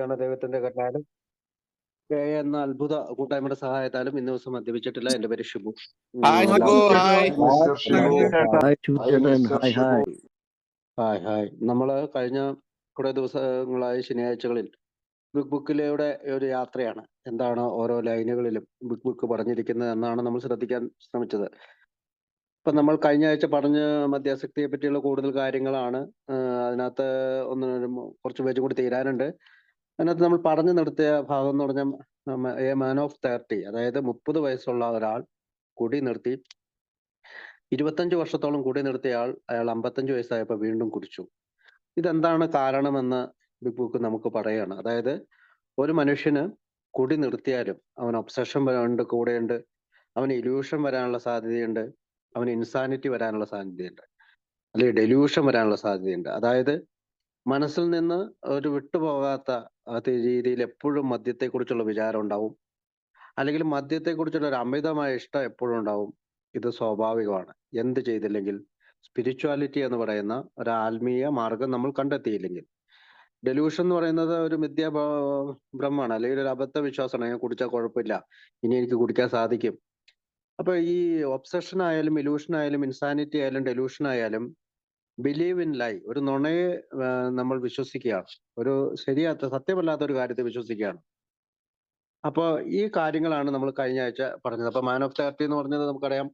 ാണ് ദൈവത്തിന്റെ കരുണയാലും എന്ന അത്ഭുത കൂട്ടായ്മയുടെ സഹായത്താലും ഇന്ന് ദിവസം മദ്യപിച്ചിട്ടില്ല. എന്റെ പേര് Shibu. Hi Shibu, hi. Mister Shibu. Hi ചൂച്ചേട്ടൻ, mister hi hi. Hi hi. നമ്മള് കഴിഞ്ഞ കുറെ ദിവസങ്ങളായി ശനിയാഴ്ചകളിൽ ബിഗ് ബുക്കിലൂടെ ഒരു യാത്രയാണ്. എന്താണ് ഓരോ ലൈനുകളിലും ബിഗ് ബുക്ക് പറഞ്ഞിരിക്കുന്നത് എന്നാണ് നമ്മൾ ശ്രദ്ധിക്കാൻ ശ്രമിച്ചത്. ഇപ്പൊ നമ്മൾ കഴിഞ്ഞ ആഴ്ച പറഞ്ഞ മദ്യാസക്തിയെ പറ്റിയുള്ള കൂടുതൽ കാര്യങ്ങളാണ്. അതിനകത്ത് കുറച്ച് പേജ് കൂടി തീരാനുണ്ട്. അതിനകത്ത് നമ്മൾ പറഞ്ഞു നിർത്തിയ ഭാഗം എന്ന് പറഞ്ഞാൽ എ മാൻ ഓഫ് 30, അതായത് 30 വയസ്സുള്ള ഒരാൾ കുടി നിർത്തി. 25 വർഷത്തോളം കുടി നിർത്തിയ അയാൾ 55 വയസ്സായപ്പോൾ വീണ്ടും കുടിച്ചു. ഇതെന്താണ് കാരണമെന്ന് ബിഗ് ബുക്ക് നമുക്ക് പറയാണ്. അതായത് ഒരു മനുഷ്യന് കുടി നിർത്തിയാലും അവൻ ഒബ്സഷൻ ഉണ്ട്, കൂടെയുണ്ട്, അവന് ഇല്യൂഷൻ വരാനുള്ള സാധ്യതയുണ്ട്, അവന് ഇൻസാനിറ്റി വരാനുള്ള സാധ്യതയുണ്ട്, അല്ലെങ്കിൽ ഡെലൂഷൻ വരാനുള്ള സാധ്യതയുണ്ട്. അതായത് മനസ്സിൽ നിന്ന് ഒരു വിട്ടുപോകാത്ത രീതിയിൽ എപ്പോഴും മദ്യത്തെക്കുറിച്ചുള്ള വിചാരം ഉണ്ടാവും, അല്ലെങ്കിൽ മദ്യത്തെക്കുറിച്ചുള്ള ഒരു അമിതമായ ഇഷ്ടം എപ്പോഴും ഉണ്ടാവും. ഇത് സ്വാഭാവികമാണ്. എന്ത് ചെയ്തില്ലെങ്കിൽ, സ്പിരിച്വാലിറ്റി എന്ന് പറയുന്ന ഒരു ആത്മീയ മാർഗം നമ്മൾ കണ്ടെത്തിയില്ലെങ്കിൽ. ഡെലൂഷൻ എന്ന് പറയുന്നത് ഒരു ഭ്രമാണ്, അല്ലെങ്കിൽ ഒരു അബദ്ധ വിശ്വാസമാണ്. ഞാൻ കുടിച്ചാൽ കുഴപ്പമില്ല, ഇനി എനിക്ക് കുടിക്കാൻ സാധിക്കും. അപ്പൊ ഈ ഒബ്സഷൻ ആയാലും ഇലൂഷൻ ആയാലും ഇൻസാനിറ്റി ആയാലും ഡെലൂഷൻ ആയാലും ബിലീവ് ഇൻ ലൈ, ഒരു നുണയെ നമ്മൾ വിശ്വസിക്കുകയാണ്, ഒരു സത്യമല്ലാത്ത ഒരു കാര്യത്തെ വിശ്വസിക്കുകയാണ്. അപ്പോൾ ഈ കാര്യങ്ങളാണ് നമ്മൾ കഴിഞ്ഞ ആഴ്ച പറഞ്ഞത്. അപ്പൊ മാൻ ഓഫ് 30 എന്ന് പറഞ്ഞത് നമുക്കറിയാം,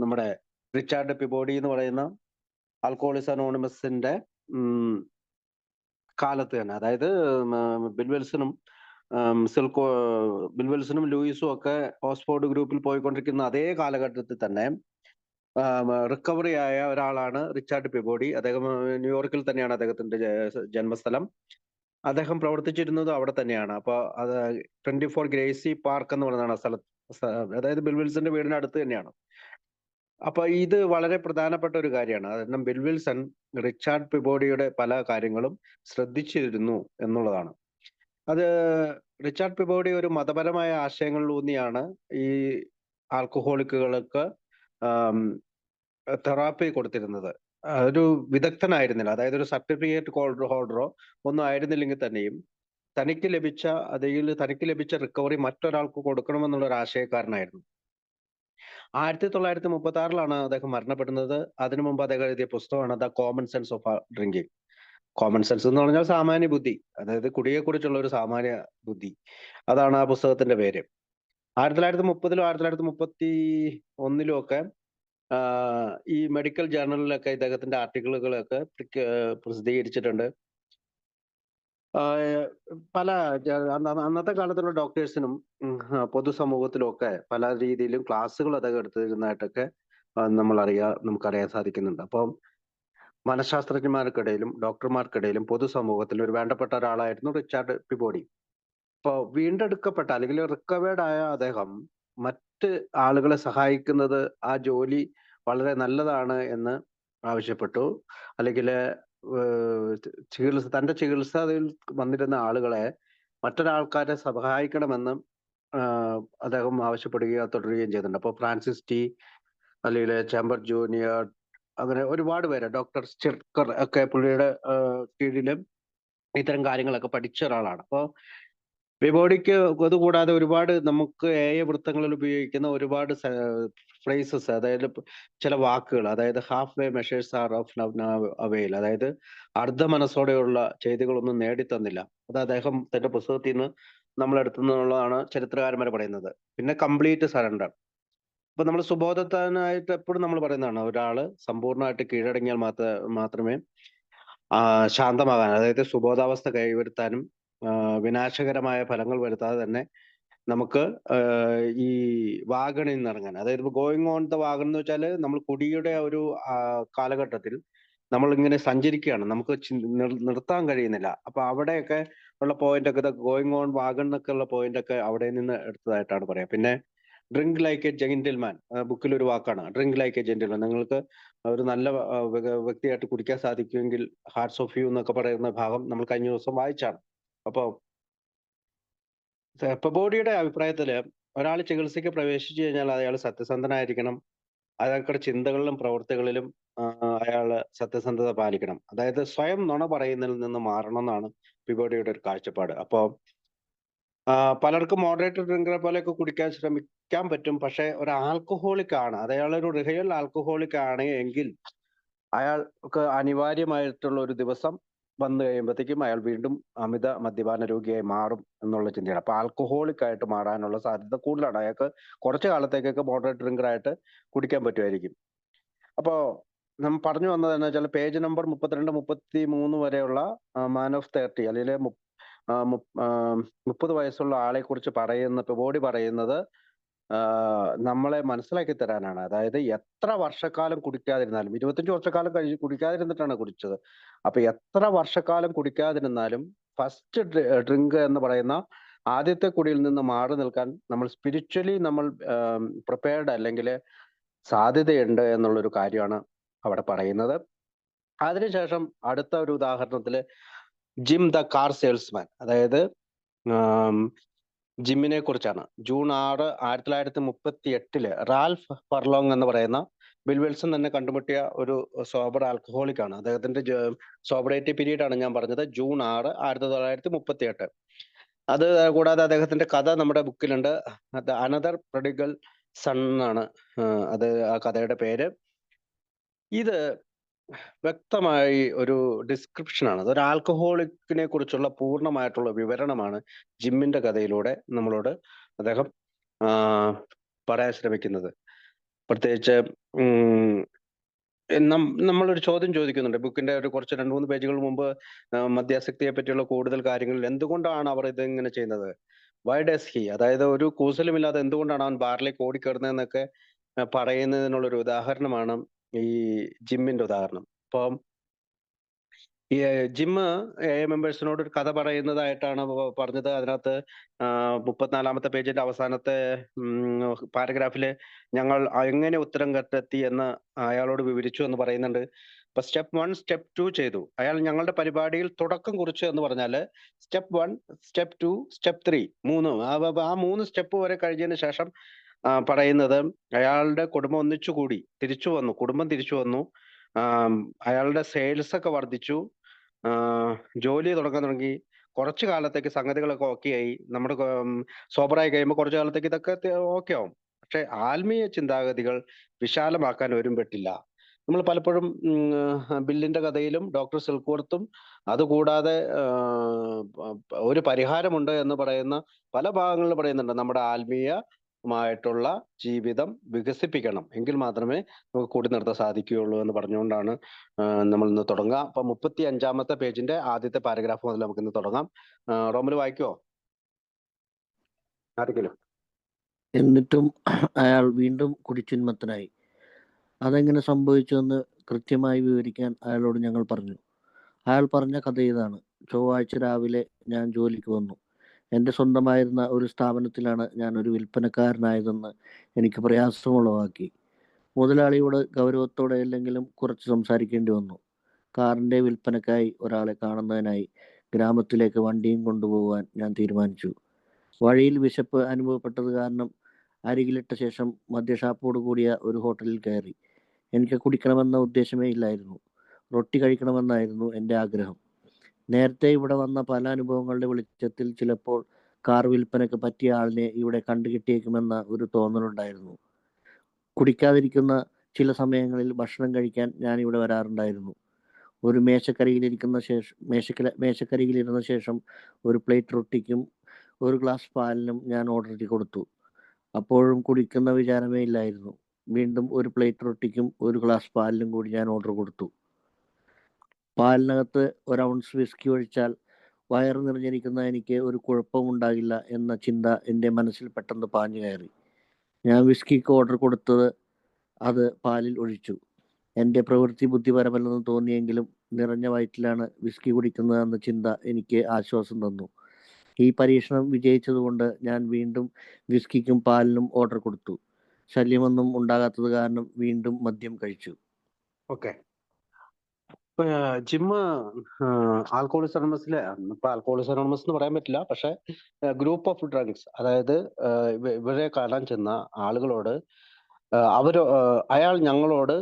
നമ്മുടെ റിച്ചാർഡ് പിബോഡി എന്ന് പറയുന്ന ആൽക്കഹോളിക്സ് അനോണിമസിന്റെ കാലത്ത് തന്നെ, അതായത് ബിൽവെൽസനും ലൂയിസും ഒക്കെ ഓക്സ്ഫോർഡ് ഗ്രൂപ്പിൽ പോയിക്കൊണ്ടിരിക്കുന്ന അതേ കാലഘട്ടത്തിൽ തന്നെ റിക്കവറി ആയ ഒരാളാണ് റിച്ചാർഡ് പിബോഡി. അദ്ദേഹം ന്യൂയോർക്കിൽ തന്നെയാണ് അദ്ദേഹത്തിന്റെ ജന്മസ്ഥലം. അദ്ദേഹം പ്രവർത്തിച്ചിരുന്നത് അവിടെ തന്നെയാണ്. അപ്പൊ അത് 24 ഗ്രേസി പാർക്ക് എന്ന് പറയുന്നതാണ് സ്ഥലത്ത്, അതായത് ബിൽവിൽസന്റെ വീടിന് അടുത്ത് തന്നെയാണ്. അപ്പൊ ഇത് വളരെ പ്രധാനപ്പെട്ട ഒരു കാര്യമാണ്. കാരണം ബിൽവിൽസൺ റിച്ചാർഡ് പിബോഡിയുടെ പല കാര്യങ്ങളും ശ്രദ്ധിച്ചിരുന്നു എന്നുള്ളതാണ്. അത് റിച്ചാർഡ് പിബോഡി ഒരു മതപരമായ ആശയങ്ങളിലൂന്നിയാണ് ഈ ആൽക്കഹോളിക്കുകൾക്ക് തെറാപ്പി കൊടുത്തിരുന്നത്. ഒരു വിദഗ്ധനായിരുന്നില്ല, അതായത് ഒരു സർട്ടിഫിക്കറ്റ് ഹോൾഡറോ ഒന്നും ആയിരുന്നില്ലെങ്കിൽ തന്നെയും തനിക്ക് ലഭിച്ച റിക്കവറി മറ്റൊരാൾക്ക് കൊടുക്കണമെന്നുള്ള ഒരു ആശയക്കാരനായിരുന്നു. 1936 അദ്ദേഹം മരണപ്പെടുന്നത്. അതിനു മുമ്പ് അദ്ദേഹം എഴുതിയ പുസ്തകമാണ് the common sense of drinking. Common sense എന്ന് പറഞ്ഞാൽ സാമാന്യ ബുദ്ധി, അതായത് കുടിയെക്കുറിച്ചുള്ള ഒരു സാമാന്യ ബുദ്ധി, അതാണ് ആ പുസ്തകത്തിന്റെ പേര്. 1930-ലും 1931-ലും ഒക്കെ ഈ മെഡിക്കൽ ജേർണലിലൊക്കെ ഇദ്ദേഹത്തിന്റെ ആർട്ടിക്കിളുകളൊക്കെ പ്രസിദ്ധീകരിച്ചിട്ടുണ്ട്. പല അന്നത്തെ കാലത്തുള്ള ഡോക്ടേഴ്സിനും പൊതുസമൂഹത്തിലും ഒക്കെ പല രീതിയിലും ക്ലാസ്സുകൾ അദ്ദേഹം എടുത്തിരുന്നതായിട്ടൊക്കെ നമുക്കറിയാൻ സാധിക്കുന്നുണ്ട്. അപ്പം മനഃശാസ്ത്രജ്ഞന്മാർക്കിടയിലും ഡോക്ടർമാർക്കിടയിലും പൊതുസമൂഹത്തിൽ ഒരു വേണ്ടപ്പെട്ട ഒരാളായിരുന്നു റിച്ചാർഡ് പിബോഡി. ഇപ്പോൾ വീണ്ടെടുക്കപ്പെട്ട അല്ലെങ്കിൽ റിക്കവേർഡ് ആയ അദ്ദേഹം മറ്റ് ആളുകളെ സഹായിക്കുന്നത്, ആ ജോലി വളരെ നല്ലതാണ് എന്ന് ആവശ്യപ്പെട്ടു. അല്ലെങ്കിൽ തന്റെ ചികിത്സയിൽ വന്നിരുന്ന ആളുകളെ മറ്റൊരാൾക്കാരെ സഹായിക്കണമെന്ന് അദ്ദേഹം ആവശ്യപ്പെടുകയോ തുടരുകയും ചെയ്തിട്ടുണ്ട്. അപ്പോൾ ഫ്രാൻസിസ് ടി, അല്ലെങ്കിൽ ചേംബർ ജൂനിയർ, അങ്ങനെ ഒരുപാട് പേര്, ഡോക്ടർ സ്റ്റിർക്കർ ഒക്കെ പുള്ളിയുടെ കീഴിലും ഇത്തരം കാര്യങ്ങളൊക്കെ പഠിച്ച ഒരാളാണ്. അപ്പോൾ പിബോഡിക്ക് അതുകൂടാതെ ഒരുപാട് നമുക്ക് വൃത്തങ്ങളിൽ ഉപയോഗിക്കുന്ന ഒരുപാട് ഫ്രേസസ്, അതായത് ചില വാക്കുകൾ, അതായത് half way measures R of avail, അതായത് അർദ്ധ മനസ്സോടെയുള്ള ചെയ്തികളൊന്നും നേടിത്തന്നില്ല. അത് അദ്ദേഹം തന്റെ പുസ്തകത്തിൽ നിന്ന് നമ്മളെടുത്തുന്നുള്ളതാണ് ചരിത്രകാരന്മാർ പറയുന്നത്. പിന്നെ കംപ്ലീറ്റ് സറണ്ടർ. ഇപ്പൊ നമ്മൾ സുബോധത്താനായിട്ട് എപ്പോഴും നമ്മൾ പറയുന്നതാണ്, ഒരാള് സമ്പൂർണ്ണമായിട്ട് കീഴടങ്ങിയാൽ മാത്രമേ ശാന്തമാകാൻ, അതായത് സുബോധാവസ്ഥ കൈവരുത്താനും വിനാശകരമായ ഫലങ്ങൾ വരുത്താതെ തന്നെ നമുക്ക് ഈ വാഗണിൽ നിന്ന് ഇറങ്ങാൻ, അതായത് ഗോയിങ് ഓൺ ദ വാഗൺ എന്ന് വെച്ചാൽ നമ്മൾ കുടിയുടെ ഒരു കാലഘട്ടത്തിൽ നമ്മൾ ഇങ്ങനെ സഞ്ചരിക്കുകയാണ്, നമുക്ക് നിർത്താൻ കഴിയുന്നില്ല. അപ്പൊ അവിടെയൊക്കെ ഉള്ള പോയിന്റ് ഒക്കെ, ഗോയിങ് ഓൺ വാഗൺ എന്നൊക്കെ ഉള്ള പോയിന്റ് ഒക്കെ അവിടെ നിന്ന് എടുത്തതായിട്ടാണ് പറയാം. പിന്നെ ഡ്രിങ്ക് ലൈക്ക് എ ജെന്റിൽമാൻ, ബുക്കിൽ ഒരു വാക്കാണ് ഡ്രിങ്ക് ലൈക്ക് എ ജെന്റിൽമാൻ. നിങ്ങൾക്ക് ഒരു നല്ല വ്യക്തിയായിട്ട് കുടിക്കാൻ സാധിക്കുമെങ്കിൽ ഹാർട്സ് ഓഫ് യു എന്നൊക്കെ പറയുന്ന ഭാഗം നമ്മൾ കഴിഞ്ഞ ദിവസം വായിച്ചാണ്. അപ്പോൾ പിബോഡിയുടെ അഭിപ്രായത്തില് ഒരാൾ ചികിത്സയ്ക്ക് പ്രവേശിച്ചു കഴിഞ്ഞാൽ അയാൾ സത്യസന്ധനായിരിക്കണം, അയാൾക്കുടെ ചിന്തകളിലും പ്രവൃത്തികളിലും അയാള് സത്യസന്ധത പാലിക്കണം. അതായത് സ്വയം നുണ പറയുന്നതിൽ നിന്ന് മാറണം എന്നാണ് പിബോഡിയുടെ ഒരു കാഴ്ചപ്പാട്. അപ്പോ പലർക്കും മോഡറേറ്റഡ് ഡ്രിങ്കറെ പോലെയൊക്കെ കുടിക്കാൻ ശ്രമിക്കാൻ പറ്റും. പക്ഷെ ഒരു ആൽക്കഹോളിക് ആണ്. അത് അയാളൊരു റിയൽ ആൽക്കഹോളിക് ആണ് എങ്കിൽ അയാൾക്ക് അനിവാര്യമായിട്ടുള്ള ഒരു ദിവസം വന്നു കഴിയുമ്പോഴത്തേക്കും അയാൾ വീണ്ടും അമിത മദ്യപാന രോഗിയായി മാറും എന്നുള്ള ചിന്തയാണ്. അപ്പൊ ആൽക്കഹോളിക് ആയിട്ട് മാറാനുള്ള സാധ്യത കൂടുതലാണ്. അയാൾക്ക് കുറച്ചു കാലത്തേക്കൊക്കെ മോഡറേറ്റ് ഡ്രിങ്കർ ആയിട്ട് കുടിക്കാൻ പറ്റുമായിരിക്കും. അപ്പോ നമ്മൾ പറഞ്ഞു വന്നത് എന്ന് വെച്ചാൽ പേജ് നമ്പർ 32, 33 വരെയുള്ള മാൻ ഓഫ് 30 അല്ലെങ്കിൽ 30 വയസ്സുള്ള ആളെ കുറിച്ച് പറയുന്ന ബോഡി പറയുന്നത് നമ്മളെ മനസ്സിലാക്കി തരാനാണ്. അതായത് എത്ര വർഷക്കാലം കുടിക്കാതിരുന്നാലും 25 വർഷക്കാലം കുടിക്കാതിരുന്നിട്ടാണ് കുടിച്ചത്. അപ്പൊ എത്ര വർഷക്കാലം കുടിക്കാതിരുന്നാലും ഫസ്റ്റ് ഡ്രിങ്ക് എന്ന് പറയുന്ന ആദ്യത്തെ കുടിയിൽ നിന്ന് മാറി നിൽക്കാൻ നമ്മൾ സ്പിരിച്വലി നമ്മൾ പ്രിപ്പയർഡ് അല്ലെങ്കിൽ സാധ്യതയുണ്ട് എന്നുള്ളൊരു കാര്യമാണ് അവിടെ പറയുന്നത്. അതിനുശേഷം അടുത്ത ഒരു ഉദാഹരണത്തില് ജിം ദ കാർ സെയിൽസ്മാൻ, അതായത് ജിമ്മിനെ കുറിച്ചാണ്. ജൂൺ 6, 1938 റാൽഫ് ഫർലോങ് എന്ന് പറയുന്ന ബിൽ വിൽസൺ തന്നെ കണ്ടുമുട്ടിയ ഒരു സോബർ ആൽക്കഹോളിക് ആണ്. അദ്ദേഹത്തിന്റെ സോബറേറ്റി പീരീഡ് ആണ് ഞാൻ പറഞ്ഞത്. ജൂൺ 6, 1938. അത് കൂടാതെ അദ്ദേഹത്തിന്റെ കഥ നമ്മുടെ ബുക്കിലുണ്ട്. അനദർ പ്രൊഡിഗൽ സൺ എന്നാണ് അത് ആ കഥയുടെ പേര്. ഇത് വ്യക്തമായി ഒരു ഡിസ്ക്രിപ്ഷനാണ്. അതൊരു ആൽക്കഹോളിക്കിനെ കുറിച്ചുള്ള പൂർണ്ണമായിട്ടുള്ള വിവരണമാണ് ജിമ്മിന്റെ കഥയിലൂടെ നമ്മളോട് അദ്ദേഹം പറയാൻ ശ്രമിക്കുന്നത്. പ്രത്യേകിച്ച് നമ്മളൊരു ചോദ്യം ചോദിക്കുന്നുണ്ട് ബുക്കിന്റെ ഒരു കുറച്ച് 2-3 പേജുകൾ മുമ്പ്. മദ്യാസക്തിയെ പറ്റിയുള്ള കൂടുതൽ കാര്യങ്ങളിൽ എന്തുകൊണ്ടാണ് അവർ ഇതിങ്ങനെ ചെയ്യുന്നത്, വൈ ഡസ് ഹി, അതായത് ഒരു കൂസലുമില്ലാതെ എന്തുകൊണ്ടാണ് അവൻ ബാറിലേക്ക് ഓടിക്കയറുന്നതെന്നൊക്കെ പറയുന്നതിനുള്ളൊരു ഉദാഹരണമാണ് ഈ ജിമ്മിന്റെ ഉദാഹരണം. അപ്പം ഈ ജിമ്മ് മെമ്പേഴ്സിനോട് ഒരു കഥ പറയുന്നതായിട്ടാണ് പറഞ്ഞത്. അതിനകത്ത് 34-ാമത്തെ പേജിന്റെ അവസാനത്തെ പാരഗ്രാഫില് ഞങ്ങൾ എങ്ങനെ ഉത്തരം കണ്ടെത്തി എന്ന് അയാളോട് വിവരിച്ചു എന്ന് പറയുന്നുണ്ട്. ഇപ്പൊ സ്റ്റെപ്പ് 1, സ്റ്റെപ്പ് 2 ചെയ്തു. അയാൾ ഞങ്ങളുടെ പരിപാടിയിൽ തുടക്കം കുറിച്ചു എന്ന് പറഞ്ഞാല് സ്റ്റെപ്പ് 1, സ്റ്റെപ്പ് 2, സ്റ്റെപ്പ് 3 ആ 3 സ്റ്റെപ്പ് വരെ കഴിഞ്ഞതിന് ശേഷം പറയുന്നത് അയാളുടെ കുടുംബം ഒന്നിച്ചുകൂടി കുടുംബം തിരിച്ചു വന്നു. അയാളുടെ സെയിൽസ് ഒക്കെ വർദ്ധിച്ചു. ജോലി തുടങ്ങാൻ തുടങ്ങി. കുറച്ചു കാലത്തേക്ക് സംഗതികളൊക്കെ ഓക്കെ ആയി. നമ്മുടെ സോബറായി കഴിയുമ്പോൾ കുറച്ചു കാലത്തേക്ക് ഇതൊക്കെ ഓക്കെ ആവും. പക്ഷെ ആത്മീയ ചിന്താഗതികൾ വിശാലമാക്കാൻ ഒരുമ്പെട്ടില്ല. നമ്മൾ പലപ്പോഴും ബില്ലിന്റെ കഥയിലും ഡോക്ടർ സിൽക്വർത്തും അതുകൂടാതെ ഒരു പരിഹാരമുണ്ട് എന്ന് പറയുന്ന പല ഭാഗങ്ങളിൽ പറയുന്നുണ്ട്. നമ്മുടെ ആത്മീയമായിട്ടുള്ള ജീവിതം വികസിപ്പിക്കണം, എങ്കിൽ മാത്രമേ നമുക്ക് കൂടി നിർത്താൻ സാധിക്കുകയുള്ളൂ എന്ന് പറഞ്ഞുകൊണ്ടാണ് നമ്മൾ ഇന്ന് തുടങ്ങുക. അപ്പൊ 35-ാമത്തെ പേജിന്റെ ആദ്യത്തെ പാരഗ്രാഫ് മുതൽ നമുക്ക് ഇന്ന് തുടങ്ങാം. റോമിൽ വായിക്കുവോ ആരെങ്കിലും? എന്നിട്ടും അയാൾ വീണ്ടും കുടിച്ചുന്മത്തനായി. അതെങ്ങനെ സംഭവിച്ചുവെന്ന് കൃത്യമായി വിവരിക്കാൻ അയാളോട് ഞങ്ങൾ പറഞ്ഞു. അയാൾ പറഞ്ഞ കഥ ഇതാണ്. ചൊവ്വാഴ്ച രാവിലെ ഞാൻ ജോലിക്ക് വന്നു. എൻ്റെ സ്വന്തമായിരുന്ന ഒരു സ്ഥാപനത്തിലാണ് ഞാൻ ഒരു വിൽപ്പനക്കാരനായതെന്ന് എനിക്ക് പ്രയാസമുളവാക്കി. മുതലാളിയോട് ഗൗരവത്തോടെ അല്ലെങ്കിലും കുറച്ച് സംസാരിക്കേണ്ടി വന്നു. കാറിൻ്റെ വിൽപ്പനക്കായി ഒരാളെ കാണുന്നതിനായി ഗ്രാമത്തിലേക്ക് വണ്ടിയും കൊണ്ടുപോകാൻ ഞാൻ തീരുമാനിച്ചു. വഴിയിൽ വിശപ്പ് അനുഭവപ്പെട്ടത് കാരണം അരികിലിട്ട ശേഷം മദ്യഷാപ്പോട് കൂടിയ ഒരു ഹോട്ടലിൽ കയറി. എനിക്ക് കുടിക്കണമെന്ന ഉദ്ദേശമേ ഇല്ലായിരുന്നു. റൊട്ടി കഴിക്കണമെന്നായിരുന്നു എൻ്റെ ആഗ്രഹം. നേരത്തെ ഇവിടെ വന്ന പല അനുഭവങ്ങളുടെ വെളിച്ചത്തിൽ ചിലപ്പോൾ കാർ വിൽപ്പനയ്ക്ക് പറ്റിയ ആളിനെ ഇവിടെ കണ്ടുകിട്ടിയേക്കുമെന്ന ഒരു തോന്നലുണ്ടായിരുന്നു. കുടിക്കാതിരിക്കുന്ന ചില സമയങ്ങളിൽ ഭക്ഷണം കഴിക്കാൻ ഞാൻ ഇവിടെ വരാറുണ്ടായിരുന്നു. ഒരു മേശക്കരികിലിരുന്ന ശേഷം ഒരു പ്ലേറ്റ് റൊട്ടിക്കും ഒരു ഗ്ലാസ് പാലിനും ഞാൻ ഓർഡർ കൊടുത്തു. അപ്പോഴും കുടിക്കുന്ന വിചാരമേ ഇല്ലായിരുന്നു. വീണ്ടും ഒരു പ്ലേറ്റ് റൊട്ടിക്കും ഒരു ഗ്ലാസ് പാലിനും കൂടി ഞാൻ ഓർഡർ കൊടുത്തു. പാലിനകത്ത് 1 ഔൺസ് വിസ്കി ഒഴിച്ചാൽ വയറ് നിറഞ്ഞിരിക്കുന്ന എനിക്ക് ഒരു കുഴപ്പവും ഉണ്ടാകില്ല എന്ന ചിന്ത എൻ്റെ മനസ്സിൽ പെട്ടെന്ന് പാഞ്ഞു കയറി. ഞാൻ വിസ്കിക്ക് ഓർഡർ കൊടുത്തത് അത് പാലിൽ ഒഴിച്ചു. എൻ്റെ പ്രവൃത്തി ബുദ്ധിപരമല്ലെന്ന് തോന്നിയെങ്കിലും നിറഞ്ഞ വയറ്റിലാണ് വിസ്കി കുടിക്കുന്നതെന്ന ചിന്ത എനിക്ക് ആശ്വാസം തന്നു. ഈ പരീക്ഷണം വിജയിച്ചതുകൊണ്ട് ഞാൻ വീണ്ടും വിസ്കിക്കും പാലിനും ഓർഡർ കൊടുത്തു. ശല്യമൊന്നും ഉണ്ടാകാത്തത് കാരണം വീണ്ടും മദ്യം കഴിച്ചു. ഓക്കെ. ഇപ്പൊ ജിമ്മ് ആൽക്കോളിക്സ് അനോണമസിലെ, ഇപ്പൊ ആൽക്കോളിക്സ് അനോണമസ് എന്ന് പറയാൻ പറ്റില്ല, പക്ഷെ ഗ്രൂപ്പ് ഓഫ് ഡ്രഗ്സ്, അതായത് ഇവരെ കാണാൻ ചെന്ന ആളുകളോട് അയാൾ ഞങ്ങളോട്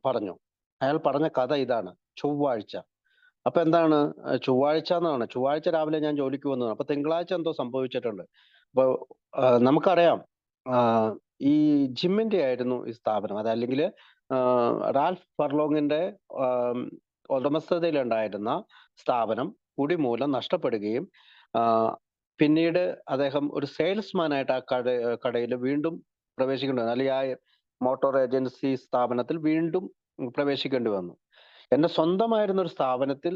പറഞ്ഞു, അയാൾ പറഞ്ഞ കഥ ഇതാണ്. ചൊവ്വാഴ്ച. അപ്പൊ എന്താണ് ചൊവ്വാഴ്ച എന്നാണ്. ചൊവ്വാഴ്ച രാവിലെ ഞാൻ ജോലിക്ക് വന്നതാണ്. അപ്പൊ തിങ്കളാഴ്ച എന്തോ സംഭവിച്ചിട്ടുണ്ട്. അപ്പൊ നമുക്കറിയാം, ആ, ഈ ജിമ്മിന്റെ ആയിരുന്നു ഈ സ്ഥാപനം. അതല്ലെങ്കിൽ റാൽഫ് ഫർലോങ്ങിന്റെ ആം, ഉടമസ്ഥതയിലുണ്ടായിരുന്ന സ്ഥാപനം കുടി മൂലം നഷ്ടപ്പെടുകയും ആ, പിന്നീട് അദ്ദേഹം ഒരു സെയിൽസ്മാൻ ആയിട്ട് ആ കടയിൽ വീണ്ടും പ്രവേശിക്കേണ്ടി വന്നു. അല്ലെങ്കിൽ ആ മോട്ടോർ ഏജൻസി സ്ഥാപനത്തിൽ വീണ്ടും പ്രവേശിക്കേണ്ടി വന്നു. എന്റെ സ്വന്തമായിരുന്ന ഒരു സ്ഥാപനത്തിൽ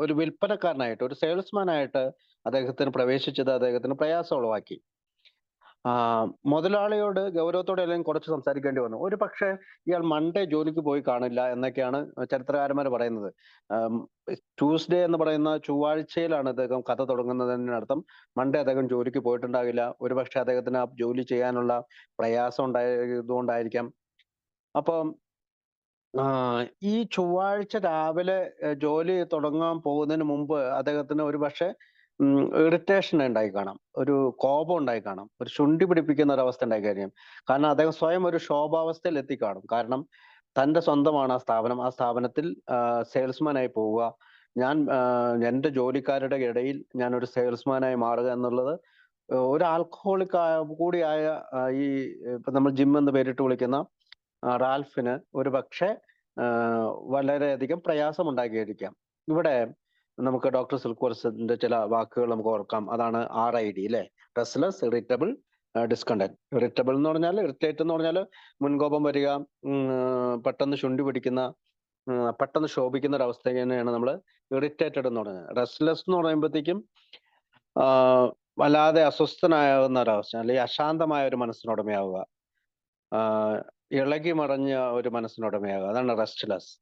ഒരു വിൽപ്പനക്കാരനായിട്ട്, ഒരു സെയിൽസ്മാൻ ആയിട്ട് അദ്ദേഹത്തിന് പ്രവേശിച്ചത് അദ്ദേഹത്തിന് പ്രയാസം ഉളവാക്കി. മുതലാളിയോട് ഗൗരവത്തോടെ അല്ലെങ്കിൽ കുറച്ച് സംസാരിക്കേണ്ടി വന്നു. ഒരു പക്ഷേ ഇയാൾ മൺഡേ ജോലിക്ക് പോയി കാണില്ല എന്നൊക്കെയാണ് ചരിത്രകാരന്മാർ പറയുന്നത്. ട്യൂസ്ഡേ എന്ന് പറയുന്ന ചൊവ്വാഴ്ചയിലാണ് അദ്ദേഹം കഥ തുടങ്ങുന്നതിനർത്ഥം മൺഡേ അദ്ദേഹം ജോലിക്ക് പോയിട്ടുണ്ടാകില്ല. ഒരു പക്ഷേ അദ്ദേഹത്തിന് ആ ജോലി ചെയ്യാനുള്ള പ്രയാസം ഉണ്ടായതുകൊണ്ടായിരിക്കാം. അപ്പം ഈ ചൊവ്വാഴ്ച രാവിലെ ജോലി തുടങ്ങാൻ പോകുന്നതിന് മുമ്പ് അദ്ദേഹത്തിന് ഒരു പക്ഷേ ഇറിറ്റേഷൻ ഉണ്ടായി കാണാം, ഒരു കോപം ഉണ്ടായി കാണാം, ഒരു ശുണ്ഠി പിടിപ്പിക്കുന്ന ഒരു അവസ്ഥ ഉണ്ടായി കഴിഞ്ഞാൽ. കാരണം അദ്ദേഹം സ്വയം ഒരു ശോഭാവസ്ഥയിൽ എത്തിക്കാണും. കാരണം തന്റെ സ്വന്തമാണ് ആ സ്ഥാപനം. ആ സ്ഥാപനത്തിൽ സെയിൽസ്മാനായി പോവുക, ഞാൻ എൻ്റെ ജോലിക്കാരുടെ ഇടയിൽ ഞാൻ ഒരു സെയിൽസ്മാനായി മാറുക എന്നുള്ളത് ഒരു ആൽക്കഹോളിക് കൂടിയായ ഈ ഇപ്പൊ നമ്മൾ ജിം എന്ന് പേരിട്ട് വിളിക്കുന്ന റാൽഫിന് ഒരു പക്ഷേ വളരെയധികം പ്രയാസമുണ്ടാക്കിയിരിക്കാം. ഇവിടെ നമുക്ക് ഡോക്ടർ സിൽക്വർസിന്റെ ചില വാക്കുകൾ നമുക്ക് ഓർക്കാം. അതാണ് RID അല്ലെ, റെസ്റ്റ്ലെസ്, ഇറിറ്റബിൾ, ഡിസ്കണ്ടന്റ്. ഇറിറ്റബിൾ എന്ന് പറഞ്ഞാൽ, ഇറിറ്റേറ്റ് എന്ന് പറഞ്ഞാൽ മുൻകോപം വരിക, പെട്ടെന്ന് ശുണ്ഠി പിടിക്കുന്ന, പെട്ടെന്ന് ശോഭിക്കുന്ന ഒരു അവസ്ഥ തന്നെയാണ് നമ്മൾ ഇറിറ്റേറ്റഡ് എന്ന് പറയുന്നത്. റെസ്റ്റ്ലെസ് എന്ന് പറയുമ്പോഴത്തേക്കും വല്ലാതെ അസ്വസ്ഥനാകുന്ന ഒരവസ്ഥ, അല്ലെങ്കിൽ അശാന്തമായ ഒരു മനസ്സിനുടമയാവുക, ഇളകി മറിഞ്ഞ ഒരു മനസ്സിനുടമയാകുക, അതാണ് റെസ്റ്റ്ലെസ്.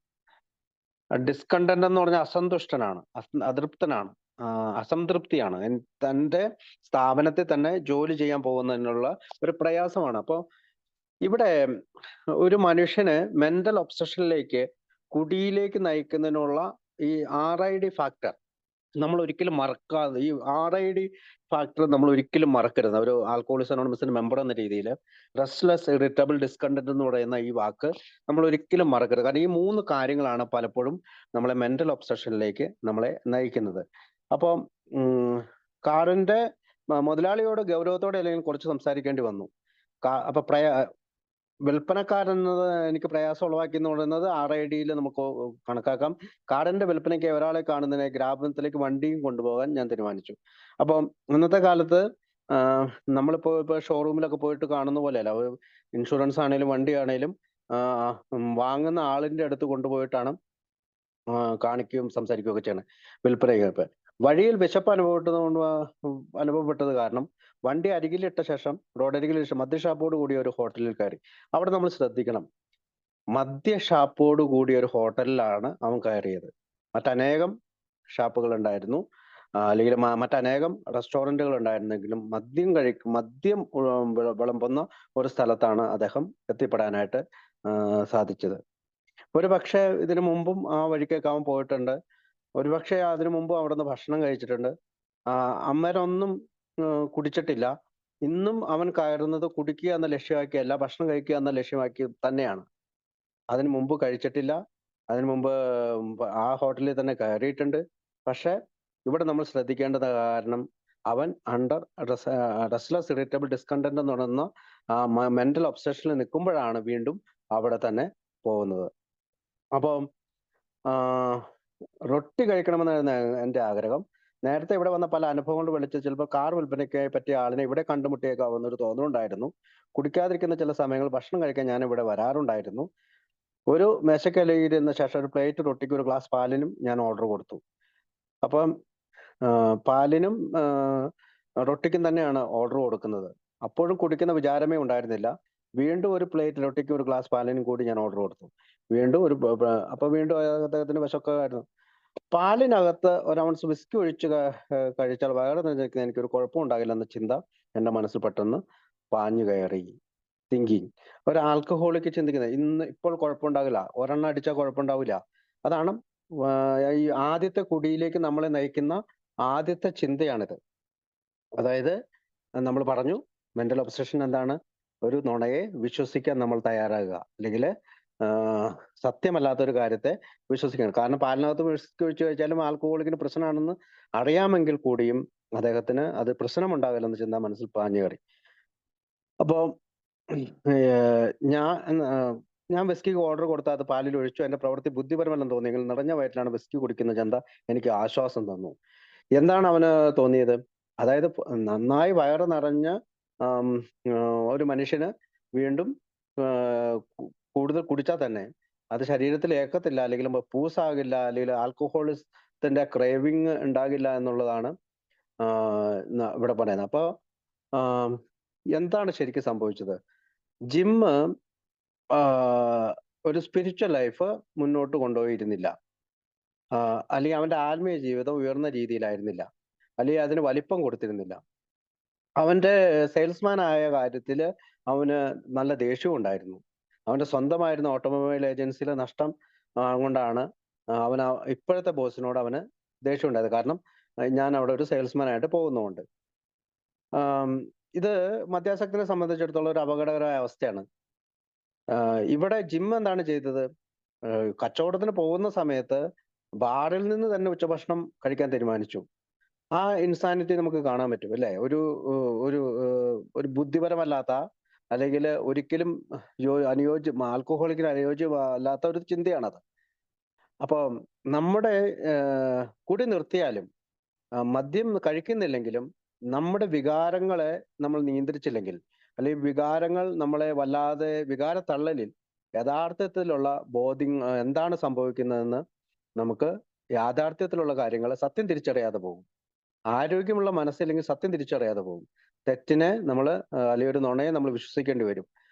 ഡിസ്കണ്ടന്റ് എന്ന് പറഞ്ഞാൽ അസന്തുഷ്ടനാണ്, അതൃപ്തനാണ്, അസംതൃപ്തിയാണ്. തന്റെ സ്ഥാപനത്തിൽ തന്നെ ജോലി ചെയ്യാൻ പോകുന്നതിനുള്ള ഒരു പ്രയാസമാണ്. അപ്പോൾ ഇവിടെ ഒരു മനുഷ്യന് മെന്റൽ ഒബ്സഷനിലേക്ക്, കുടിയിലേക്ക് നയിക്കുന്നതിനുള്ള ഈ RID ഫാക്ടർ നമ്മൾ ഒരിക്കലും മറക്കാതെ, ഈ RID ഫാക്ടർ നമ്മൾ ഒരിക്കലും മറക്കരുത്. ഒരു ആൽക്കഹോളിക്സ് അനോണിമസിന്റെ മെമ്പർ എന്ന രീതിയിൽ റെസ്റ്റ്ലെസ്, ഇറിറ്റബിൾ, ഡിസ്കണ്ടന്റ് എന്ന് പറയുന്ന ഈ വാക്ക് നമ്മൾ ഒരിക്കലും മറക്കരുത്. കാരണം ഈ 3 കാര്യങ്ങളാണ് പലപ്പോഴും നമ്മളെ മെന്റൽ ഒബ്സഷനിലേക്ക് നമ്മളെ നയിക്കുന്നത്. അപ്പം കാറിന്റെ മുതലാളിയോട് ഗൗരവത്തോടെ അല്ലെങ്കിൽ കുറച്ച് സംസാരിക്കേണ്ടി വന്നു. അപ്പൊ വിൽപ്പനക്കാരൻ എന്നത് എനിക്ക് പ്രയാസം ഉളവാക്കി എന്ന് പറയുന്നത് RID-യിൽ നമുക്ക് കണക്കാക്കാം. കാറിന്റെ വിൽപ്പനയ്ക്ക് ഒരാളെ കാണുന്നതിനെ ഗ്രാമത്തിലേക്ക് വണ്ടിയും കൊണ്ടുപോകാൻ ഞാൻ തീരുമാനിച്ചു. അപ്പം ഇന്നത്തെ കാലത്ത് നമ്മളിപ്പോ ഷോറൂമിലൊക്കെ പോയിട്ട് കാണുന്ന പോലെയല്ല. ഇൻഷുറൻസ് ആണേലും വണ്ടി ആണേലും വാങ്ങുന്ന ആളിന്റെ അടുത്ത് കൊണ്ടുപോയിട്ടാണ് കാണിക്കുകയും സംസാരിക്കുകയും ഒക്കെ ചെയ്യണം വിൽപ്പനയ്ക്ക്. വഴിയിൽ വിശപ്പ് അനുഭവപ്പെട്ടത് കാരണം വണ്ടി അരികിലിട്ട ശേഷം, റോഡരികിലിട്ട ശേഷം മദ്യഷാപ്പോട് കൂടിയ ഒരു ഹോട്ടലിൽ കയറി. അവിടെ നമ്മൾ ശ്രദ്ധിക്കണം, മദ്യഷാപ്പോട് കൂടിയ ഒരു ഹോട്ടലിലാണ് അവൻ കയറിയത്. മറ്റനേകം ഷാപ്പുകൾ ഉണ്ടായിരുന്നു, അല്ലെങ്കിൽ മറ്റനേകം റെസ്റ്റോറന്റുകൾ ഉണ്ടായിരുന്നെങ്കിലും മദ്യം വിളമ്പുന്ന ഒരു സ്ഥലത്താണ് അദ്ദേഹം എത്തിപ്പെടാനായിട്ട് സാധിച്ചത്. ഒരു പക്ഷേ ഇതിനു മുമ്പും ആ വഴിക്കൊക്കെ അവൻ പോയിട്ടുണ്ട്. ഒരുപക്ഷെ അതിനു മുമ്പ് അവിടെ നിന്ന് ഭക്ഷണം കഴിച്ചിട്ടുണ്ട്. അമ്മരൊന്നും കുടിച്ചിട്ടില്ല. ഇന്നും അവൻ കയറുന്നത് കുടിക്കുക എന്ന ലക്ഷ്യമാക്കിയല്ല, ഭക്ഷണം കഴിക്കുക എന്ന ലക്ഷ്യമാക്കി തന്നെയാണ്. അതിനു മുമ്പ് കഴിച്ചിട്ടില്ല, അതിനു മുമ്പ് ആ ഹോട്ടലിൽ തന്നെ കയറിയിട്ടുണ്ട്. പക്ഷെ ഇവിടെ നമ്മൾ ശ്രദ്ധിക്കേണ്ടത്, കാരണം അവൻ റെസ്റ്റ്ലെസ്, ഇറിറ്റബിൾ, ഡിസ്കണ്ടന്റ് എന്ന് പറയുന്ന മെന്റൽ ഒബ്സഷനിൽ നിൽക്കുമ്പോഴാണ് വീണ്ടും അവിടെ തന്നെ പോകുന്നത്. അപ്പം റൊട്ടി കഴിക്കണമെന്നായിരുന്നു എൻ്റെ ആഗ്രഹം. നേരത്തെ ഇവിടെ വന്ന പല അനുഭവങ്ങൾ വിളിച്ച് ചിലപ്പോൾ കാർ വിൽപ്പനയ്ക്ക് പറ്റിയ ആളിനെ ഇവിടെ കണ്ടുമുട്ടിയേക്കാവുന്ന ഒരു തോന്നലുണ്ടായിരുന്നു. കുടിക്കാതിരിക്കുന്ന ചില സമയങ്ങൾ ഭക്ഷണം കഴിക്കാൻ ഞാൻ ഇവിടെ വരാറുണ്ടായിരുന്നു. ഒരു മേശക്കലയിരുന്ന ശേഷം ഒരു പ്ലേറ്റ് റൊട്ടിക്ക് ഒരു ഗ്ലാസ് പാലിനും ഞാൻ ഓർഡർ കൊടുത്തു. അപ്പം പാലിനും റൊട്ടിക്കും തന്നെയാണ് ഓർഡർ കൊടുക്കുന്നത്. അപ്പോഴും കുടിക്കുന്ന വിചാരമേ ഉണ്ടായിരുന്നില്ല. വീണ്ടും ഒരു പ്ലേറ്റ് റൊട്ടിക്കും ഒരു ഗ്ലാസ് പാലിനും കൂടി ഞാൻ ഓർഡർ കൊടുത്തു. വീണ്ടും വീണ്ടും അദ്ദേഹത്തിന് വിശക്കായിരുന്നു. പാലിനകത്ത് ഒരു ഔൺസ് വിസ്കി ഒഴിച്ച് കഴിച്ചാൽ വയറ് നിറഞ്ഞിരിക്കുന്ന എനിക്കൊരു കുഴപ്പമുണ്ടാകില്ലെന്ന ചിന്ത എൻ്റെ മനസ്സിൽ പെട്ടെന്ന് പാഞ്ഞു കയറി. തിങ്കിങ്. ഒരു ആൽക്കഹോളിക്ക് ചിന്തിക്കുന്നത് ഇപ്പോൾ കുഴപ്പമുണ്ടാകില്ല, ഒരെണ്ണം അടിച്ചാൽ കുഴപ്പമുണ്ടാവില്ല. അതാണ് ഈ ആദ്യത്തെ കുടിയിലേക്ക് നമ്മളെ നയിക്കുന്ന ആദ്യത്തെ ചിന്തയാണിത്. അതായത് നമ്മൾ പറഞ്ഞു, മെന്റൽ ഒബ്സഷൻ എന്താണ്? ഒരു നുണയെ വിശ്വസിക്കാൻ നമ്മൾ തയ്യാറാകുക, അല്ലെങ്കിൽ സത്യമല്ലാത്തൊരു കാര്യത്തെ വിശ്വസിക്കണം. കാരണം പാലിനകത്ത് വിസ്കി ഒഴിച്ച് കഴിച്ചാലും ആൽക്കഹോളിക്കിന് പ്രശ്നമാണെന്ന് അറിയാമെങ്കിൽ കൂടിയും അദ്ദേഹത്തിന് അത് പ്രശ്നമുണ്ടാകില്ലെന്ന ചിന്ത മനസ്സിൽ പാഞ്ഞു കയറി. അപ്പൊ ഞാൻ വിസ്കിക്ക് ഓർഡർ കൊടുത്താൽ അത് പാലിൽ ഒഴിച്ചു. എന്റെ പ്രവൃത്തി ബുദ്ധിപരമല്ലെന്ന് തോന്നിയെങ്കിൽ നിറഞ്ഞ വയറ്റിലാണ് വിസ്കി കുടിക്കുന്ന ചിന്ത എനിക്ക് ആശ്വാസം തന്നു. എന്താണ് അവന് തോന്നിയത്? അതായത് നന്നായി വയറ് നിറഞ്ഞ ഒരു മനുഷ്യന് വീണ്ടും കൂടുതൽ കുടിച്ചാൽ തന്നെ അത് ശരീരത്തിൽ ഏക്കത്തില്ല, അല്ലെങ്കിൽ പൂസാകില്ല, അല്ലെങ്കിൽ ആൽക്കഹോളിസത്തിന്റെ ക്രേവിങ് ഉണ്ടാകില്ല എന്നുള്ളതാണ് ഇവിടെ പറയുന്നത്. അപ്പൊ എന്താണ് ശരിക്കും സംഭവിച്ചത്? ജിമ്മ് ഒരു സ്പിരിച്വൽ ലൈഫ് മുന്നോട്ട് കൊണ്ടുപോയിരുന്നില്ല, അല്ലെങ്കിൽ അവന്റെ ആത്മീയ ജീവിതം ഉയർന്ന രീതിയിലായിരുന്നില്ല, അല്ലെങ്കിൽ അതിന് വലിപ്പം കൊടുത്തിരുന്നില്ല. അവന്റെ സെയിൽസ്മാൻ ആയ കാര്യത്തിൽ അവന് നല്ല ദേഷ്യവും ഉണ്ടായിരുന്നു. അവന്റെ സ്വന്തമായിരുന്ന ഓട്ടോമൊബൈൽ ഏജൻസിയിലെ നഷ്ടം കൊണ്ടാണ് അവന് ഇപ്പോഴത്തെ ബോസിനോട് അവന് ദേഷ്യം ഉണ്ടായത്. കാരണം ഞാൻ അവിടെ ഒരു സെയിൽസ്മാൻ ആയിട്ട് പോകുന്നതുകൊണ്ട്. ഇത് മദ്യാസക്തിനെ സംബന്ധിച്ചിടത്തോളം ഒരു അപകടകരമായ അവസ്ഥയാണ്. ഇവിടെ ജിം എന്താണ് ചെയ്തത്? കച്ചവടത്തിന് പോകുന്ന സമയത്ത് ബാറിൽ നിന്ന് തന്നെ ഉച്ചഭക്ഷണം കഴിക്കാൻ തീരുമാനിച്ചു. ആ ഇൻസാനിറ്റി നമുക്ക് കാണാൻ പറ്റും, അല്ലേ? ഒരു ഒരു ബുദ്ധിപരമല്ലാത്ത, അല്ലെങ്കിൽ ഒരിക്കലും ആൽക്കഹോളിക്കിന് അനുയോജ്യമല്ലാത്ത ഒരു ചിന്തയാണത്. അപ്പൊ നമ്മുടെ കുടി നിർത്തിയാലും മദ്യം കഴിക്കുന്നില്ലെങ്കിലും നമ്മുടെ വികാരങ്ങളെ നമ്മൾ നിയന്ത്രിച്ചില്ലെങ്കിൽ, അല്ലെങ്കിൽ വികാരങ്ങൾ നമ്മളെ വല്ലാതെ വികാരത്തള്ളലിൽ യഥാർത്ഥത്തിലുള്ള ബോധ്യം എന്താണ് സംഭവിക്കുന്നതെന്ന് നമുക്ക് യാഥാർത്ഥ്യത്തിലുള്ള കാര്യങ്ങളെ സത്യം തിരിച്ചറിയാതെ പോകും. ആരോഗ്യമുള്ള മനസ്സില്ലെങ്കിൽ സത്യം തിരിച്ചറിയാതെ പോകും. തെറ്റിനെ നമ്മൾ അല്ലെങ്കിൽ ഒരു നുണയെ നമ്മൾ വിശ്വസിക്കേണ്ടി വരും.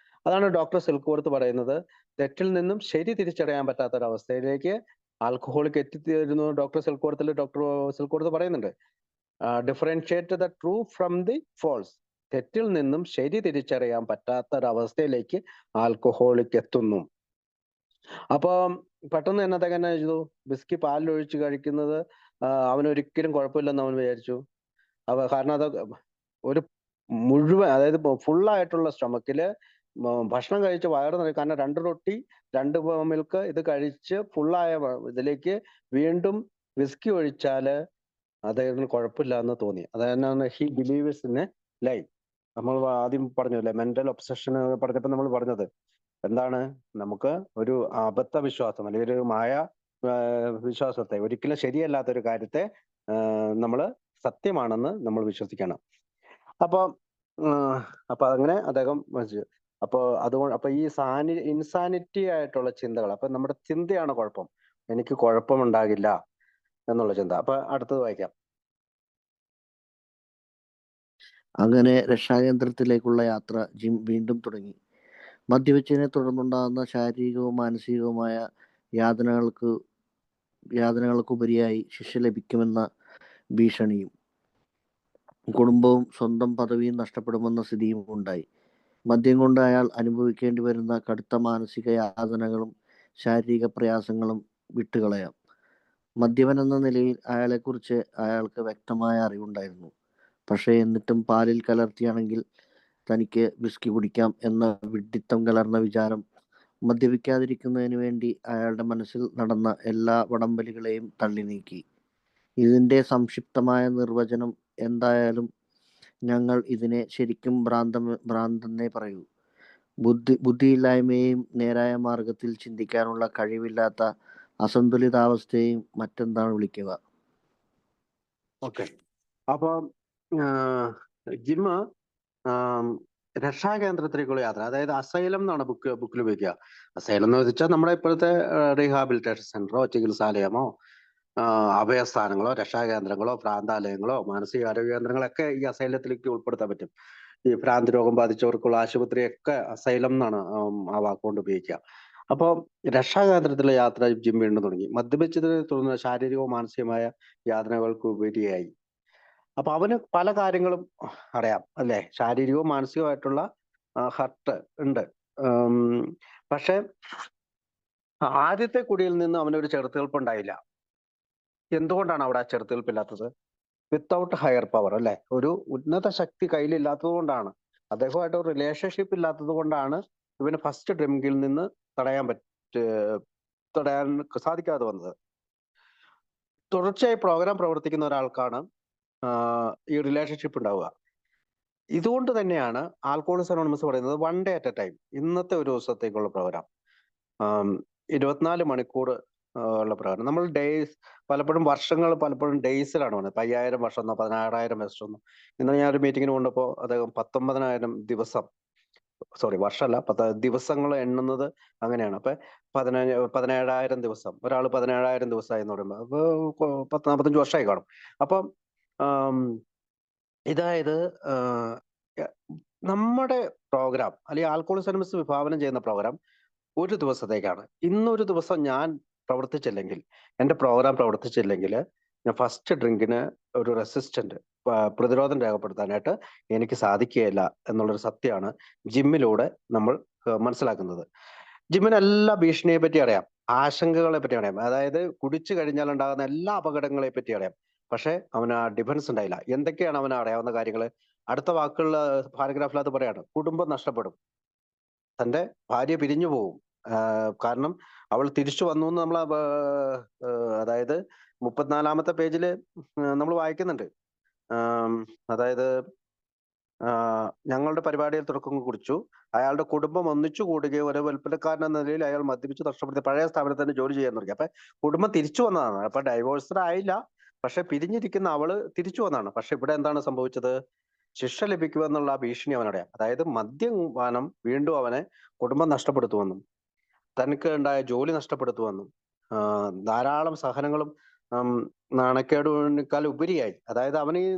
അതാണ് ഡോക്ടർ സിൽക്വർത്ത് പറയുന്നത്. തെറ്റിൽ നിന്നും ശരി തിരിച്ചറിയാൻ പറ്റാത്തൊരവസ്ഥയിലേക്ക് ആൽക്കഹോളിക് എത്തിത്തീരുന്നു. ഡോക്ടർ സിൽക്വർത്ത് പറയുന്നുണ്ട്, differentiate the true from the false. തെറ്റിൽ നിന്നും ശരി തിരിച്ചറിയാൻ പറ്റാത്തൊരവസ്ഥയിലേക്ക് ആൽക്കഹോളിക് എത്തുന്നു. അപ്പൊ പെട്ടെന്ന് തന്നെ അദ്ദേഹം എന്നാ ചെയ്തു? വിസ്കി പാലിലൊഴിച്ച് കഴിക്കുന്നത് അവനൊരിക്കലും കുഴപ്പമില്ലെന്ന് അവൻ വിചാരിച്ചു. കാരണം അത് ഒരു മുഴുവൻ, അതായത് ഫുള്ളായിട്ടുള്ള സ്റ്റൊമക്കില് ഭക്ഷണം കഴിച്ച് വയറ് നിറയും. കാരണം 2 റൊട്ടി 2 മിൽക്ക് ഇത് കഴിച്ച് ഫുള്ളായ ഇതിലേക്ക് വീണ്ടും വിസ്കി ഒഴിച്ചാല് അദ്ദേഹത്തിന് കുഴപ്പമില്ല എന്ന് തോന്നി. അതാണ് he believers in a lie. നമ്മൾ ആദ്യം പറഞ്ഞല്ലേ, മെന്റൽ ഒബ്സഷൻ പറഞ്ഞപ്പോ നമ്മൾ പറഞ്ഞത് എന്താണ്? നമുക്ക് ഒരു അബദ്ധ വിശ്വാസം, അല്ലെങ്കിൽ ഒരു മായ വിശ്വാസത്തെ, ഒരിക്കലും ശരിയല്ലാത്ത ഒരു കാര്യത്തെ നമ്മൾ സത്യമാണെന്ന് നമ്മൾ വിശ്വസിക്കണം. അപ്പൊ അങ്ങനെ അദ്ദേഹം അപ്പൊ ഈ ഇൻസാനിറ്റി ആയിട്ടുള്ള ചിന്തകൾ, അപ്പൊ നമ്മുടെ ചിന്തയാണ് കുഴപ്പം. എനിക്ക് കുഴപ്പമുണ്ടാകില്ല എന്നുള്ള ചിന്ത. അപ്പൊ അടുത്തത് വായിക്കാം. അങ്ങനെ രക്ഷാകേന്ദ്രത്തിലേക്കുള്ള യാത്ര ജിം വീണ്ടും തുടങ്ങി. മദ്യപിച്ചതിനെ തുടർന്നുണ്ടാകുന്ന ശാരീരികവും മാനസികവുമായ യാതനകൾക്കുപരിയായി ശിക്ഷ ലഭിക്കുമെന്ന ഭീഷണിയും, കുടുംബവും സ്വന്തം പദവിയും നഷ്ടപ്പെടുമെന്ന സ്ഥിതിയും ഉണ്ടായി. മദ്യം കൊണ്ട് അയാൾ അനുഭവിക്കേണ്ടി വരുന്ന കടുത്ത മാനസിക യാതനകളും ശാരീരിക പ്രയാസങ്ങളും വിട്ടുകളയാം. മദ്യപൻ എന്ന നിലയിൽ അയാളെക്കുറിച്ച് അയാൾക്ക് വ്യക്തമായ അറിവുണ്ടായിരുന്നു. പക്ഷേ എന്നിട്ടും പാലിൽ കലർത്തിയാണെങ്കിൽ തനിക്ക് വിസ്കി കുടിക്കാം എന്ന വിഡ്ഢിത്തം കലർന്ന വിചാരം മദ്യപിക്കാതിരിക്കുന്നതിന് വേണ്ടി അയാളുടെ മനസ്സിൽ നടന്ന എല്ലാ വടംവലികളെയും തള്ളി നീക്കി. ഇതിൻ്റെ സംക്ഷിപ്തമായ നിർവചനം എന്തായാലും ഞങ്ങൾ ഇതിനെ ശരിക്കും ഭ്രാന്തെന്നേ പറയൂ. ബുദ്ധിയില്ലായ്മയെയും നേരായ മാർഗത്തിൽ ചിന്തിക്കാനുള്ള കഴിവില്ലാത്ത അസന്തുലിതാവസ്ഥയെയും മറ്റെന്താണ് വിളിക്കുക? ഓക്കെ. അപ്പൊ ജിമ്മ് രക്ഷാകേന്ദ്രത്തിലേക്കുള്ള യാത്ര, അതായത് അസൈലം എന്നാണ് ബുക്കിൽ ഉപയോഗിക്കുക. അസൈലം എന്ന് വെച്ചാൽ നമ്മുടെ ഇപ്പോഴത്തെ റീഹാബിലിറ്റേഷൻ സെന്ററോ ചികിത്സാലയമോ അഭയസ്ഥാനങ്ങളോ രക്ഷാകേന്ദ്രങ്ങളോ ഭ്രാന്താലയങ്ങളോ മാനസികാരോഗ്യ കേന്ദ്രങ്ങളൊക്കെ ഈ അസൈലത്തിലേക്ക് ഉൾപ്പെടുത്താൻ പറ്റും. ഈ ഭ്രാന്തി രോഗം ബാധിച്ചവർക്കുള്ള ആശുപത്രിയൊക്കെ അസൈലം എന്നാണ് ആ വാക്കുകൊണ്ട് ഉപയോഗിക്കുക. അപ്പോൾ രക്ഷാകേന്ദ്രത്തിലെ യാത്ര ജിം വീണ്ടും തുടങ്ങി. മദ്യപിച്ചതിനെ തുടർന്ന് ശാരീരികവും മാനസികമായ യാതനകൾക്ക് ഉപരിയായി. അപ്പൊ അവന് പല കാര്യങ്ങളും അറിയാം, അല്ലെ? ശാരീരികവും മാനസികവുമായിട്ടുള്ള ഹർട്ട് ഉണ്ട്. പക്ഷെ ആദ്യത്തെ കുടിയിൽ നിന്ന് അവനൊരു ചെറുത്തുനിൽപ്പ് ഉണ്ടായില്ല. എന്തുകൊണ്ടാണ് അവിടെ ആ ചെറുത്തുനിൽപ്പില്ലാത്തത്? വിത്തൗട്ട് ഹയർ പവർ, അല്ലെ? ഒരു ഉന്നത ശക്തി കയ്യിലില്ലാത്തത് കൊണ്ടാണ്, അദ്ദേഹമായിട്ട് ഒരു റിലേഷൻഷിപ്പ് ഇല്ലാത്തത് കൊണ്ടാണ് ഇവന് ഫസ്റ്റ് ഡ്രിങ്കിൽ നിന്ന് തടയാൻ തടയാൻ സാധിക്കാതെ വന്നത്. തുടർച്ചയായി പ്രോഗ്രാം പ്രവർത്തിക്കുന്ന ഒരാൾക്കാണ് ഈ റിലേഷൻഷിപ്പ് ഉണ്ടാവുക. ഇതുകൊണ്ട് തന്നെയാണ് ആൽക്കഹോളിക്സ് അനോണിമസ് പറയുന്നത് 1 day at a time, ഇന്നത്തെ ഒരു ദിവസത്തേക്കുള്ള പ്രോഗ്രാം, 24 മണിക്കൂർ ഉള്ള പ്രോഗ്രാം. നമ്മൾ ഡേയ്സ് പലപ്പോഴും വർഷങ്ങൾ പലപ്പോഴും ഡേയ്സിലാണ് പറയുന്നത്. 5000 വർഷം എന്നോ 16000 വർഷം എന്നോ. ഇന്നലെ ഞാനൊരു മീറ്റിങ്ങിന് കൊണ്ടപ്പോൾ അദ്ദേഹം 19000 ദിവസം, സോറി വർഷമല്ല, ദിവസങ്ങൾ എണ്ണുന്നത് അങ്ങനെയാണ്. അപ്പൊ 17,000 ദിവസം, ഒരാൾ 17,000 ദിവസമായി എന്ന് പറയുമ്പോൾ അപ്പൊ 45 വർഷമായി കാണും. അപ്പം ഇതായത് നമ്മുടെ പ്രോഗ്രാം അല്ലെങ്കിൽ ആൽക്കഹോളിക്സ് അനോണിമസ് വിഭാവനം ചെയ്യുന്ന പ്രോഗ്രാം ഒരു ദിവസത്തേക്കാണ്. ഇന്നൊരു ദിവസം ഞാൻ പ്രവർത്തിച്ചില്ലെങ്കിൽ, എൻ്റെ പ്രോഗ്രാം പ്രവർത്തിച്ചില്ലെങ്കിൽ, ഞാൻ ഫസ്റ്റ് ഡ്രിങ്കിന് ഒരു റെസിസ്റ്റന്റ് പ്രതിരോധം രേഖപ്പെടുത്താനായിട്ട് എനിക്ക് സാധിക്കുകയില്ല എന്നുള്ളൊരു സത്യമാണ് ജിമ്മിലൂടെ നമ്മൾ മനസ്സിലാക്കുന്നത്. ജിമ്മിന് എല്ലാ ഭീഷണിയെ പറ്റി അറിയാം, ആശങ്കകളെ പറ്റി അറിയാം, അതായത് കുടിച്ചു കഴിഞ്ഞാൽ ഉണ്ടാകുന്ന എല്ലാ അപകടങ്ങളെ പറ്റി അറിയാം. പക്ഷെ അവന് ആ ഡിഫൻസ് ഉണ്ടായില്ല. എന്തൊക്കെയാണ് അവന് അറിയാവുന്ന കാര്യങ്ങൾ? അടുത്ത വാക്കുകളിൽ പാരഗ്രാഫിനകത്ത് പറയാണ്, കുടുംബം നഷ്ടപ്പെടും, തന്റെ ഭാര്യ പിരിഞ്ഞു പോകും, കാരണം അവൾ തിരിച്ചു വന്നു എന്ന് നമ്മൾ അതായത് 34-ാമത്തെ പേജിൽ നമ്മൾ വായിക്കുന്നുണ്ട്. അതായത് ഞങ്ങളുടെ പരിപാടിയിൽ തുടക്കം കുറിച്ചു, അയാളുടെ കുടുംബം ഒന്നിച്ചു കൂടുകയും ഒരു വിൽപ്പനക്കാരൻ എന്ന നിലയിൽ അയാൾ മദ്യപിച്ച് നഷ്ടപ്പെടുത്തി പഴയ സ്ഥാപനത്തിൽ തന്നെ ജോലി ചെയ്യാൻ തുടങ്ങി. അപ്പൊ കുടുംബം തിരിച്ചു വന്നതാണ്. അപ്പൊ ഡൈവോഴ്സ്ഡ് ആയില്ല, പക്ഷെ പിരിഞ്ഞിരിക്കുന്ന അവള് തിരിച്ചു വന്നതാണ്. പക്ഷെ ഇവിടെ എന്താണ് സംഭവിച്ചത്? ശിക്ഷ ലഭിക്കുമെന്നുള്ള ഭീഷണി അവനറിയാം. അതായത് മദ്യപാനം വീണ്ടും അവനെ കുടുംബം നഷ്ടപ്പെടുത്തുമെന്നും തനിക്ക് ഉണ്ടായ ജോലി നഷ്ടപ്പെടുത്തുമെന്നും ധാരാളം സഹനങ്ങളും നാണക്കേടുവിനേക്കാൾ ഉപരിയായി, അതായത് അവന് ഈ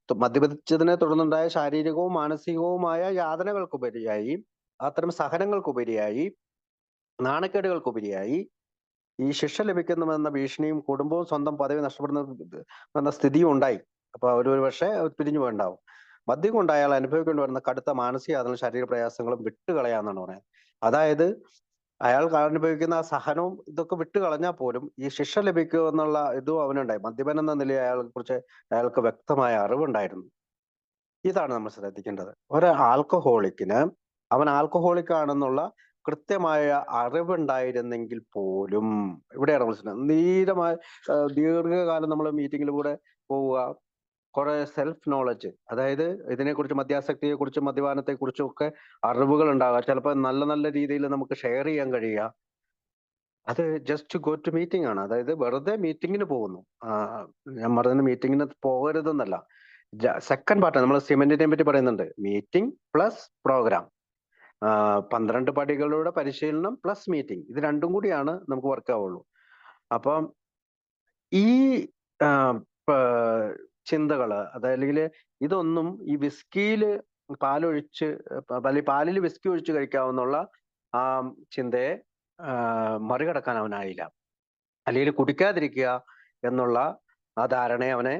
മദ്യപിച്ചതിനെ തുടർന്നുണ്ടായ ശാരീരികവും മാനസികവുമായ യാതനകൾക്കുപരിയായി, അത്തരം സഹനങ്ങൾക്കുപരിയായി, നാണക്കേടുകൾക്കുപരിയായി ഈ ശിക്ഷ ലഭിക്കുന്നുവെന്ന ഭീഷണിയും കുടുംബവും സ്വന്തം പദവി നഷ്ടപ്പെടുന്ന സ്ഥിതിയും ഉണ്ടായി. അപ്പൊ ഒരു പക്ഷേ പിരിഞ്ഞു പോയിണ്ടാവും. മദ്യം കൊണ്ട് അയാൾ അനുഭവിക്കേണ്ടി വരുന്ന കടുത്ത മാനസിക യാതന ശാരീരിക പ്രയാസങ്ങളും വിട്ടുകളയാന്നാണ് പറയുന്നത്. അതായത് അയാൾ അനുഭവിക്കുന്ന ആ സഹനവും ഇതൊക്കെ വിട്ടുകളഞ്ഞാൽ പോലും ഈ ശിക്ഷ ലഭിക്കുക എന്നുള്ള ഇതും അവനുണ്ടായി. മദ്യപൻ എന്ന നിലയിൽ അയാളെ കുറിച്ച് അയാൾക്ക് വ്യക്തമായ അറിവുണ്ടായിരുന്നു. ഇതാണ് നമ്മൾ ശ്രദ്ധിക്കേണ്ടത്. ഒരു ആൽക്കഹോളിക്കിന് അവൻ ആൽക്കഹോളിക് ആണെന്നുള്ള കൃത്യമായ അറിവുണ്ടായിരുന്നെങ്കിൽ പോലും, ഇവിടെയാണ് മനസ്സിലായത്, ദീർഘകാലം നമ്മൾ മീറ്റിങ്ങിലൂടെ പോവുക, കുറെ സെൽഫ് നോളജ്, അതായത് ഇതിനെക്കുറിച്ച് മദ്യാസക്തിയെ കുറിച്ചും മദ്യപാനത്തെ കുറിച്ചും ഒക്കെ അറിവുകൾ ഉണ്ടാകുക, ചിലപ്പോൾ നല്ല നല്ല രീതിയിൽ നമുക്ക് ഷെയർ ചെയ്യാൻ കഴിയുക. അത് ജസ്റ്റ് ഗോ ടു മീറ്റിംഗ് ആണ്. അതായത് വെറുതെ മീറ്റിങ്ങിന് പോകുന്നു. ഞാൻ പറയുന്ന മീറ്റിങ്ങിന് പോകരുതെന്നല്ല. സെക്കൻഡ് പാർട്ട് നമ്മൾ സിമെന്റിനെ പറ്റി പറയുന്നുണ്ട്. മീറ്റിംഗ് പ്ലസ് പ്രോഗ്രാം, 12 പടികളുടെ പരിശീലനം പ്ലസ് മീറ്റിംഗ്, ഇത് രണ്ടും കൂടിയാണ് നമുക്ക് വർക്ക് ആവുള്ളൂ. അപ്പം ഈ ചിന്തകള്, അതല്ലെങ്കിൽ ഇതൊന്നും ഈ വിസ്കിയിൽ പാലൊഴിച്ച് അല്ലെങ്കിൽ പാലിൽ വിസ്കി ഒഴിച്ച് കഴിക്കാവുന്നുള്ള ആ ചിന്തയെ മറികടക്കാൻ അവനായില്ല. അല്ലെങ്കിൽ കുടിക്കാതിരിക്കുക എന്നുള്ള ആ ധാരണയെ അവനെ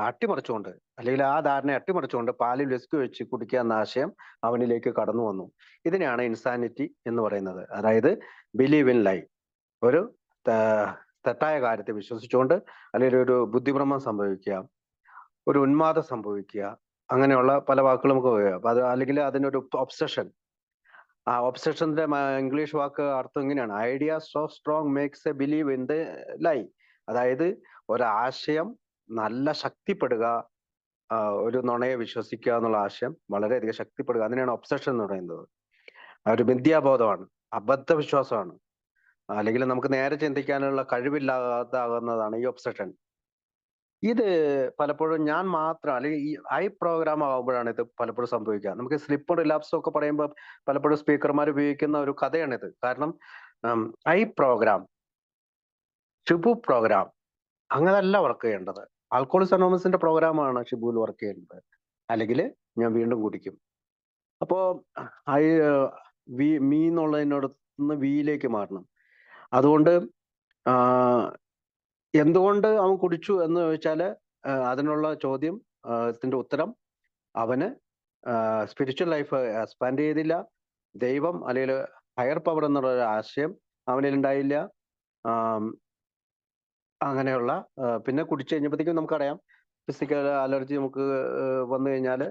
അട്ടിമറിച്ചുകൊണ്ട്, അല്ലെങ്കിൽ ആ ധാരണയെ അട്ടിമറിച്ചുകൊണ്ട് പാലിൽ വിസ്കി ഒഴിച്ച് കുടിക്കുക എന്ന ആശയം അവനിലേക്ക് കടന്നു വന്നു. ഇതിനെയാണ് ഇൻസാനിറ്റി എന്ന് പറയുന്നത്. അതായത് ബിലീവ് ഇൻ ലൈ, ഒരു തെറ്റായ കാര്യത്തെ വിശ്വസിച്ചുകൊണ്ട് അല്ലെങ്കിൽ ഒരു ബുദ്ധിഭ്രമം സംഭവിക്കുക, ഒരു ഉന്മാദം സംഭവിക്കുക, അങ്ങനെയുള്ള പല വാക്കുകൾ നമുക്ക് പറയാം. അപ്പൊ അത് അല്ലെങ്കിൽ അതിനൊരു ഒബ്സഷൻ. ആ ഒബ്സഷന്റെ ഇംഗ്ലീഷ് വാക്ക് അർത്ഥം ഇങ്ങനെയാണ്: idea so strong makes a believe in the lie. അതായത് ഒരാശയം നല്ല ശക്തിപ്പെടുക, ഒരു നുണയെ വിശ്വസിക്കുക എന്നുള്ള ആശയം വളരെയധികം ശക്തിപ്പെടുക, അതിനെയാണ് ഒബ്സഷൻ എന്ന് പറയുന്നത്. ഒരു മിഥ്യാബോധമാണ്, അബദ്ധവിശ്വാസമാണ്, അല്ലെങ്കിൽ നമുക്ക് നേരെ ചിന്തിക്കാനുള്ള കഴിവില്ലാതാകുന്നതാണ് ഈ ഒബ്സഷൻ. ഇത് പലപ്പോഴും ഞാൻ മാത്രം, അല്ലെങ്കിൽ ഈ ഐ പ്രോഗ്രാം ആകുമ്പോഴാണ് ഇത് പലപ്പോഴും സംഭവിക്കുക. നമുക്ക് സ്ലിപ്പും റിലാപ്സും ഒക്കെ പറയുമ്പോൾ പലപ്പോഴും സ്പീക്കർമാർ ഉപയോഗിക്കുന്ന ഒരു കഥയാണിത്. കാരണം ഐ പ്രോഗ്രാം, ഷിബു പ്രോഗ്രാം അങ്ങനെയല്ല വർക്ക് ചെയ്യേണ്ടത്. ആൽക്കഹോളിക്സ് അനോണിമസിന്റെ പ്രോഗ്രാമാണ് ഷിബുവിൽ വർക്ക് ചെയ്യേണ്ടത്. അല്ലെങ്കിൽ ഞാൻ വീണ്ടും കുടിക്കും. അപ്പോ മീ എന്നുള്ളതിനോടൊന്ന് വിയിലേക്ക് മാറണം. അതുകൊണ്ട് എന്തുകൊണ്ട് അവൻ കുടിച്ചു എന്ന് ചോദിച്ചാല് അതിനുള്ള ചോദ്യം, ത്തിന്റെ ഉത്തരം, അവന് സ്പിരിച്വൽ ലൈഫ് എക്സ്പാൻഡ് ചെയ്തില്ല, ദൈവം അല്ലെങ്കിൽ ഹയർ പവർ എന്നുള്ള ഒരു ആശയം അവനിൽ ഉണ്ടായില്ല. അങ്ങനെയുള്ള പിന്നെ കുടിച്ചു കഴിഞ്ഞപ്പോഴത്തേക്കും നമുക്കറിയാം, ഫിസിക്കൽ അലർജി നമുക്ക് വന്നു കഴിഞ്ഞാൽ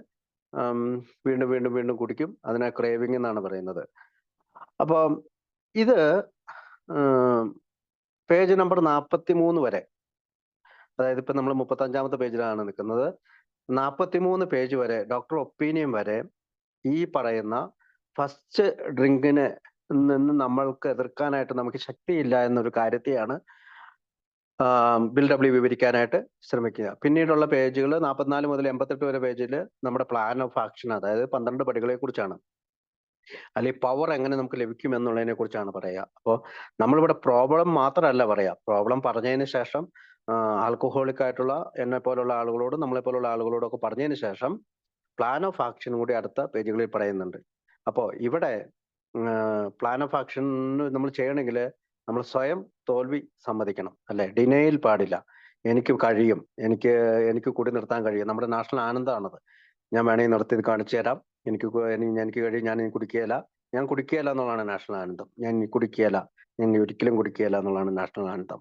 വീണ്ടും വീണ്ടും വീണ്ടും കുടിക്കും. അതിനെ ക്രേവിങ് എന്നാണ് പറയുന്നത്. അപ്പം ഇത് പേജ് നമ്പർ 43 വരെ, അതായത് ഇപ്പൊ നമ്മൾ 35-ാമത്തെ പേജിലാണ് നിൽക്കുന്നത്. 43 പേജ് വരെ, ഡോക്ടർ ഒപ്പീനിയൻ വരെ ഈ പറയുന്ന ഫസ്റ്റ് ഡ്രിങ്കിന് നിന്ന് നമ്മൾക്ക് എതിർക്കാനായിട്ട് നമുക്ക് ശക്തിയില്ല എന്നൊരു കാര്യത്തെയാണ് ബിൽ ഡബ്ല്യു വിവരിക്കാനായിട്ട് ശ്രമിക്കുക. പിന്നീടുള്ള പേജുകൾ 44 മുതൽ 88 വരെ പേജിൽ നമ്മുടെ പ്ലാൻ ഓഫ് ആക്ഷൻ, അതായത് 12 പടികളെ കുറിച്ചാണ്, അല്ലെങ്കിൽ പവർ എങ്ങനെ നമുക്ക് ലഭിക്കും എന്നുള്ളതിനെ കുറിച്ചാണ് പറയുക. അപ്പോൾ നമ്മളിവിടെ പ്രോബ്ലം മാത്രമല്ല പറയാ, പ്രോബ്ലം പറഞ്ഞതിന് ശേഷം ആൽക്കഹോളിക് ആയിട്ടുള്ള എന്നെ പോലുള്ള ആളുകളോടും നമ്മളെ പോലുള്ള ആളുകളോടും ഒക്കെ പറഞ്ഞതിന് ശേഷം പ്ലാൻ ഓഫ് ആക്ഷൻ കൂടി അടുത്ത പേജുകളിൽ പറയുന്നുണ്ട്. അപ്പോൾ ഇവിടെ പ്ലാൻ ഓഫ് ആക്ഷൻ നമ്മൾ ചെയ്യണമെങ്കിൽ നമ്മൾ സ്വയം തോൽവി സമ്മതിക്കണം, അല്ലെ? ഡിനയിൽ പാടില്ല. എനിക്ക് കഴിയും, എനിക്ക് കൂടി നിർത്താൻ കഴിയും. നമ്മുടെ നാഷണൽ ആനന്ദമാണത്. ഞാൻ വേണമെങ്കിൽ നിർത്തി കാണിച്ചു തരാം, എനിക്ക് കഴിയും, ഞാൻ കുടിക്കുകയില്ല എന്നുള്ളതാണ് നാഷണൽ ആനന്ദം. ഞാൻ കുടിക്കുകയില്ല, ഞാൻ ഒരിക്കലും കുടിക്കുകയില്ല എന്നുള്ളതാണ് നാഷണൽ ആനന്ദം.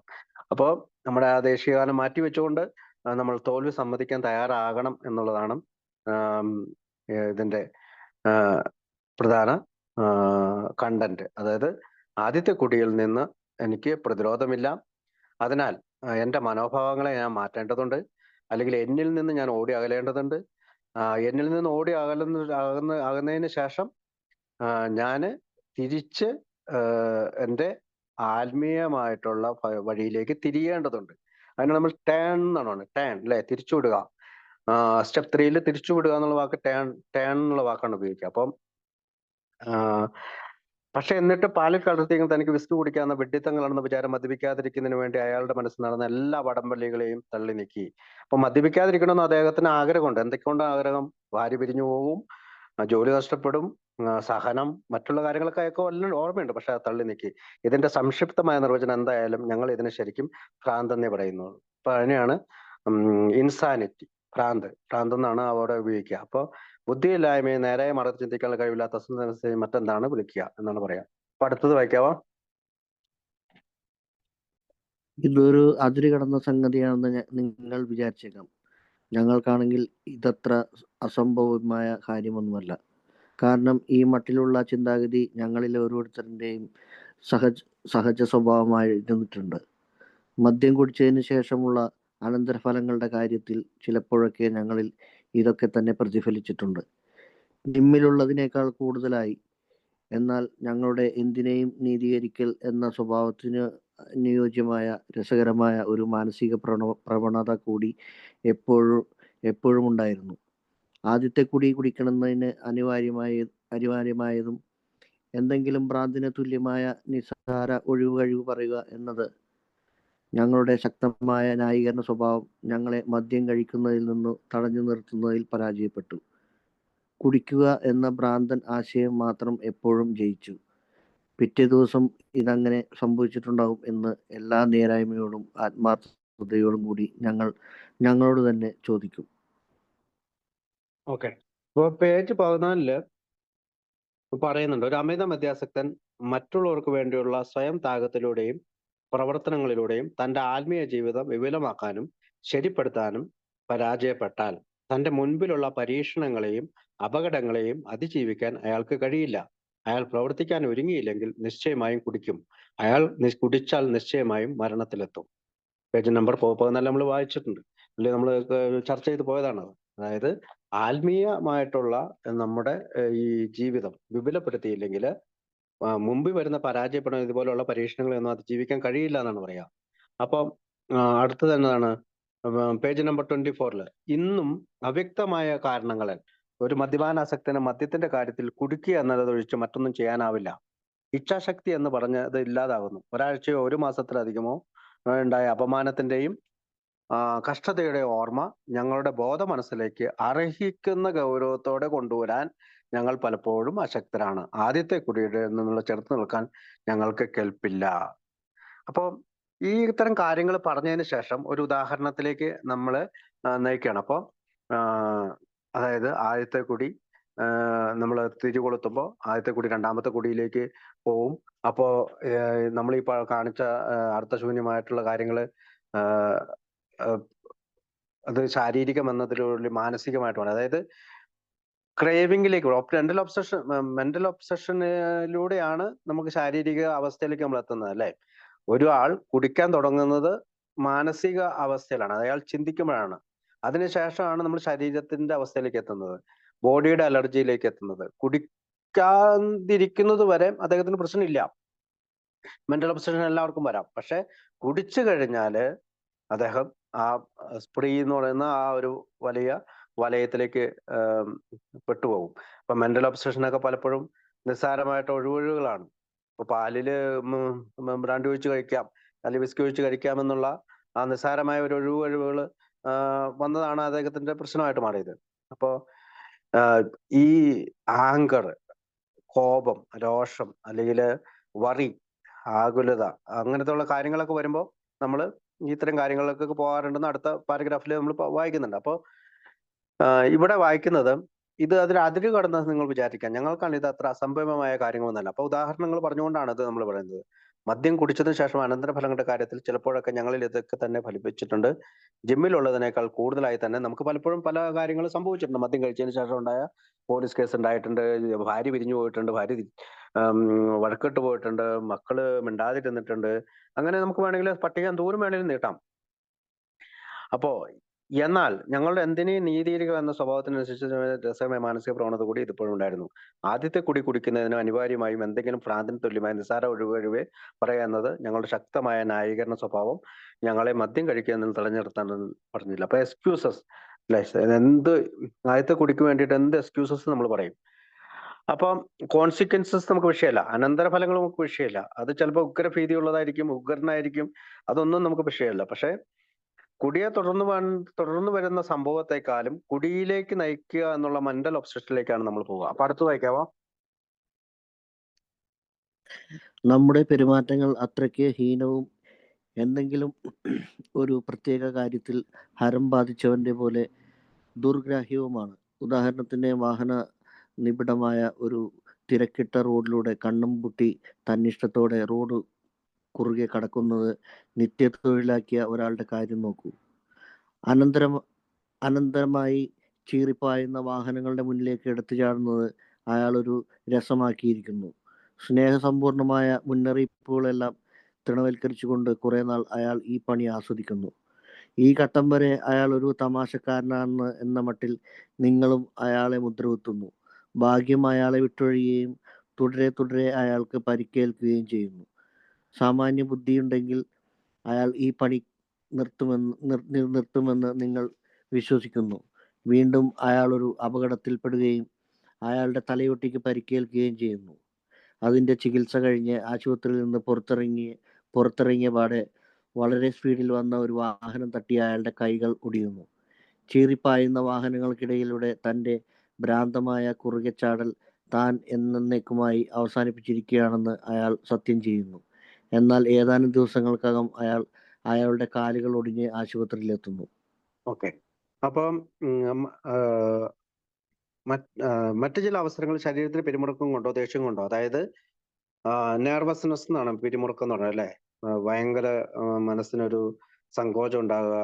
അപ്പോൾ നമ്മുടെ ആ ദേശീയഗാനം മാറ്റി വെച്ചുകൊണ്ട് നമ്മൾ തോൽവി സമ്മതിക്കാൻ തയ്യാറാകണം എന്നുള്ളതാണ് ഇതിന്റെ പ്രധാന കണ്ടന്റ്. അതായത് ആദ്യത്തെ കുടിയിൽ നിന്ന് എനിക്ക് പ്രതിരോധമില്ല, അതിനാൽ എൻ്റെ മനോഭാവങ്ങളെ ഞാൻ മാറ്റേണ്ടതുണ്ട്, അല്ലെങ്കിൽ എന്നിൽ നിന്ന് ഞാൻ ഓടി അകലേണ്ടതുണ്ട്. എന്നിൽ നിന്ന് ഓടി അകന്നതിന് ശേഷം ഞാൻ തിരിച്ച് എൻ്റെ ആത്മീയമായിട്ടുള്ള വഴിയിലേക്ക് തിരിയേണ്ടതുണ്ട്. അതിന് നമ്മൾ ടേൺ എന്നാണ്, ടേൺ അല്ലെ, തിരിച്ചുവിടുക. സ്റ്റെപ്പ് 3 തിരിച്ചുവിടുക എന്നുള്ള വാക്ക് ടേൺ എന്നുള്ള വാക്കാണ് ഉപയോഗിക്കുക. അപ്പം പക്ഷെ എന്നിട്ട് പാലിൽ കലർത്തിയെങ്കിൽ തനിക്ക് വിസ്കി കുടിക്കാവുന്ന വിഡ്ഢിത്തങ്ങളാണെന്ന വിചാരം മദ്യപിക്കാതിരിക്കുന്നതിന് വേണ്ടി അയാളുടെ മനസ്സിൽ നടന്ന എല്ലാ വടംവലികളെയും തള്ളി നീക്കി. അപ്പൊ മദ്യപിക്കാതിരിക്കണമെന്ന് അദ്ദേഹത്തിന് ആഗ്രഹമുണ്ട്. എന്തൊക്കെയുണ്ട് ആഗ്രഹം? ഭാര്യ പിരിഞ്ഞു പോകും, ജോലി നഷ്ടപ്പെടും, സഹനം, മറ്റുള്ള കാര്യങ്ങളൊക്കെ അയാൾക്ക് എല്ലാം ഓർമ്മയുണ്ട്. പക്ഷെ അത് തള്ളി നീക്കി. ഇതിന്റെ സംക്ഷിപ്തമായ നിർവചനം എന്തായാലും ഞങ്ങൾ ഇതിനെ ശരിക്കും ഭ്രാന്ത് എന്നേ പറയുന്നുള്ളൂ. അപ്പൊ അതിനെയാണ് ഇൻസാനിറ്റി, ഭ്രാന്ത് എന്നാണ് അവിടെ ഉപയോഗിക്കുക. അപ്പൊ ബുദ്ധിയില്ലായ്മയെ നേരെ മറച്ച് ചിന്തിക്കാനുള്ള കഴിവില്ലാത്ത അസംതൃപ്തിയെ മറ്റെന്താണ് വിളിക്കുക എന്നാണ് പറയാ. അപ്പൊ അടുത്തത് വായിക്കാവോ? ഇതൊരു അതിര് കടന്ന സംഗതിയാണെന്ന് നിങ്ങൾ വിചാരിച്ചേക്കാം. ഞങ്ങൾക്കാണെങ്കിൽ ഇതത്ര അസംഭവമായ കാര്യമൊന്നുമല്ല. കാരണം ഈ മട്ടിലുള്ള ചിന്താഗതി ഞങ്ങളിൽ ഓരോരുത്തരുടെയും സഹജ സ്വഭാവമായിരുന്നിട്ടുണ്ട്. മദ്യം കുടിച്ചതിന് ശേഷമുള്ള അനന്തരഫലങ്ങളുടെ കാര്യത്തിൽ ചിലപ്പോഴൊക്കെ ഞങ്ങളിൽ ഇതൊക്കെ തന്നെ പ്രതിഫലിച്ചിട്ടുണ്ട്, നിമ്മിലുള്ളതിനേക്കാൾ കൂടുതലായി. എന്നാൽ ഞങ്ങളുടെ എന്തിനേയും നീതീകരിക്കൽ എന്ന സ്വഭാവത്തിന് അനുയോജ്യമായ രസകരമായ ഒരു മാനസിക പ്രവണത കൂടി എപ്പോഴും ഉണ്ടായിരുന്നു. ആദ്യത്തെ കുടി കുടിക്കണമെന്നതിന് അനിവാര്യമായതും എന്തെങ്കിലും ഭ്രാന്തിന് തുല്യമായ നിസ്സാര കഴിവ് പറയുക എന്നത് ഞങ്ങളുടെ ശക്തമായ ന്യായീകരണ സ്വഭാവം ഞങ്ങളെ മദ്യം കഴിക്കുന്നതിൽ നിന്ന് തടഞ്ഞു നിർത്തുന്നതിൽ പരാജയപ്പെട്ടു. കുടിക്കുക എന്ന ഭ്രാന്തൻ ആശയം മാത്രം എപ്പോഴും ജയിച്ചു. പിറ്റേ ദിവസം ഇതങ്ങനെ സംഭവിച്ചിട്ടുണ്ടാകും എന്ന് എല്ലാ നേരായ്മയോടും ആത്മാർത്ഥതയോടും കൂടി ഞങ്ങളോട് തന്നെ ചോദിക്കും. ഓക്കെ, അപ്പോൾ പേജ് 14 പറയുന്നുണ്ട്, ഒരു അമിത മദ്യാസക്തൻ മറ്റുള്ളവർക്ക് വേണ്ടിയുള്ള സ്വയം ത്യാഗത്തിലൂടെയും പ്രവർത്തനങ്ങളിലൂടെയും തന്റെ ആത്മീയ ജീവിതം വിപുലമാക്കാനും ശരിപ്പെടുത്താനും പരാജയപ്പെട്ടാൽ തന്റെ മുൻപിലുള്ള പരീക്ഷണങ്ങളെയും അപകടങ്ങളെയും അതിജീവിക്കാൻ അയാൾക്ക് കഴിയില്ല. അയാൾ പ്രവർത്തിക്കാൻ ഒരുങ്ങിയില്ലെങ്കിൽ നിശ്ചയമായും കുടിക്കും. അയാൾ കുടിച്ചാൽ നിശ്ചയമായും മരണത്തിലെത്തും. പേജ് നമ്പർ 14 നമ്മൾ വായിച്ചിട്ടുണ്ട്, അല്ലെങ്കിൽ നമ്മൾ ചർച്ച ചെയ്ത് പോയതാണ്. അതായത് ആത്മീയമായിട്ടുള്ള നമ്മുടെ ഈ ജീവിതം വിപുലപ്പെടുത്തിയില്ലെങ്കിൽ മുമ്പിൽ വരുന്ന പരാജയപ്പെടുന്ന ഇതുപോലുള്ള പരീക്ഷണങ്ങളൊന്നും അതിജീവിക്കാൻ കഴിയില്ല എന്നാണ് പറയാ. അപ്പം അടുത്തത് എന്നതാണ് പേജ് നമ്പർ 24 ഇന്നും അവ്യക്തമായ കാരണങ്ങളാൽ ഒരു മദ്യപാനാസക്തന് മദ്യത്തിന്റെ കാര്യത്തിൽ കുടിക്കുക എന്നതൊഴിച്ച് മറ്റൊന്നും ചെയ്യാനാവില്ല. ഇച്ഛാശക്തി എന്ന് പറഞ്ഞത് ഇല്ലാതാകുന്നു. ഒരാഴ്ചയോ ഒരു മാസത്തിലധികമോ ഉണ്ടായ അപമാനത്തിന്റെയും കഷ്ടതയുടെ ഓർമ്മ ഞങ്ങളുടെ ബോധ മനസ്സിലേക്ക് അർഹിക്കുന്ന ഗൗരവത്തോടെ കൊണ്ടുവരാൻ ഞങ്ങൾ പലപ്പോഴും അശക്തരാണ്. ആദ്യത്തെ കുടിയുടെ നിന്നുള്ള ചെറുത്ത് നിൽക്കാൻ ഞങ്ങൾക്ക് കെൽപ്പില്ല. അപ്പോൾ ഈ ഇത്തരം കാര്യങ്ങൾ പറഞ്ഞതിന് ശേഷം ഒരു ഉദാഹരണത്തിലേക്ക് നമ്മൾ നയിക്കുകയാണ്. അപ്പോൾ അതായത് ആദ്യത്തെ കുടി നമ്മൾ തിരികൊളുത്തുമ്പോൾ ആദ്യത്തെ കുടി രണ്ടാമത്തെ കുടിയിലേക്ക് പോവും. അപ്പോൾ നമ്മൾ ഈ കാണിച്ച അർത്ഥശൂന്യമായിട്ടുള്ള കാര്യങ്ങൾ അത് ശാരീരികം എന്നതിലൂടെ മാനസികമായിട്ടുമാണ്. അതായത് ക്രേവിംഗിലേക്ക് മെന്റൽ ഒബ്സഷനിലൂടെയാണ് നമുക്ക് ശാരീരിക അവസ്ഥയിലേക്ക് നമ്മൾ എത്തുന്നത് അല്ലെ. ഒരു ആൾ കുടിക്കാൻ തുടങ്ങുന്നത് മാനസിക അവസ്ഥയിലാണ്, അയാൾ ചിന്തിക്കുമ്പോഴാണ്. അതിനുശേഷമാണ് നമ്മൾ ശരീരത്തിന്റെ അവസ്ഥയിലേക്ക് എത്തുന്നത്, ബോഡിയുടെ അലർജിയിലേക്ക് എത്തുന്നത്. കുടിക്കാതിരിക്കുന്നത് വരെ അദ്ദേഹത്തിന് പ്രശ്നമില്ല. മെന്റൽ ഒബ്സഷൻ എല്ലാവർക്കും വരാം. പക്ഷെ കുടിച്ചു കഴിഞ്ഞാല് അദ്ദേഹം ആ സ്പ്രീ എന്ന് പറയുന്ന ആ ഒരു വലിയ വലയത്തിലേക്ക് പെട്ടുപോകും. അപ്പൊ മെന്റൽ ഒബ്സഷനൊക്കെ പലപ്പോഴും നിസ്സാരമായിട്ട് ഒഴിവൊഴിവുകളാണ്. ഇപ്പൊ പാലില് ബ്രാൻഡി ഒഴിച്ച് കഴിക്കാം, അല്ലെങ്കിൽ വിസ്കി ഒഴിച്ച് കഴിക്കാം എന്നുള്ള ആ നിസ്സാരമായ ഒരു ഒഴിവുകൾ വന്നതാണ് അദ്ദേഹത്തിന്റെ പ്രശ്നമായിട്ട് മാറിയത്. അപ്പോ ഈ ആങ്കർ, കോപം, രോഷം, അല്ലെങ്കിൽ വറി, ആകുലത, അങ്ങനത്തെ ഉള്ള കാര്യങ്ങളൊക്കെ വരുമ്പോൾ നമ്മൾ ഇത്തരം കാര്യങ്ങളിലൊക്കെ പോകാറുണ്ടെന്ന് അടുത്ത പാരഗ്രാഫിൽ നമ്മൾ വായിക്കുന്നുണ്ട്. അപ്പോൾ ഇവിടെ വായിക്കുന്നത് ഇത് അതിര് കടന്നത് നിങ്ങൾ വിചാരിക്കാം, ഞങ്ങൾക്കാണ് ഇത് അത്ര അസംഭവമായ കാര്യങ്ങളൊന്നല്ല. അപ്പൊ ഉദാഹരണങ്ങൾ പറഞ്ഞുകൊണ്ടാണ് ഇത് നമ്മൾ പറയുന്നത്. മദ്യം കുടിച്ചതിന് ശേഷം അനന്തരഫലങ്ങളുടെ കാര്യത്തിൽ ചിലപ്പോഴൊക്കെ ഞങ്ങളിൽ ഇതൊക്കെ തന്നെ ഫലിപ്പിച്ചിട്ടുണ്ട്. ജിമ്മിലുള്ളതിനേക്കാൾ കൂടുതലായി തന്നെ നമുക്ക് പലപ്പോഴും പല കാര്യങ്ങളും സംഭവിച്ചിട്ടുണ്ട്. മദ്യം കഴിച്ചതിന് ശേഷം ഉണ്ടായ പോലീസ് കേസ് ഉണ്ടായിട്ടുണ്ട്, ഭാര്യ പിരിഞ്ഞു പോയിട്ടുണ്ട്, ഭാര്യ വഴക്കിട്ട് പോയിട്ടുണ്ട്, മക്കള് മിണ്ടാതിരുന്നിട്ടുണ്ട്. അങ്ങനെ നമുക്ക് വേണമെങ്കിൽ പട്ടിക എന്തോരം വേണമെങ്കിലും നീട്ടാം. അപ്പോ എന്നാൽ ഞങ്ങളുടെ എന്തിനേയും നീതിയിരിക്കുക എന്ന സ്വഭാവത്തിനനുസരിച്ച് രസകരമായ മാനസിക പ്രവണത കൂടി ഇതിപ്പോഴും ഉണ്ടായിരുന്നു. ആദ്യത്തെ കുടി കുടിക്കുന്നതിന് അനിവാര്യമായും എന്തെങ്കിലും ഭ്രാന്തിന് തുല്യമായ നിസ്സാര ഒഴിവെ പറയുന്നത് ഞങ്ങളുടെ ശക്തമായ ന്യായീകരണ സ്വഭാവം ഞങ്ങളെ മദ്യം കഴിക്കുക എന്ന് തടഞ്ഞു നിർത്താൻ പറഞ്ഞില്ല. അപ്പൊ എക്സ്ക്യൂസസ്, ആദ്യത്തെ കുടിക്ക് വേണ്ടിയിട്ട് എന്ത് എക്സ്ക്യൂസസ് നമ്മൾ പറയും. അപ്പം കോൺസിക്വൻസസ് നമുക്ക് വിഷയമല്ല, അനന്തരഫലങ്ങൾ നമുക്ക് വിഷയമല്ല. അത് ചിലപ്പോൾ ഉഗ്രഭീതി ഉള്ളതായിരിക്കും, ഉഗ്രനായിരിക്കും, അതൊന്നും നമുക്ക് വിഷയമല്ല. പക്ഷെ കുടിയെ തുടർന്ന് വരുന്ന സംഭവത്തെക്കാളും കുടിയിലേക്ക് നയിക്കുക എന്നുള്ള മെന്റൽ ഒബ്സഷനിലേക്കാണ് നമ്മൾ പോവുക. അപ്പൊ അടുത്ത് വായിക്കാവോ? നമ്മുടെ പെരുമാറ്റങ്ങൾ അത്രയ്ക്ക് ഹീനവും എന്തെങ്കിലും ഒരു പ്രത്യേക കാര്യത്തിൽ ഹരം ബാധിച്ചവന്റെ പോലെ ദുർഗ്രാഹ്യവുമാണ്. ഉദാഹരണത്തിന് വാഹന നിബിഡമായ ഒരു തിരക്കിട്ട റോഡിലൂടെ കണ്ണും പൂട്ടി തന്നിഷ്ടത്തോടെ റോഡ് കുറുകെ കടക്കുന്നത് നിത്യതൊഴിലാക്കിയ ഒരാളുടെ കാര്യം നോക്കൂ. അനന്തരമായി ചീറിപ്പായുന്ന വാഹനങ്ങളുടെ മുന്നിലേക്ക് എടുത്തു ചാടുന്നത് അയാളൊരു രസമാക്കിയിരിക്കുന്നു. സ്നേഹസമ്പൂർണമായ മുന്നറിയിപ്പുകളെല്ലാം തൃണവൽക്കരിച്ചുകൊണ്ട് കുറെ നാൾ അയാൾ ഈ പണി ആസ്വദിക്കുന്നു. ഈ ഘട്ടം വരെ അയാൾ ഒരു തമാശക്കാരനാണെന്ന് എന്ന മട്ടിൽ നിങ്ങളും അയാളെ മുദ്രകുത്തുന്നു. ഭാഗ്യം അയാളെ വിട്ടൊഴിയുകയും തുടരെ അയാൾക്ക് പരിക്കേൽക്കുകയും ചെയ്യുന്നു. സാമാന്യ ബുദ്ധിയുണ്ടെങ്കിൽ അയാൾ ഈ പണി നിർത്തുമെന്ന് നിങ്ങൾ വിശ്വസിക്കുന്നു. വീണ്ടും അയാൾ ഒരു അപകടത്തിൽപ്പെടുകയും അയാളുടെ തലയൊട്ടിക്ക് പരിക്കേൽക്കുകയും ചെയ്യുന്നു. അതിൻ്റെ ചികിത്സ കഴിഞ്ഞ് ആശുപത്രിയിൽ നിന്ന് പുറത്തിറങ്ങിയ പാടെ വളരെ സ്പീഡിൽ വന്ന ഒരു വാഹനം തട്ടി അയാളുടെ കൈകൾ ഒടിയുന്നു. ചീറിപ്പായുന്ന വാഹനങ്ങൾക്കിടയിലൂടെ തൻ്റെ ഭ്രാന്തമായ കുറുകെച്ചാടൽ താൻ എന്നേക്കുമായി അവസാനിപ്പിച്ചിരിക്കുകയാണെന്ന് അയാൾ സത്യം ചെയ്യുന്നു. എന്നാൽ ഏതാനും ദിവസങ്ങൾക്കകം അയാളുടെ കാലുകൾ ഒടിഞ്ഞ് ആശുപത്രിയിലെത്തുന്നു. ഓക്കെ. അപ്പം മറ്റു ചില അവസരങ്ങൾ ശരീരത്തിന് പിരിമുറുക്കം കൊണ്ടോ ദേഷ്യം കൊണ്ടോ, അതായത് നെർവസ്നെസ് എന്നാണ് പിരിമുറുക്കം എന്ന് പറയുന്നത് അല്ലെ. ഭയങ്കര മനസ്സിനൊരു സങ്കോചം ഉണ്ടാകുക,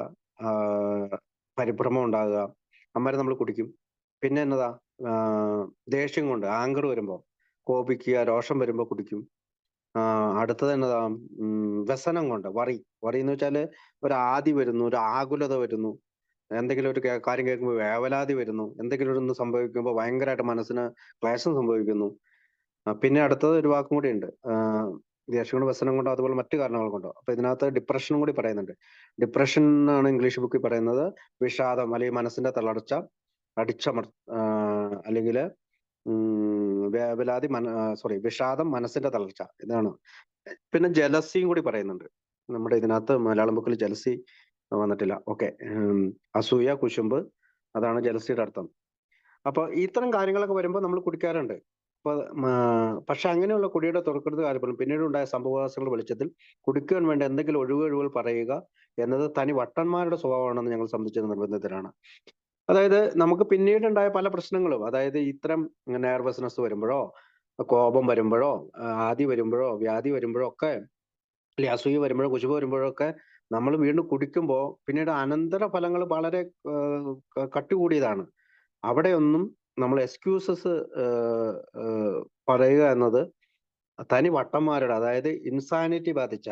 പരിഭ്രമം ഉണ്ടാകുക, അമ്മരെ നമ്മൾ കുടിക്കും. പിന്നെ എന്നതാ, ദേഷ്യം കൊണ്ട് ആങ്കർ വരുമ്പോ കോപിക്കുക, രോഷം വരുമ്പോ കുടിക്കും. അടുത്തത് എന്നതാ, വ്യസനം കൊണ്ട് വറി എന്ന് വെച്ചാല് ഒരു ആദി വരുന്നു, ഒരു ആകുലത വരുന്നു, എന്തെങ്കിലും ഒരു കാര്യം കേൾക്കുമ്പോൾ വേവലാതി വരുന്നു, എന്തെങ്കിലും ഒന്ന് സംഭവിക്കുമ്പോൾ ഭയങ്കരമായിട്ട് മനസ്സിന് ക്ലേശം സംഭവിക്കുന്നു. പിന്നെ അടുത്തത് ഒരു വാക്കും കൂടി ഉണ്ട്, ദേഷ്യം കൊണ്ട്, വ്യസനം കൊണ്ടോ, അതുപോലെ മറ്റു കാരണങ്ങൾ കൊണ്ടോ. അപ്പൊ ഇതിനകത്ത് ഡിപ്രഷനും കൂടി പറയുന്നുണ്ട്. ഡിപ്രഷൻ എന്നാണ് ഇംഗ്ലീഷ് ബുക്കിൽ പറയുന്നത്. വിഷാദം അല്ലെങ്കിൽ മനസ്സിന്റെ തളർച്ച, അല്ലെങ്കിൽ വേവലാതി, വിഷാദം, മനസ്സിന്റെ തളർച്ച, ഇതാണ്. പിന്നെ ജലസിയും കൂടി പറയുന്നുണ്ട്. നമ്മുടെ ഇതിനകത്ത് മലയാളം ബുക്കിൽ ജലസി വന്നിട്ടില്ല. ഓക്കെ. അസൂയ, കുശുമ്പ്, അതാണ് ജലസിയുടെ അർത്ഥം. അപ്പൊ ഇത്തരം കാര്യങ്ങളൊക്കെ വരുമ്പോൾ നമ്മൾ കുടിക്കാറുണ്ട്. അപ്പൊ പക്ഷെ അങ്ങനെയുള്ള കുടിയുടെ തുറക്കരുത് കാര്യപ്പെടും പിന്നീട് ഉണ്ടായ സംഭവവാസങ്ങളുടെ വെളിച്ചത്തിൽ കുടിക്കുവാൻ വേണ്ടി എന്തെങ്കിലും ഒഴിവുകൾ പറയുക എന്നത് തനി വട്ടന്മാരുടെ സ്വഭാവമാണെന്ന് ഞങ്ങൾ സംബന്ധിച്ച നിർബന്ധത്തിലാണ്. അതായത് നമുക്ക് പിന്നീടുണ്ടായ പല പ്രശ്നങ്ങളും, അതായത് ഇത്തരം നെർവസ്നെസ് വരുമ്പോഴോ, കോപം വരുമ്പോഴോ, ആദി വരുമ്പോഴോ, വ്യാധി വരുമ്പോഴോ ഒക്കെ, അല്ലെങ്കിൽ അസൂയ വരുമ്പോഴോ, കുശുമ്പ് വരുമ്പോഴോ ഒക്കെ നമ്മൾ വീണ്ടും കുടിക്കുമ്പോൾ പിന്നീട് അനന്തര ഫലങ്ങൾ വളരെ കട്ടി കൂടിയതാണ്. അവിടെയൊന്നും നമ്മൾ എക്സ്ക്യൂസസ് പറയുക എന്നത് തനി വട്ടന്മാരുടെ, അതായത് ഇൻസാനിറ്റി ബാധിച്ച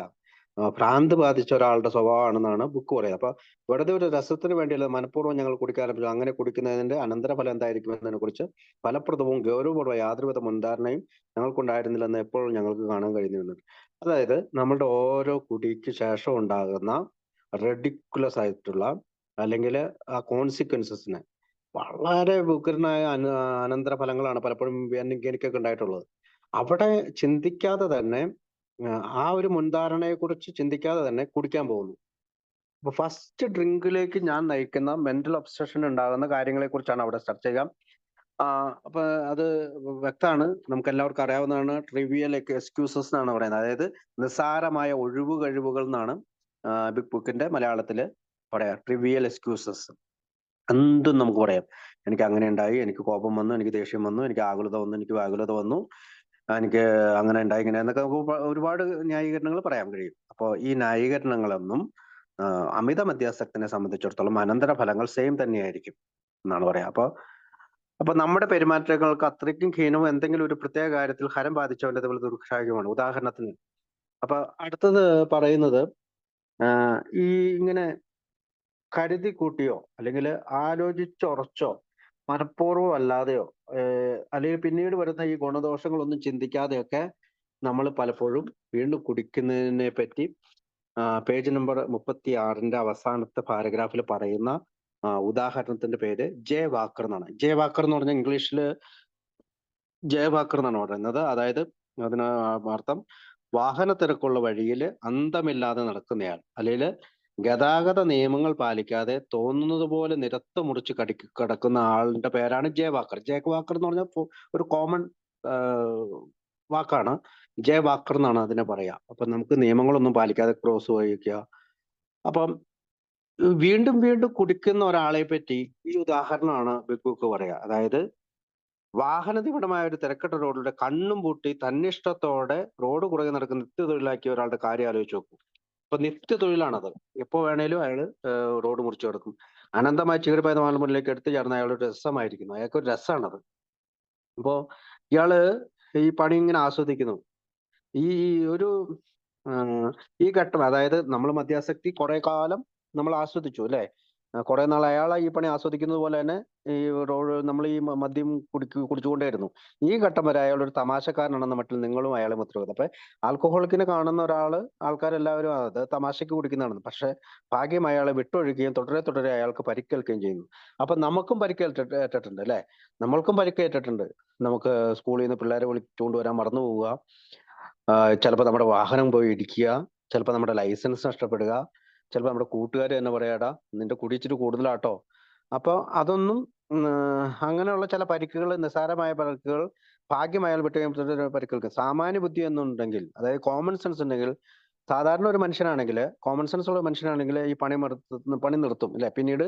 ഭ്രാന്ത് ബാധിച്ച ഒരാളുടെ സ്വഭാവമാണെന്നാണ് ബുക്ക് പറയുന്നത്. അപ്പൊ വെറുതെ ഒരു രസത്തിന് വേണ്ടിയല്ല മനഃപൂർവ്വം ഞങ്ങൾ കുടിക്കാൻ ആരംഭിച്ചു. അങ്ങനെ കുടിക്കുന്നതിന്റെ അനന്തരഫലം എന്തായിരിക്കും എന്നതിനെ കുറിച്ച് ഫലപ്രദവും ഗൗരവപൂർവ്വ യാതൊരുവിധ മുൻധാരണയും ഞങ്ങൾക്കുണ്ടായിരുന്നില്ലെന്ന് എപ്പോഴും ഞങ്ങൾക്ക് കാണാൻ കഴിഞ്ഞിരുന്നത്. അതായത് നമ്മളുടെ ഓരോ കുടിക്ക് ശേഷം ഉണ്ടാകുന്ന റെഡിക്കുലസ് ആയിട്ടുള്ള അല്ലെങ്കിൽ ആ കോൺസിക്വൻസസിന് വളരെ ഉഗ്രനായ അനന്തരഫലങ്ങളാണ് പലപ്പോഴും എനിക്കൊക്കെ ഉണ്ടായിട്ടുള്ളത്. അവിടെ ചിന്തിക്കാതെ തന്നെ ആ ഒരു മുൻധാരണയെ കുറിച്ച് ചിന്തിക്കാതെ തന്നെ കുടിക്കാൻ പോകുന്നു. അപ്പൊ ഫസ്റ്റ് ഡ്രിങ്കിലേക്ക് ഞാൻ നയിക്കുന്ന മെന്റൽ ഒബ്സഷൻ ഉണ്ടാകുന്ന കാര്യങ്ങളെ കുറിച്ചാണ് അവിടെ ചർച്ച ചെയ്യാം. അപ്പൊ അത് വ്യക്തമാണ്, നമുക്ക് എല്ലാവർക്കും അറിയാവുന്നതാണ്. ട്രിവിയൽ എക്സ്ക്യൂസസ് എന്നാണ് പറയുന്നത്, അതായത് നിസ്സാരമായ ഒഴിവ് കഴിവുകൾ എന്നാണ് ബിഗ് ബുക്കിന്റെ മലയാളത്തില് പറയാ. ട്രിവിയൽ എക്സ്ക്യൂസസ് എന്തും നമുക്ക് പറയാം. എനിക്ക് അങ്ങനെ ഉണ്ടായി, എനിക്ക് കോപം വന്നു, എനിക്ക് ദേഷ്യം വന്നു, എനിക്ക് ആകുലത വന്നു, എനിക്ക് വ്യാകുലത വന്നു, എനിക്ക് അങ്ങനെ ഉണ്ടായി, ഇങ്ങനെ എന്നൊക്കെ നമുക്ക് ഒരുപാട് ന്യായീകരണങ്ങൾ പറയാൻ കഴിയും. അപ്പോൾ ഈ ന്യായീകരണങ്ങളൊന്നും അമിത മദ്യാസക്തിനെ സംബന്ധിച്ചിടത്തോളം അനന്തര ഫലങ്ങൾ സെയിം തന്നെയായിരിക്കും എന്നാണ് പറയാ. അപ്പൊ നമ്മുടെ പെരുമാറ്റങ്ങൾക്ക് അത്രയ്ക്കും ഹീനവും എന്തെങ്കിലും ഒരു പ്രത്യേക കാര്യത്തിൽ ഹരം ബാധിച്ചവന്റെ ദുർക്ഷായകമാണ്. ഉദാഹരണത്തിന് അപ്പൊ അടുത്തത് പറയുന്നത് ഈ ഇങ്ങനെ കരുതി കൂട്ടിയോ അല്ലെങ്കിൽ ആലോചിച്ചുറച്ചോ മനഃപൂർവ്വം അല്ലാതെയോ അല്ലെങ്കിൽ പിന്നീട് വരുന്ന ഈ ഗുണദോഷങ്ങളൊന്നും ചിന്തിക്കാതെയൊക്കെ നമ്മൾ പലപ്പോഴും വീണ്ടും കുടിക്കുന്നതിനെ പറ്റി പേജ് നമ്പർ 36 അവസാനത്തെ പാരഗ്രാഫിൽ പറയുന്ന ഉദാഹരണത്തിന്റെ പേര് ജെ വാക്കർ എന്നാണ്. ജെ വാക്കർ എന്ന് പറഞ്ഞാൽ ഇംഗ്ലീഷിൽ ജെ വാക്കർ എന്നാണ് പറയുന്നത്. അതായത് അതിന് അർത്ഥം വാഹന തിരക്കുള്ള വഴിയിൽ അന്തമില്ലാതെ നടക്കുന്നയാൾ, അല്ലെങ്കിൽ ഗതാഗത നിയമങ്ങൾ പാലിക്കാതെ തോന്നുന്നത് പോലെ നിരത്ത് മുറിച്ച് കിടക്കുന്ന ആളുടെ പേരാണ് ജെ വാക്കർ. ജെ വാക്കർ എന്ന് പറഞ്ഞാൽ ഒരു കോമൺ വാക്കാണ്. ജെ വാക്കർ എന്നാണ് അതിനെ പറയാ. അപ്പൊ നമുക്ക് നിയമങ്ങളൊന്നും പാലിക്കാതെ ക്രോസ് വഹിക്കുക. അപ്പം വീണ്ടും വീണ്ടും കുടിക്കുന്ന ഒരാളെ പറ്റി ഈ ഉദാഹരണമാണ് ബിഗ് ബുക്ക് പറയാ. അതായത് വാഹനതീവ്രമായ ഒരു തിരക്കട്ട റോഡിലൂടെ കണ്ണും പൂട്ടി തന്നിഷ്ടത്തോടെ റോഡ് കുറുകെ നടക്കുന്ന നിത്യതൊഴിലാക്കിയ ഒരാളുടെ കാര്യം ആലോചിച്ച് നോക്കും. ഇപ്പൊ നിത്യതൊഴിലാണത്. എപ്പോ വേണേലും അയാൾ റോഡ് മുറിച്ചു കിടക്കും. അനന്തമായി ചീറിപ്പായ മുന്നിലേക്ക് എടുത്തു ചേർന്ന അയാളൊരു രസമായിരിക്കുന്നു, അയാൾക്കൊരു രസമാണത്. അപ്പോ ഇയാള് ഈ പണി ഇങ്ങനെ ആസ്വദിക്കുന്നു. ഈ ഒരു ഈ ഘട്ടം, അതായത് നമ്മൾ മദ്യാസക്തി കുറെ കാലം നമ്മൾ ആസ്വദിച്ചു അല്ലെ, കുറെ നാൾ അയാൾ ഈ പണി ആസ്വദിക്കുന്നത് പോലെ തന്നെ ഈ റോഡ് നമ്മൾ ഈ മദ്യം കുടിച്ചുകൊണ്ടേയിരുന്നു. ഈ ഘട്ടം വരെ അയാൾ ഒരു തമാശക്കാരനാണെന്ന മട്ടിൽ നിങ്ങളും അയാളെ മുദ്രവെക്കും. അപ്പൊ ആൽക്കഹോളിക്കിനെ കാണുന്ന ആൾക്കാരെല്ലാവരും അത് തമാശക്ക് കുടിക്കുന്നതാണ്. പക്ഷെ ഭാഗ്യം അയാളെ വിട്ടൊഴുകുകയും തുടരെ അയാൾക്ക് പരിക്കേൽക്കുകയും ചെയ്യുന്നു. അപ്പൊ നമുക്കും പരിക്കേറ്റിട്ടുണ്ട് അല്ലെ, നമ്മൾക്കും പരിക്കേറ്റിട്ടുണ്ട്. നമുക്ക് സ്കൂളിൽ നിന്ന് പിള്ളേരെ വിളിച്ചുകൊണ്ട് വരാൻ മറന്നു പോവുക, ചിലപ്പോൾ നമ്മുടെ വാഹനം പോയി ഇടിക്കുക, ചിലപ്പോൾ നമ്മുടെ ലൈസൻസ് നഷ്ടപ്പെടുക, ചിലപ്പോൾ നമ്മുടെ കൂട്ടുകാർ തന്നെ പറയാടാ നിന്റെ കുടി ഇച്ചിരി കൂടുതലാട്ടോ. അപ്പൊ അതൊന്നും അങ്ങനെയുള്ള ചില പരിക്കുകൾ, നിസ്സാരമായ പരിക്കുകൾ ഭാഗ്യം അയാൾ വിട്ട് പരിക്കുകൾക്ക് സാമാന്യ ബുദ്ധി എന്നുണ്ടെങ്കിൽ, അതായത് കോമൺ സെൻസ് ഉണ്ടെങ്കിൽ, സാധാരണ ഒരു മനുഷ്യനാണെങ്കിൽ, കോമൺ സെൻസ് ഉള്ള മനുഷ്യനാണെങ്കിൽ ഈ പണി നിർത്തും അല്ലെ. പിന്നീട്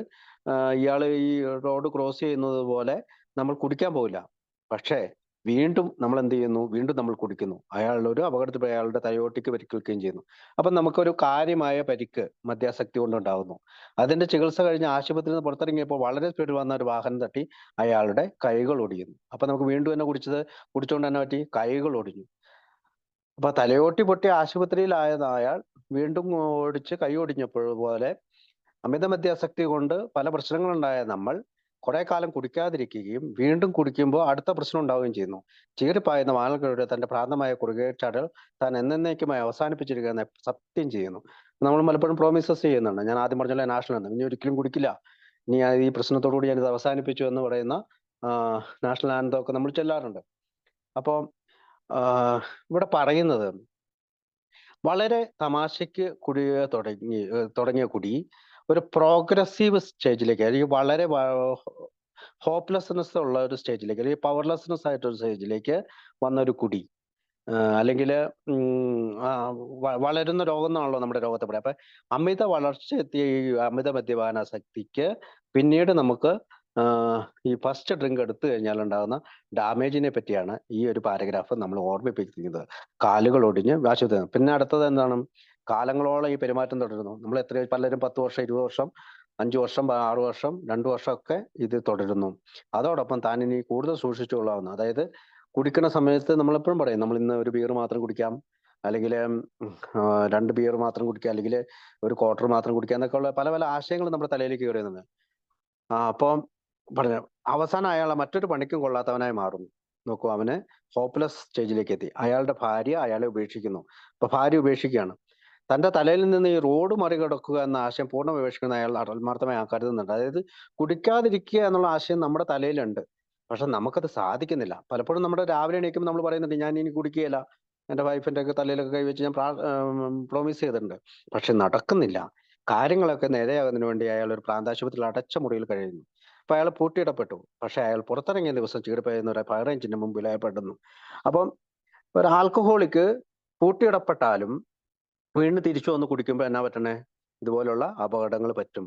ഇയാൾ ഈ റോഡ് ക്രോസ് ചെയ്യുന്നത് പോലെ നമ്മൾ കുടിക്കാൻ പോവില്ല. പക്ഷേ വീണ്ടും നമ്മൾ എന്ത് ചെയ്യുന്നു, വീണ്ടും നമ്മൾ കുടിക്കുന്നു. അയാളുടെ ഒരു അപകടത്തിൽ അയാളുടെ തലയോട്ടിക്ക് പരിക്കേൽക്കുകയും ചെയ്യുന്നു. അപ്പൊ നമുക്കൊരു കാര്യമായ പരിക്ക് മദ്യാസക്തി കൊണ്ടുണ്ടാകുന്നു. അതിന്റെ ചികിത്സ കഴിഞ്ഞ് ആശുപത്രിയിൽ നിന്ന് പുറത്തിറങ്ങിയപ്പോൾ വളരെ സ്പീഡിൽ വന്ന ഒരു വാഹനം തട്ടി അയാളുടെ കൈകൾ ഒടിയുന്നു. അപ്പൊ നമുക്ക് വീണ്ടും തന്നെ കുടിച്ചുകൊണ്ട് തന്നെ പറ്റി കൈകൾ ഒടിഞ്ഞു. അപ്പൊ തലയോട്ടി പൊട്ടി ആശുപത്രിയിലായത് അയാൾ വീണ്ടും കൈ ഒടിഞ്ഞപ്പോൾ പോലെ അമിത മദ്യാസക്തി കൊണ്ട് പല പ്രശ്നങ്ങളുണ്ടായ നമ്മൾ കുറെ കാലം കുടിക്കാതിരിക്കുകയും വീണ്ടും കുടിക്കുമ്പോൾ അടുത്ത പ്രശ്നം ഉണ്ടാവുകയും ചെയ്യുന്നു. ചീറിപ്പായുന്ന വാഹനങ്ങളുടെ തന്റെ ഭ്രാന്തമായ കുറുകേച്ചാടൽ താൻ എന്നേക്കുമായി അവസാനിപ്പിച്ചിരിക്കുന്ന സത്യം ചെയ്യുന്നു. നമ്മൾ പലപ്പോഴും പ്രോമിസസ് ചെയ്യുന്നുണ്ട്. ഞാൻ ആദ്യം പറഞ്ഞ നാഷണൽ ആന്തം ഇനി ഒരിക്കലും കുടിക്കില്ല, ഇനി ഈ പ്രശ്നത്തോടുകൂടി ഞാനിത് അവസാനിപ്പിച്ചു എന്ന് പറയുന്ന നാഷണൽ ആന്തം ഒക്കെ നമ്മൾ ചെല്ലാറുണ്ട്. അപ്പോൾ ഇവിടെ പറയുന്നത് വളരെ തമാശയ്ക്ക് തുടങ്ങിയ കുടി ഒരു പ്രോഗ്രസീവ് സ്റ്റേജിലേക്ക്, അല്ലെങ്കിൽ വളരെ ഹോപ്പ്ലെസ്നെസ് ഉള്ള ഒരു സ്റ്റേജിലേക്ക്, അല്ലെങ്കിൽ പവർലെസ്നെസ് ആയിട്ടൊരു സ്റ്റേജിലേക്ക് വന്ന ഒരു കുടി, അല്ലെങ്കിൽ വളരുന്ന രോഗം എന്നാണല്ലോ നമ്മുടെ രോഗത്തെ പറയാം. അപ്പൊ അമിത വളർച്ച എത്തിയ ഈ അമിത മദ്യപാനാസക്തിക്ക് പിന്നീട് നമുക്ക് ഈ ഫസ്റ്റ് ഡ്രിങ്ക് എടുത്തു കഴിഞ്ഞാൽ ഉണ്ടാകുന്ന ഡാമേജിനെ പറ്റിയാണ് ഈ ഒരു പാരഗ്രാഫ് നമ്മൾ ഓർമ്മിപ്പിക്കുന്നത്. കാലുകൾ ഒടിഞ്ഞ് ആശുപത്രി. പിന്നെ അടുത്തത് എന്താണ്, കാലങ്ങളോളം ഈ പെരുമാറ്റം തുടരുന്നു. നമ്മൾ പലരും 10 വർഷം 20 വർഷം 5 വർഷം 6 വർഷം 2 വർഷമൊക്കെ ഇത് തുടരുന്നു. അതോടൊപ്പം താൻ ഇനി കൂടുതൽ സൂക്ഷിച്ചുകൊള്ളാവുന്നു. അതായത് കുടിക്കുന്ന സമയത്ത് നമ്മളെപ്പോഴും പറയും നമ്മൾ ഇന്ന് ഒരു ബിയർ മാത്രം കുടിക്കാം, അല്ലെങ്കിൽ 2 ബിയർ മാത്രം കുടിക്കാം, അല്ലെങ്കിൽ ഒരു ക്വാർട്ടർ മാത്രം കുടിക്കാം എന്നൊക്കെ ഉള്ള പല പല ആശയങ്ങൾ നമ്മുടെ തലയിലേക്ക് കയറി വരുന്നത്. അപ്പം പറഞ്ഞു അവസാനം അയാൾ മറ്റൊരു പണിക്കും കൊള്ളാത്തവനായി മാറുന്നു. നോക്കൂ, അവന് ഹോപ്പ്ലെസ് സ്റ്റേജിലേക്ക് എത്തി. അയാളുടെ ഭാര്യ അയാളെ ഉപേക്ഷിക്കുന്നു. അപ്പൊ ഭാര്യ ഉപേക്ഷിക്കുകയാണ്. തന്റെ തലയിൽ നിന്ന് ഈ റോഡ് മറികടക്കുക എന്ന ആശയം പൂർണ്ണ ഉപേക്ഷിക്കുന്ന അയാൾ ആത്മാർത്ഥമായി കരുതുന്നുണ്ട്. അതായത് കുടിക്കാതിരിക്കുക എന്നുള്ള ആശയം നമ്മുടെ തലയിലുണ്ട്, പക്ഷെ നമുക്കത് സാധിക്കുന്നില്ല. പലപ്പോഴും നമ്മുടെ രാവിലെ എണീക്കുമ്പോൾ നമ്മൾ പറയുന്നുണ്ട് ഞാൻ ഇനി കുടിക്കുകയില്ല, എന്റെ വൈഫിന്റെ ഒക്കെ തലയിലൊക്കെ കൈവച്ച് ഞാൻ പ്രോമിസ് ചെയ്തിട്ടുണ്ട്, പക്ഷെ നടക്കുന്നില്ല. കാര്യങ്ങളൊക്കെ നേരെയാകുന്നതിന് വേണ്ടി അയാൾ ഒരു പ്രാന്താശുപത്രിയിൽ അടച്ച മുറിയിൽ കഴിയുന്നു. അപ്പൊ അയാൾ പൂട്ടിയിടപ്പെട്ടു. പക്ഷെ അയാൾ പുറത്തിറങ്ങിയ ദിവസം ചീടുപെയ്യുന്ന ഒരു ഫയർ എഞ്ചിന്റെ മുമ്പിൽ അയപ്പെടുന്നു. അപ്പം ഒരു ആൽക്കഹോളിക്ക് പൂട്ടിയിടപ്പെട്ടാലും വീണ്ടും തിരിച്ചു വന്ന് കുടിക്കുമ്പോൾ എന്നാ പറ്റണേ? ഇതുപോലുള്ള അപകടങ്ങൾ പറ്റും.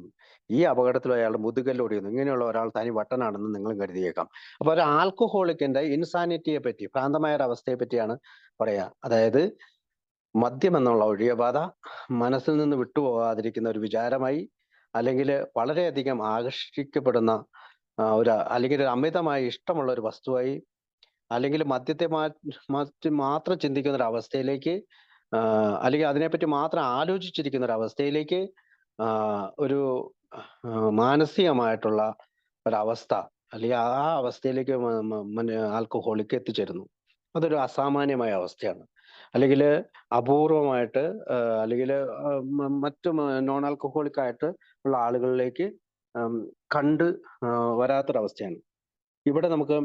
ഈ അപകടത്തിൽ അയാളുടെ മുതുകല്ലോടിയുന്നു. ഇങ്ങനെയുള്ള ഒരാൾ തനി വട്ടനാണെന്ന് നിങ്ങൾ കരുതിയേക്കാം. അപ്പൊ ഒരു ആൽക്കഹോളിക്കിന്റെ ഇൻസാനിറ്റിയെ പറ്റി, ഭ്രാന്തമായ ഒരു അവസ്ഥയെ പറ്റിയാണ് പറയാ. അതായത് മദ്യം എന്നുള്ള ഒഴിയബാധ മനസ്സിൽ നിന്ന് വിട്ടുപോകാതിരിക്കുന്ന ഒരു വിചാരമായി, അല്ലെങ്കിൽ വളരെയധികം ആകർഷിക്കപ്പെടുന്ന അല്ലെങ്കിൽ ഒരു അമിതമായി ഇഷ്ടമുള്ള ഒരു വസ്തുവായി, അല്ലെങ്കിൽ മദ്യത്തെ മാറ്റി മാത്രം ചിന്തിക്കുന്ന ഒരു അവസ്ഥയിലേക്ക്, അല്ലെങ്കിൽ അതിനെപ്പറ്റി മാത്രം ആലോചിച്ചിരിക്കുന്ന ഒരു അവസ്ഥയിലേക്ക്, ഒരു മാനസികമായിട്ടുള്ള ഒരവസ്ഥ, അല്ലെങ്കിൽ ആ അവസ്ഥയിലേക്ക് ആൽക്കഹോളിക്ക് എത്തിച്ചേരുന്നു. അതൊരു അസാമാന്യമായ അവസ്ഥയാണ്. അല്ലെങ്കിൽ അപൂർവമായിട്ട്, അല്ലെങ്കിൽ മറ്റു നോൺ ആൽക്കഹോളിക് ആയിട്ട് ഉള്ള ആളുകളിലേക്ക് കണ്ട് വരാത്തൊരവസ്ഥയാണ്. ഇവിടെ നമുക്ക്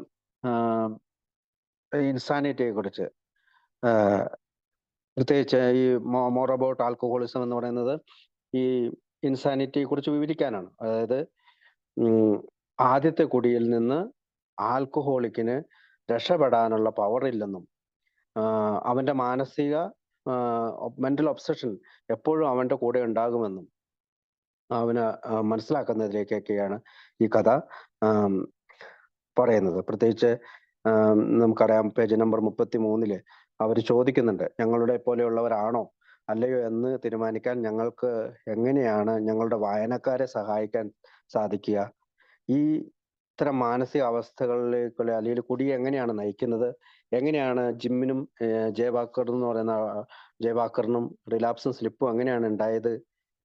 ഇൻസാനിറ്റിയെ കുറിച്ച്, പ്രത്യേകിച്ച് ഈ മോർ അബൌട്ട് ആൽക്കഹോളിസം എന്ന് പറയുന്നത് ഈ ഇൻസാനിറ്റിയെ കുറിച്ച് വിവരിക്കാനാണ്. അതായത് ആദ്യത്തെ കുടിയിൽ നിന്ന് ആൽക്കഹോളിക്കിന് രക്ഷപ്പെടാനുള്ള പവർ ഇല്ലെന്നും, അവന്റെ മാനസിക മെന്റൽ ഒബ്സഷൻ എപ്പോഴും അവന്റെ കൂടെ ഉണ്ടാകുമെന്നും അവന് മനസ്സിലാക്കുന്നതിലേക്കൊക്കെയാണ് ഈ കഥ പറയുന്നത്. പ്രത്യേകിച്ച് നമുക്കറിയാം, പേജ് നമ്പർ 33 അവർ ചോദിക്കുന്നുണ്ട്, ഞങ്ങളുടെ പോലെയുള്ളവരാണോ അല്ലയോ എന്ന് തീരുമാനിക്കാൻ ഞങ്ങൾക്ക് എങ്ങനെയാണ് ഞങ്ങളുടെ വായനക്കാരെ സഹായിക്കാൻ സാധിക്കുക? ഈ ഇത്തരം മാനസിക അവസ്ഥകളിലേക്കുള്ള, അല്ലെങ്കിൽ കുടിയെ എങ്ങനെയാണ് നയിക്കുന്നത്, എങ്ങനെയാണ് ജിമ്മിനും ജയവാക്കറിനും റിലാപ്സും സ്ലിപ്പും എങ്ങനെയാണ് ഉണ്ടായത്?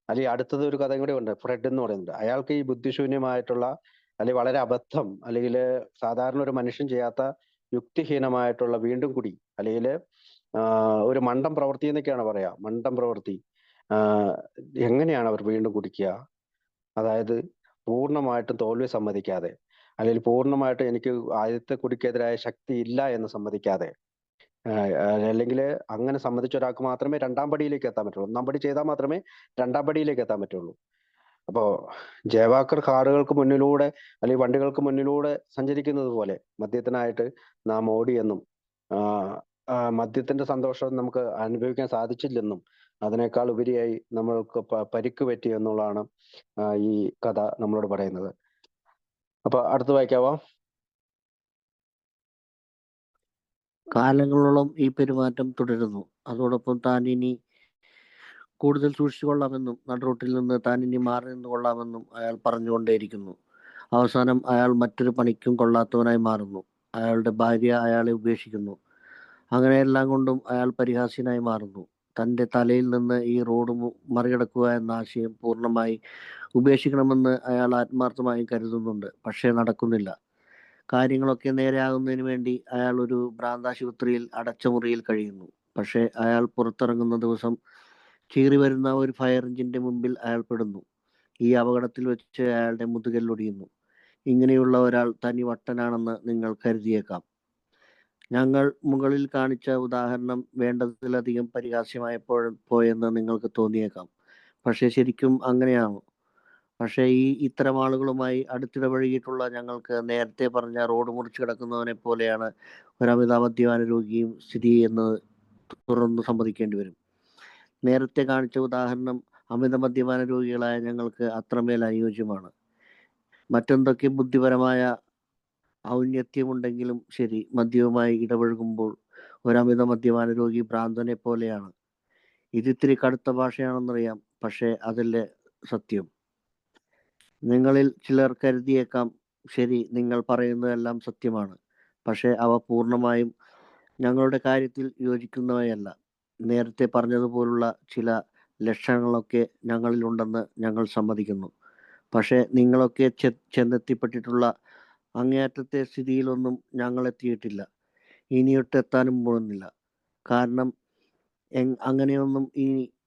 അല്ലെങ്കിൽ അടുത്തത് ഒരു കഥയും കൂടെ ഉണ്ട്, ഫ്രെഡ് എന്ന് പറയുന്നത്. അയാൾക്ക് ഈ ബുദ്ധിശൂന്യമായിട്ടുള്ള, അല്ലെങ്കിൽ വളരെ അബദ്ധം, അല്ലെങ്കിൽ സാധാരണ ഒരു മനുഷ്യൻ ചെയ്യാത്ത യുക്തിഹീനമായിട്ടുള്ള വീണ്ടും കുടി, അല്ലെങ്കിൽ ഒരു മണ്ടം പ്രവൃത്തി എന്നൊക്കെയാണ് പറയാ, മണ്ടം പ്രവൃത്തി. എങ്ങനെയാണ് അവർ വീണ്ടും കുടിക്കുക? അതായത് പൂർണ്ണമായിട്ടും തോൽവി സമ്മതിക്കാതെ, അല്ലെങ്കിൽ പൂർണ്ണമായിട്ടും എനിക്ക് ആദ്യത്തെ കുടിക്കെതിരായ ശക്തി ഇല്ല എന്ന് സമ്മതിക്കാതെ, അല്ലെങ്കിൽ അങ്ങനെ സമ്മതിച്ച ഒരാൾക്ക് മാത്രമേ രണ്ടാം പടിയിലേക്ക് എത്താൻ പറ്റുള്ളൂ. ഒന്നാം പടി ചെയ്താൽ മാത്രമേ രണ്ടാം പടിയിലേക്ക് എത്താൻ പറ്റുള്ളൂ. അപ്പോ ജയവാക്കർ കാറുകൾക്ക് മുന്നിലൂടെ, അല്ലെങ്കിൽ വണ്ടികൾക്ക് മുന്നിലൂടെ സഞ്ചരിക്കുന്നത് പോലെ മദ്യത്തിനായിട്ട് നാം ഓടിയെന്നും, മദ്യത്തിന്റെ സന്തോഷം നമുക്ക് അനുഭവിക്കാൻ സാധിച്ചില്ലെന്നും, അതിനേക്കാൾ ഉപരിയായി നമ്മൾക്ക് പരിക്ക് പറ്റി എന്നുള്ളതാണ് ഈ കഥ നമ്മളോട് പറയുന്നത്. അപ്പൊ അടുത്ത് വായിക്കാവോ? കാലങ്ങളോളം ഈ പെരുമാറ്റം തുടരുന്നു. അതോടൊപ്പം താൻ ഇനി കൂടുതൽ സൂക്ഷിച്ചുകൊള്ളാമെന്നും നടുറോട്ടിൽ നിന്ന് താൻ ഇനി മാറി നിന്ന് കൊള്ളാമെന്നും അയാൾ പറഞ്ഞുകൊണ്ടേയിരിക്കുന്നു. അവസാനം അയാൾ മറ്റൊരു പണിക്കും കൊള്ളാത്തവനായി മാറുന്നു. അയാളുടെ ഭാര്യ അയാളെ ഉപേക്ഷിക്കുന്നു. അങ്ങനെയെല്ലാം കൊണ്ടും അയാൾ പരിഹാസ്യനായി മാറുന്നു. തൻ്റെ തലയിൽ നിന്ന് ഈ റോഡ് മറികടക്കുക എന്ന ആശയം പൂർണ്ണമായി ഉപേക്ഷിക്കണമെന്ന് അയാൾ ആത്മാർത്ഥമായി കരുതുന്നുണ്ട്. പക്ഷേ നടക്കുന്നില്ല. കാര്യങ്ങളൊക്കെ നേരെയാകുന്നതിന് വേണ്ടി അയാൾ ഒരു ഭ്രാന്താശുപത്രിയിൽ അടച്ച മുറിയിൽ കഴിയുന്നു. പക്ഷേ അയാൾ പുറത്തിറങ്ങുന്ന ദിവസം ചീറി വരുന്ന ഒരു ഫയർ എഞ്ചിന്റെ മുമ്പിൽ അയാൾ പെടുന്നു. ഈ അപകടത്തിൽ വെച്ച് അയാളുടെ മുതുകല്ലൊടിയുന്നു. ഇങ്ങനെയുള്ള ഒരാൾ തനി വട്ടനാണെന്ന് നിങ്ങൾ കരുതിയേക്കാം. ഞങ്ങൾ മുകളിൽ കാണിച്ച ഉദാഹരണം വേണ്ടതിലധികം പരിഹാസ്യമായപ്പോയെന്ന് നിങ്ങൾക്ക് തോന്നിയേക്കാം. പക്ഷേ ശരിക്കും അങ്ങനെയാണോ? പക്ഷേ ഇത്തരം ആളുകളുമായി അടുത്തിടപഴകിയിട്ടുള്ള ഞങ്ങൾക്ക് നേരത്തെ പറഞ്ഞ റോഡ് മുറിച്ച് കിടക്കുന്നവനെ പോലെയാണ് ഒരമിത മദ്യപാന രോഗിയും സ്ഥിതി എന്ന് തുറന്നു സമ്മതിക്കേണ്ടി വരും. നേരത്തെ കാണിച്ച ഉദാഹരണം അമിത മദ്യപാന രോഗികളായ ഞങ്ങൾക്ക് അത്രമേൽ അനുയോജ്യമാണ്. മറ്റെന്തൊക്കെ ബുദ്ധിപരമായ ഔന്നത്യമുണ്ടെങ്കിലും ശരി, മദ്യവുമായി ഇടപഴകുമ്പോൾ ഒരമിത മദ്യപാന രോഗി ഭ്രാന്തനെ പോലെയാണ്. ഇതിത്തിരി കടുത്ത ഭാഷയാണെന്നറിയാം, പക്ഷേ അതല്ലേ സത്യം. നിങ്ങളിൽ ചിലർ കരുതിയേക്കാം, ശരി, നിങ്ങൾ പറയുന്നതെല്ലാം സത്യമാണ്, പക്ഷേ അവ പൂർണ്ണമായും ഞങ്ങളുടെ കാര്യത്തിൽ യോജിക്കുന്നവയല്ല. നേരത്തെ പറഞ്ഞതുപോലുള്ള ചില ലക്ഷണങ്ങളൊക്കെ ഞങ്ങളിലുണ്ടെന്ന് ഞങ്ങൾ സമ്മതിക്കുന്നു. പക്ഷേ നിങ്ങളൊക്കെ ചെന്നെത്തിപ്പെട്ടിട്ടുള്ള അങ്ങേയറ്റത്തെ സ്ഥിതിയിലൊന്നും ഞങ്ങൾ എത്തിയിട്ടില്ല, ഇനിയൊട്ടെത്താനും പോകുന്നില്ല. കാരണം അങ്ങനെയൊന്നും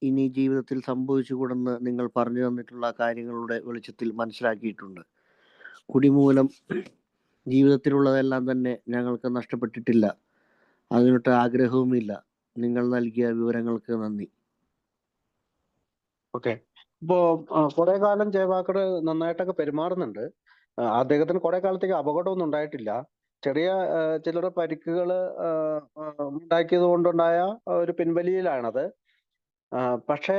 ഇനി ജീവിതത്തിൽ സംഭവിച്ചുകൂടെന്ന് നിങ്ങൾ പറഞ്ഞു തന്നിട്ടുള്ള കാര്യങ്ങളുടെ വെളിച്ചത്തിൽ മനസ്സിലാക്കിയിട്ടുണ്ട്. കുടിമൂലം ജീവിതത്തിലുള്ളതെല്ലാം തന്നെ ഞങ്ങൾക്ക് നഷ്ടപ്പെട്ടിട്ടില്ല, അതിനൊട്ട് ആഗ്രഹവുമില്ല. നിങ്ങൾ നൽകിയ വിവരങ്ങൾക്ക് നന്ദി. ഓക്കെ. ഇപ്പോ കുറെ കാലം ജയവാക്കർ നന്നായിട്ടൊക്കെ പെരുമാറുന്നുണ്ട്. അദ്ദേഹത്തിന് കുറെ കാലത്തേക്ക് അപകടമൊന്നും ഉണ്ടായിട്ടില്ല. ചെറിയ ചില്ലറ പരിക്കുകൾ ഉണ്ടാക്കിയത് കൊണ്ടുണ്ടായ ഒരു പിൻവലിയിലാണത്. പക്ഷേ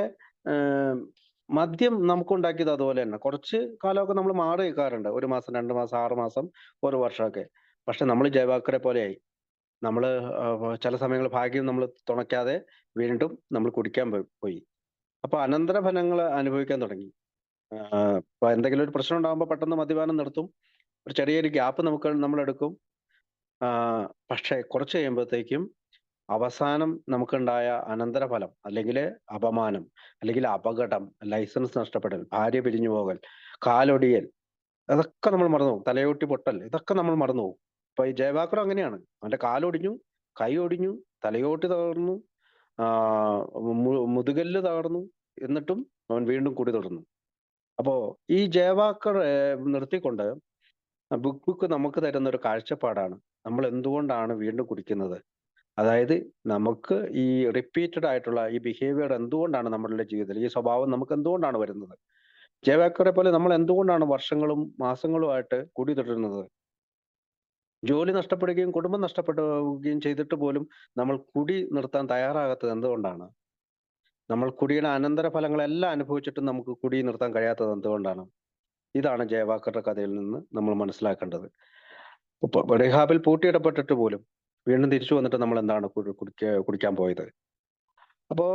മദ്യം നമുക്കുണ്ടാക്കിയത് അതുപോലെ തന്നെ. കുറച്ച് കാലമൊക്കെ നമ്മൾ മാറി നിൽക്കാറുണ്ട്. 1 മാസം, 2 മാസം, 6 മാസം, 1 വർഷമൊക്കെ. പക്ഷെ നമ്മൾ ജയവാക്കറെ പോലെയായി. നമ്മള് ചില സമയങ്ങളിൽ ഭാഗ്യം നമ്മൾ തുണയ്ക്കാതെ വീണ്ടും നമ്മൾ കുടിക്കാൻ പോയി. അപ്പൊ അനന്തരഫലങ്ങൾ അനുഭവിക്കാൻ തുടങ്ങി. ഇപ്പൊ എന്തെങ്കിലും ഒരു പ്രശ്നം ഉണ്ടാകുമ്പോൾ പെട്ടെന്ന് മദ്യപാനം നിർത്തും. ഒരു ചെറിയൊരു ഗ്യാപ്പ് നമ്മളെടുക്കും. പക്ഷെ കുറച്ച് കഴിയുമ്പോഴത്തേക്കും അവസാനം നമുക്കുണ്ടായ അനന്തരഫലം, അല്ലെങ്കിൽ അപമാനം, അല്ലെങ്കിൽ അപകടം, ലൈസൻസ് നഷ്ടപ്പെടൽ, ഭാര്യ പിരിഞ്ഞു പോകൽ, കാലൊടിയൽ, അതൊക്കെ നമ്മൾ മറന്നുപോകും. തലയോട്ടി പൊട്ടൽ, ഇതൊക്കെ നമ്മൾ മറന്നുപോകും. ഇപ്പൊ ഈ ജയവാക്കർ അങ്ങനെയാണ്. അവന്റെ കാലൊടിഞ്ഞു, കൈ ഒടിഞ്ഞു, തലയോട്ടി തകർന്നു, മുതുകല്ല് തകർന്നു, എന്നിട്ടും അവൻ വീണ്ടും കുടി തുടർന്നു. അപ്പോ ഈ ജയവാക്കർ നിർത്തിക്കൊണ്ട് ബുക്ക് നമുക്ക് തരുന്ന ഒരു കാഴ്ചപ്പാടാണ്. നമ്മൾ എന്തുകൊണ്ടാണ് വീണ്ടും കുടിക്കുന്നത്? അതായത് നമുക്ക് ഈ റിപ്പീറ്റഡ് ആയിട്ടുള്ള ഈ ബിഹേവിയർ എന്തുകൊണ്ടാണ് നമ്മളുടെ ജീവിതത്തിൽ, ഈ സ്വഭാവം നമുക്ക് എന്തുകൊണ്ടാണ് വരുന്നത്? ജയവാക്കറെ പോലെ നമ്മൾ എന്തുകൊണ്ടാണ് വർഷങ്ങളും മാസങ്ങളുമായിട്ട് കുടി തുടരുന്നത്? ജോലി നഷ്ടപ്പെടുകയും കുടുംബം നഷ്ടപ്പെടുകയും ചെയ്തിട്ട് പോലും നമ്മൾ കുടി നിർത്താൻ തയ്യാറാകാത്തത് എന്തുകൊണ്ടാണ്? നമ്മൾ കുടിയുടെ അനന്തരഫലങ്ങളെല്ലാം അനുഭവിച്ചിട്ടും നമുക്ക് കുടി നിർത്താൻ കഴിയാത്തത് എന്തുകൊണ്ടാണ്? ഇതാണ് ജയവാക്കറുടെ കഥയിൽ നിന്ന് നമ്മൾ മനസ്സിലാക്കേണ്ടത്. റിഹാബിൽ പൂട്ടിയിടപ്പെട്ടിട്ട് പോലും വീണ്ടും തിരിച്ചു വന്നിട്ട് നമ്മൾ എന്താണ് കുടിക്കാൻ പോയത്? അപ്പോ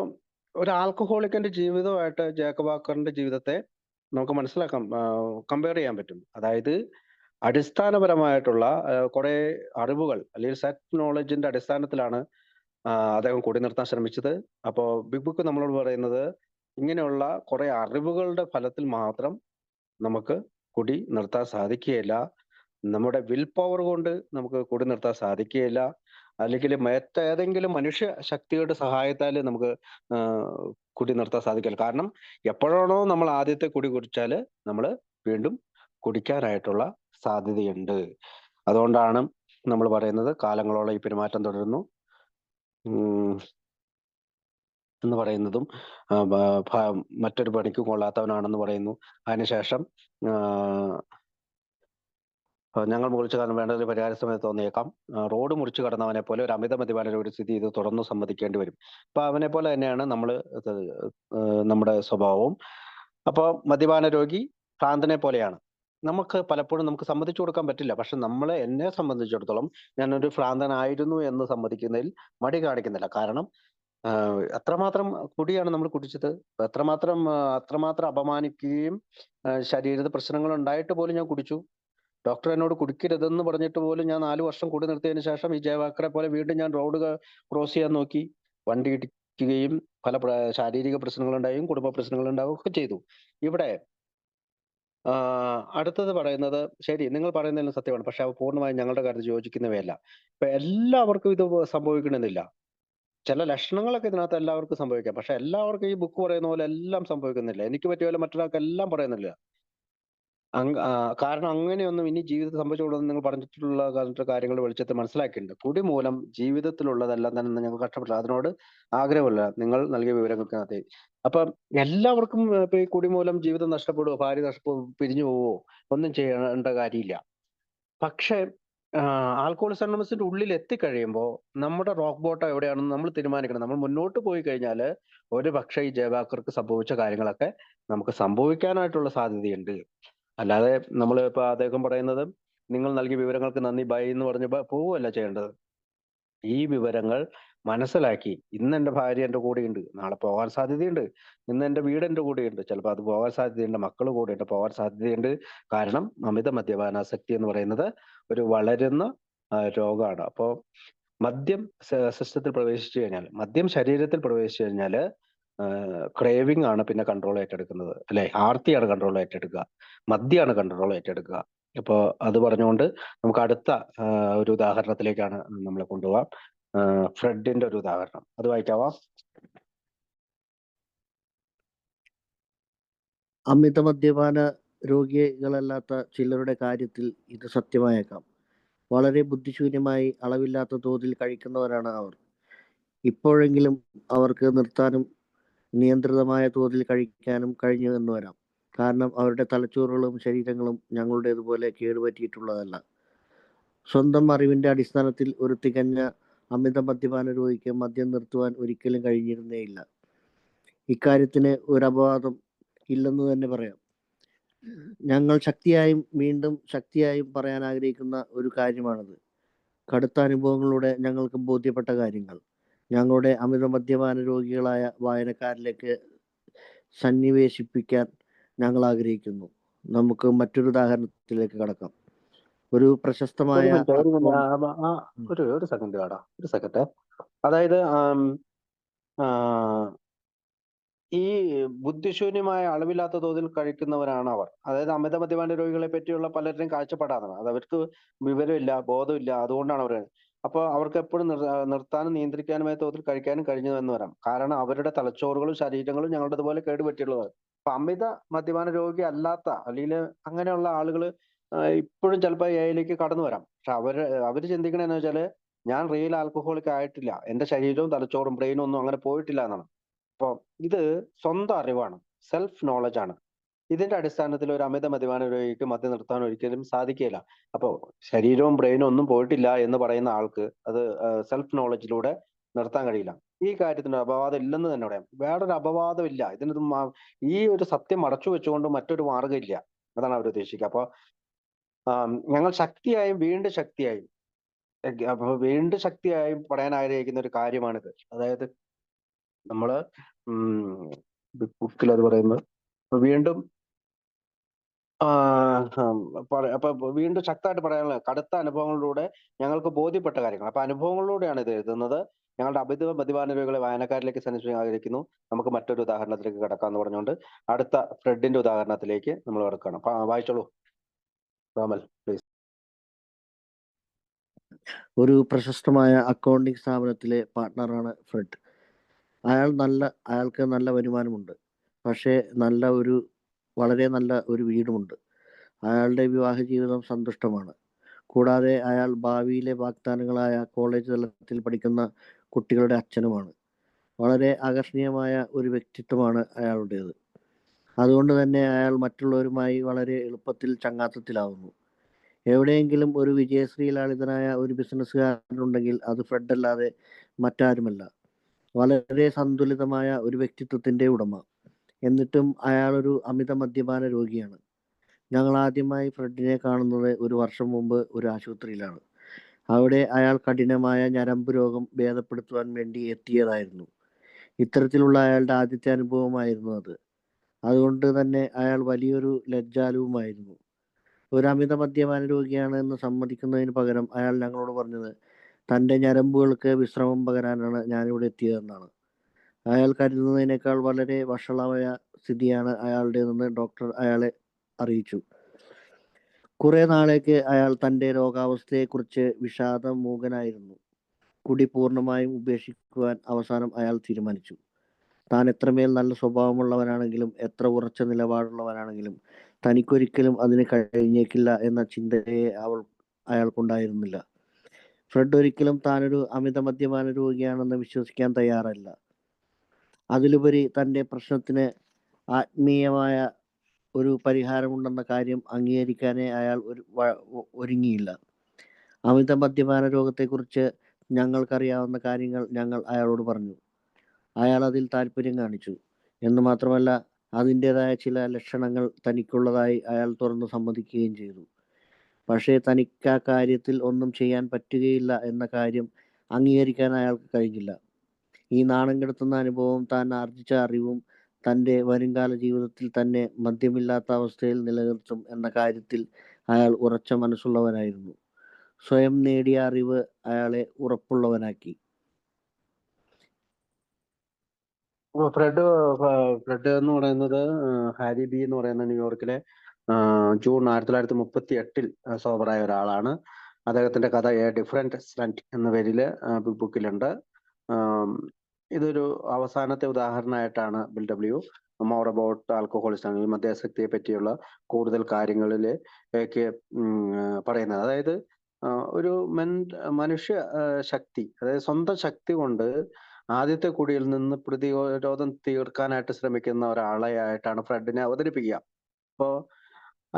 ഒരു ആൽക്കഹോളിക്കിന്റെ ജീവിതമായിട്ട് ജേക്കബ് വാക്കറിന്റെ ജീവിതത്തെ നമുക്ക് മനസ്സിലാക്കാം, കമ്പയർ ചെയ്യാൻ പറ്റും. അതായത് അടിസ്ഥാനപരമായിട്ടുള്ള കുറെ അറിവുകൾ, അല്ലെങ്കിൽ സെറ്റ് നോളജിന്റെ അടിസ്ഥാനത്തിലാണ് അദ്ദേഹം കുടി നിർത്താൻ ശ്രമിച്ചത്. അപ്പോൾ ബിഗ് ബുക്ക് നമ്മളോട് പറയുന്നത്, ഇങ്ങനെയുള്ള കുറെ അറിവുകളുടെ ഫലത്തിൽ മാത്രം നമുക്ക് കുടി നിർത്താൻ സാധിക്കുകയില്ല. നമ്മുടെ വിൽ പവർ കൊണ്ട് നമുക്ക് കുടി നിർത്താൻ സാധിക്കുകയില്ല. അല്ലെങ്കിൽ മറ്റേതെങ്കിലും മനുഷ്യ ശക്തിയുടെ സഹായത്താൽ നമുക്ക് കുടി നിർത്താൻ സാധിക്കില്ല. കാരണം എപ്പോഴാണോ നമ്മൾ ആദ്യത്തെ കുടി കുടിച്ചാൽ നമ്മൾ വീണ്ടും കുടിക്കാനായിട്ടുള്ള സാധ്യതയുണ്ട്. അതുകൊണ്ടാണ് നമ്മൾ പറയുന്നത് കാലങ്ങളോളം ഈ പെരുമാറ്റം തുടരുന്നു എന്ന് പറയുന്നതും, മറ്റൊരു പണിക്ക് കൊള്ളാത്തവനാണെന്ന് പറയുന്നു. അതിനുശേഷം ഞങ്ങൾ മുറിച്ചു കടന്നു വേണ്ടതിൽ പരിഹാര സമയത്ത് തോന്നിയേക്കാം. റോഡ് മുറിച്ചു കടന്നവനെ പോലെ ഒരു അമിത മദ്യപാന ഒരു സ്ഥിതി ഇത് തുറന്നു സമ്മതിക്കേണ്ടി വരും. അപ്പൊ അവനെ പോലെ തന്നെയാണ് നമ്മുടെ സ്വഭാവവും. അപ്പോൾ മദ്യപാന രോഗി ഭ്രാന്തനെ പോലെയാണ്. നമുക്ക് പലപ്പോഴും നമുക്ക് സമ്മതിച്ചു കൊടുക്കാൻ പറ്റില്ല. പക്ഷെ എന്നെ സംബന്ധിച്ചിടത്തോളം ഞാനൊരു ഭ്രാന്തനായിരുന്നു എന്ന് സമ്മതിക്കുന്നതിൽ മടി കാണിക്കുന്നില്ല. കാരണം എത്രമാത്രം കുടിയാണ് നമ്മൾ കുടിച്ചത്, അത്രമാത്രം അപമാനിക്കുകയും ശരീരത്തിൽ പ്രശ്നങ്ങൾ ഉണ്ടായിട്ട് പോലും ഞാൻ കുടിച്ചു. ഡോക്ടർ എന്നോട് കുടിക്കരുതെന്ന് പറഞ്ഞിട്ട് പോലും ഞാൻ 4 വർഷം കുടി നിർത്തിയതിനു ശേഷം ഈ ജയവാക്കറെ പോലെ വീണ്ടും ഞാൻ റോഡ് ക്രോസ് ചെയ്യാൻ നോക്കി. വണ്ടി ഇടിക്കുകയും പല ശാരീരിക പ്രശ്നങ്ങളുണ്ടായും കുടുംബ പ്രശ്നങ്ങളുണ്ടാവുകയും ഒക്കെ ചെയ്തു. ഇവിടെ അടുത്തത് പറയുന്നത്, ശരി, നിങ്ങൾ പറയുന്നതെല്ലാം സത്യമാണ്, പക്ഷെ അവ പൂർണ്ണമായും ഞങ്ങളുടെ കാര്യത്തിൽ യോജിക്കുന്നവയല്ല. ഇപ്പൊ എല്ലാവർക്കും ഇത് സംഭവിക്കണമെന്നില്ല. ചില ലക്ഷണങ്ങളൊക്കെ ഇതിനകത്ത് എല്ലാവർക്കും സംഭവിക്കാം. പക്ഷെ എല്ലാവർക്കും ഈ ബുക്ക് പറയുന്ന പോലെ എല്ലാം സംഭവിക്കുന്നില്ല. എനിക്ക് പറ്റിയ പോലെ മറ്റൊരാൾക്ക് എല്ലാം പറയുന്നില്ല. കാരണം അങ്ങനെയൊന്നും ഇനി ജീവിതത്തിൽ സംഭവിച്ചുകൂടുമെന്ന് നിങ്ങൾ പറഞ്ഞിട്ടുള്ള കാര്യങ്ങൾ വെളിച്ചത്തിൽ മനസ്സിലാക്കിയിട്ടുണ്ട്. കുടി മൂലം ജീവിതത്തിലുള്ളതെല്ലാം തന്നെ ഞങ്ങൾ കഷ്ടപ്പെട്ടില്ല. അതിനോട് ആഗ്രഹമില്ല നിങ്ങൾ നൽകിയ വിവരങ്ങൾക്കകത്ത്. അപ്പം എല്ലാവർക്കും ഇപ്പൊ ഈ കുടി മൂലം ജീവിതം നഷ്ടപ്പെടുവോ, ഭാര്യ പിരിഞ്ഞു പോവോ, ഒന്നും ചെയ്യേണ്ട കാര്യമില്ല. പക്ഷെ ആൽക്കഹോളിക്സ് അനോണിമസിന്റെ ഉള്ളിൽ എത്തിക്കഴിയുമ്പോൾ നമ്മുടെ റോക്ക് ബോട്ടം എവിടെയാണെന്ന് നമ്മൾ തീരുമാനിക്കണം. നമ്മൾ മുന്നോട്ട് പോയി കഴിഞ്ഞാൽ ഒരു പക്ഷേ ഈ ജയവാക്കർക്ക് സംഭവിച്ച കാര്യങ്ങളൊക്കെ നമുക്ക് സംഭവിക്കാനായിട്ടുള്ള സാധ്യതയുണ്ട്. അല്ലാതെ നമ്മൾ ഇപ്പൊ അദ്ദേഹം പറയുന്നത്, നിങ്ങൾ നൽകിയ വിവരങ്ങൾക്ക് നന്ദി, ബൈ എന്ന് പറഞ്ഞ് പോവുകയല്ല ചെയ്യേണ്ടത്. ഈ വിവരങ്ങൾ മനസ്സിലാക്കി ഇന്ന് എൻ്റെ ഭാര്യ എൻ്റെ കൂടെയുണ്ട്, നാളെ പോകാൻ സാധ്യതയുണ്ട്. ഇന്ന് എൻ്റെ വീട് എൻ്റെ കൂടെയുണ്ട്, ചിലപ്പോൾ അത് പോകാൻ സാധ്യതയുണ്ട്. മക്കൾ കൂടെയുണ്ട്, പോകാൻ സാധ്യതയുണ്ട്. കാരണം അമിത മദ്യപാനാസക്തി എന്ന് പറയുന്നത് ഒരു വളരുന്ന രോഗമാണ്. അപ്പോൾ മദ്യം സിസ്റ്റത്തിൽ പ്രവേശിച്ചു കഴിഞ്ഞാൽ, മദ്യം ശരീരത്തിൽ പ്രവേശിച്ചു കഴിഞ്ഞാൽ ക്രേവിംഗ് ആണ് പിന്നെ കൺട്രോൾ ഏറ്റെടുക്കുന്നത്, അല്ലെ? ആർത്തിയാണ് കൺട്രോൾ ഏറ്റെടുക്കുക, മദ്യമാണ് കൺട്രോൾ ഏറ്റെടുക്കുക. അപ്പോൾ അത് പറഞ്ഞുകൊണ്ട് നമുക്ക് അടുത്ത ഒരു ഉദാഹരണത്തിലേക്കാണ് നമ്മളെ കൊണ്ടുപോകാം. ഫ്രെഡിന്റെ ഒരു ഉദാഹരണം അത് വായിക്കാവോ? അമിത മദ്യപാന രോഗികളല്ലാത്ത ചിലരുടെ കാര്യത്തിൽ ഇത് സത്യമായേക്കാം. വളരെ ബുദ്ധിശൂന്യമായി അളവില്ലാത്ത തോതിൽ കഴിക്കുന്നവരാണ് അവർ. ഇപ്പോഴെങ്കിലും അവർക്ക് നിർത്താനും നിയന്ത്രിതമായ തോതിൽ കഴിക്കാനും കഴിഞ്ഞു എന്ന് വരാം. കാരണം അവരുടെ തലച്ചോറുകളും ശരീരങ്ങളും ഞങ്ങളുടേതുപോലെ കേടുപറ്റിയിട്ടുള്ളതല്ല. സ്വന്തം അറിവിന്റെ അടിസ്ഥാനത്തിൽ ഒരു തികഞ്ഞ അമിത മദ്യപാന രോഗിക്ക് മദ്യം നിർത്തുവാൻ ഒരിക്കലും കഴിഞ്ഞിരുന്നേയില്ല. ഇക്കാര്യത്തിന് ഒരു അപവാദം ഇല്ലെന്ന് തന്നെ പറയാം. ഞങ്ങൾ വീണ്ടും ശക്തിയായും പറയാൻ ആഗ്രഹിക്കുന്ന ഒരു കാര്യമാണത്. കടുത്ത അനുഭവങ്ങളിലൂടെ ഞങ്ങൾക്ക് ബോധ്യപ്പെട്ട കാര്യങ്ങൾ ഞങ്ങളുടെ അമിത മദ്യപാന രോഗികളായ വായനക്കാരിലേക്ക് സന്നിവേശിപ്പിക്കാൻ ഞങ്ങൾ ആഗ്രഹിക്കുന്നു. നമുക്ക് മറ്റൊരു ഉദാഹരണത്തിലേക്ക് കടക്കാം. ഒരു പ്രശസ്തമായ ഒരു സെക്കൻഡ്. അതായത് ഈ ബുദ്ധിശൂന്യമായ അളവില്ലാത്ത തോതിൽ കഴിക്കുന്നവരാണ് അവർ. അതായത് അമിത മദ്യപാന രോഗികളെ പറ്റിയുള്ള പലരുടെയും കാഴ്ചപ്പാടാണ് അത്. അവർക്ക് വിവരമില്ല, ബോധമില്ല, അതുകൊണ്ടാണ് അവർ. അപ്പോൾ അവർക്ക് എപ്പോഴും നിർത്താനും നിയന്ത്രിക്കാനുമായ തോതിൽ കഴിക്കാനും കഴിഞ്ഞു എന്ന് വരാം. കാരണം അവരുടെ തലച്ചോറുകളും ശരീരങ്ങളും ഞങ്ങളുടേതുപോലെ കേടുപറ്റിയുള്ളവർ. അപ്പൊ അമിത മദ്യപാന രോഗി അല്ലാത്ത, അല്ലെങ്കിൽ അങ്ങനെയുള്ള ആളുകൾ ഇപ്പോഴും ചിലപ്പോൾ എയിലേക്ക് കടന്നു വരാം. പക്ഷെ അവര് ചിന്തിക്കണെന്ന് വെച്ചാല്, ഞാൻ റിയൽ ആൽക്കഹോളിക് ആയിട്ടില്ല, എന്റെ ശരീരവും തലച്ചോറും ബ്രെയിനും ഒന്നും അങ്ങനെ പോയിട്ടില്ല എന്നാണ്. അപ്പൊ ഇത് സ്വന്തം അറിവാണ്, സെൽഫ് നോളജ് ആണ്. ഇതിന്റെ അടിസ്ഥാനത്തിൽ ഒരു അമിത മദ്യപാന രോഗിക്ക് മദ്യം നിർത്താൻ ഒരിക്കലും സാധിക്കില്ല. അപ്പോ ശരീരവും ബ്രെയിനും ഒന്നും പോയിട്ടില്ല എന്ന് പറയുന്ന ആൾക്ക് അത് സെൽഫ് നോളജിലൂടെ നിർത്താൻ കഴിയില്ല. ഈ കാര്യത്തിന് അപവാദം ഇല്ലെന്ന് തന്നെ പറയാം. വേറൊരു അപവാദം ഇല്ല ഇതിന്. ഈ ഒരു സത്യം മറച്ചു വെച്ചുകൊണ്ട് മറ്റൊരു മാർഗ്ഗം ഇല്ല, അതാണ് അവർ ഉദ്ദേശിക്കുക. അപ്പൊ ഞങ്ങൾ ശക്തിയായും വീണ്ടും ശക്തിയായും പറയാൻ ആഗ്രഹിക്കുന്ന ഒരു കാര്യമാണിത്. അതായത് നമ്മള് ബുക്കിൽ അത് പറയുന്നത് വീണ്ടും അപ്പൊ വീണ്ടും ശക്തമായിട്ട് പറയാനുള്ള കടുത്ത അനുഭവങ്ങളിലൂടെ ഞങ്ങൾക്ക് ബോധ്യപ്പെട്ട കാര്യങ്ങൾ. അപ്പൊ അനുഭവങ്ങളിലൂടെയാണ് ഇത് എഴുതുന്നത്. ഞങ്ങളുടെ അമിത മദ്യപാന രോഗികളെ വായനക്കാരിലേക്ക് സന്നിധിക്കാൻ ആഗ്രഹിക്കുന്നു. നമുക്ക് മറ്റൊരു ഉദാഹരണത്തിലേക്ക് കിടക്കാന്ന് പറഞ്ഞുകൊണ്ട് അടുത്ത ഫ്രെഡിന്റെ ഉദാഹരണത്തിലേക്ക് നമ്മൾ കിടക്കണം. വായിച്ചോളൂ രാമൽ പ്ലീസ്. ഒരു പ്രശസ്തമായ അക്കൗണ്ടിംഗ് സ്ഥാപനത്തിലെ പാർട്ട്ണറാണ് ഫ്രെഡ്. അയാൾക്ക് നല്ല വരുമാനമുണ്ട്, പക്ഷേ വളരെ നല്ല ഒരു വീടുമുണ്ട്. അയാളുടെ വിവാഹ ജീവിതം സന്തുഷ്ടമാണ്. കൂടാതെ അയാൾ ഭാവിയിലെ വാഗ്ദാനങ്ങളായ കോളേജ് തലത്തിൽ പഠിക്കുന്ന കുട്ടികളുടെ അച്ഛനുമാണ്. വളരെ ആകർഷണീയമായ ഒരു വ്യക്തിത്വമാണ് അയാളുടേത്. അതുകൊണ്ട് തന്നെ അയാൾ മറ്റുള്ളവരുമായി വളരെ എളുപ്പത്തിൽ ചങ്ങാത്തത്തിലാവുന്നു. എവിടെയെങ്കിലും ഒരു വിജയശ്രീലാളിതനായ ഒരു ബിസിനസ്സുകാരനുണ്ടെങ്കിൽ അത് ഫ്രെഡ് അല്ലാതെ മറ്റാരുമല്ല. വളരെ സന്തുലിതമായ ഒരു വ്യക്തിത്വത്തിന്റെ ഉടമ. എന്നിട്ടും അയാൾ ഒരു അമിത മദ്യപാന രോഗിയാണ്. ഞങ്ങൾ ആദ്യമായി ഫ്രെഡിനെ കാണുന്നത് ഒരു വർഷം മുമ്പ് ഒരു ആശുപത്രിയിലാണ്. അവിടെ അയാൾ കഠിനമായ ഞരമ്പ് രോഗം ഭേദപ്പെടുത്തുവാൻ വേണ്ടി എത്തിയതായിരുന്നു. ഇത്തരത്തിലുള്ള അയാളുടെ ആദ്യത്തെ അനുഭവമായിരുന്നു അത്. അതുകൊണ്ട് തന്നെ അയാൾ വലിയൊരു ലജ്ജാലുവുമായിരുന്നു. ഒരു അമിത മദ്യപാന രോഗിയാണ് എന്ന് സമ്മതിക്കുന്നതിന് പകരം അയാൾ ഞങ്ങളോട് പറഞ്ഞത് തൻ്റെ ഞരമ്പുകൾക്ക് വിശ്രമം പകരാനാണ് ഞാനിവിടെ എത്തിയതെന്നാണ്. അയാൾ കരുതുന്നതിനേക്കാൾ വളരെ വഷളമായ സ്ഥിതിയാണ് അയാളുടേതെന്ന് ഡോക്ടർ അയാളെ അറിയിച്ചു. കുറെ നാളേക്ക് അയാൾ തൻ്റെ രോഗാവസ്ഥയെക്കുറിച്ച് വിഷാദമൂകനായിരുന്നു. കുടി പൂർണ്ണമായും ഉപേക്ഷിക്കുവാൻ അവസാനം അയാൾ തീരുമാനിച്ചു. താൻ എത്രമേൽ നല്ല സ്വഭാവമുള്ളവനാണെങ്കിലും എത്ര ഉറച്ച നിലപാടുള്ളവനാണെങ്കിലും തനിക്കൊരിക്കലും അതിന് കഴിഞ്ഞേക്കില്ല എന്ന ചിന്തയെ അയാൾക്കുണ്ടായിരുന്നില്ല. ഫ്രെഡ് ഒരിക്കലും താനൊരു അമിത മദ്യപാന രോഗിയാണെന്ന് വിശ്വസിക്കാൻ തയ്യാറല്ല. അതിലുപരി തൻ്റെ പ്രശ്നത്തിന് ആത്മീയമായ ഒരു പരിഹാരമുണ്ടെന്ന കാര്യം അംഗീകരിക്കാനേ അയാൾ ഒരുങ്ങിയില്ല. അമിത മദ്യപാന രോഗത്തെക്കുറിച്ച് ഞങ്ങൾക്കറിയാവുന്ന കാര്യങ്ങൾ ഞങ്ങൾ അയാളോട് പറഞ്ഞു. അയാൾ അതിൽ താല്പര്യം കാണിച്ചു എന്ന് മാത്രമല്ല, അതിൻ്റെതായ ചില ലക്ഷണങ്ങൾ തനിക്കുള്ളതായി അയാൾ തുറന്നു സമ്മതിക്കുകയും ചെയ്തു. പക്ഷേ തനിക്ക് ആ കാര്യത്തിൽ ഒന്നും ചെയ്യാൻ പറ്റുകയില്ല എന്ന കാര്യം അംഗീകരിക്കാൻ അയാൾക്ക് കഴിഞ്ഞില്ല. ഈ നാണം കെടുത്തുന്ന അനുഭവം, താൻ ആർജിച്ച അറിവും തൻ്റെ വരുംകാല ജീവിതത്തിൽ തന്നെ മദ്യമില്ലാത്ത അവസ്ഥയിൽ നിലനിർത്തും എന്ന കാര്യത്തിൽ അയാൾ ഉറച്ച മനസ്സുള്ളവനായിരുന്നു. സ്വയം നേടിയ അറിവ് അയാളെ ഉറപ്പുള്ളവനാക്കി. ഫ്രെഡ് ഫ്രെഡ് എന്ന് പറയുന്നത് ഹാരി ബി എന്ന് പറയുന്ന ന്യൂയോർക്കിലെ ജൂൺ 1938 സോബറായ ഒരാളാണ്. അദ്ദേഹത്തിന്റെ കഥ എ ഡിഫറെന്റ് സ്ലന്റ് എന്ന പേരിൽ ബിഗ് ബുക്കിലുണ്ട്. ഇതൊരു അവസാനത്തെ ഉദാഹരണമായിട്ടാണ് Bill W more about alcoholism, മദ്യാസക്തിയെ പറ്റിയുള്ള കൂടുതൽ കാര്യങ്ങളിലേക്ക് പറയുന്നത്. അതായത് ഒരു മനുഷ്യ ശക്തി, അതായത് സ്വന്തം ശക്തി കൊണ്ട് ആദ്യത്തെ കുടിയിൽ നിന്ന് പ്രതിരോധം തീർക്കാനായിട്ട് ശ്രമിക്കുന്ന ഒരാളെയായിട്ടാണ് ഫ്രെഡിനെ അവതരിപ്പിക്കുക. അപ്പോൾ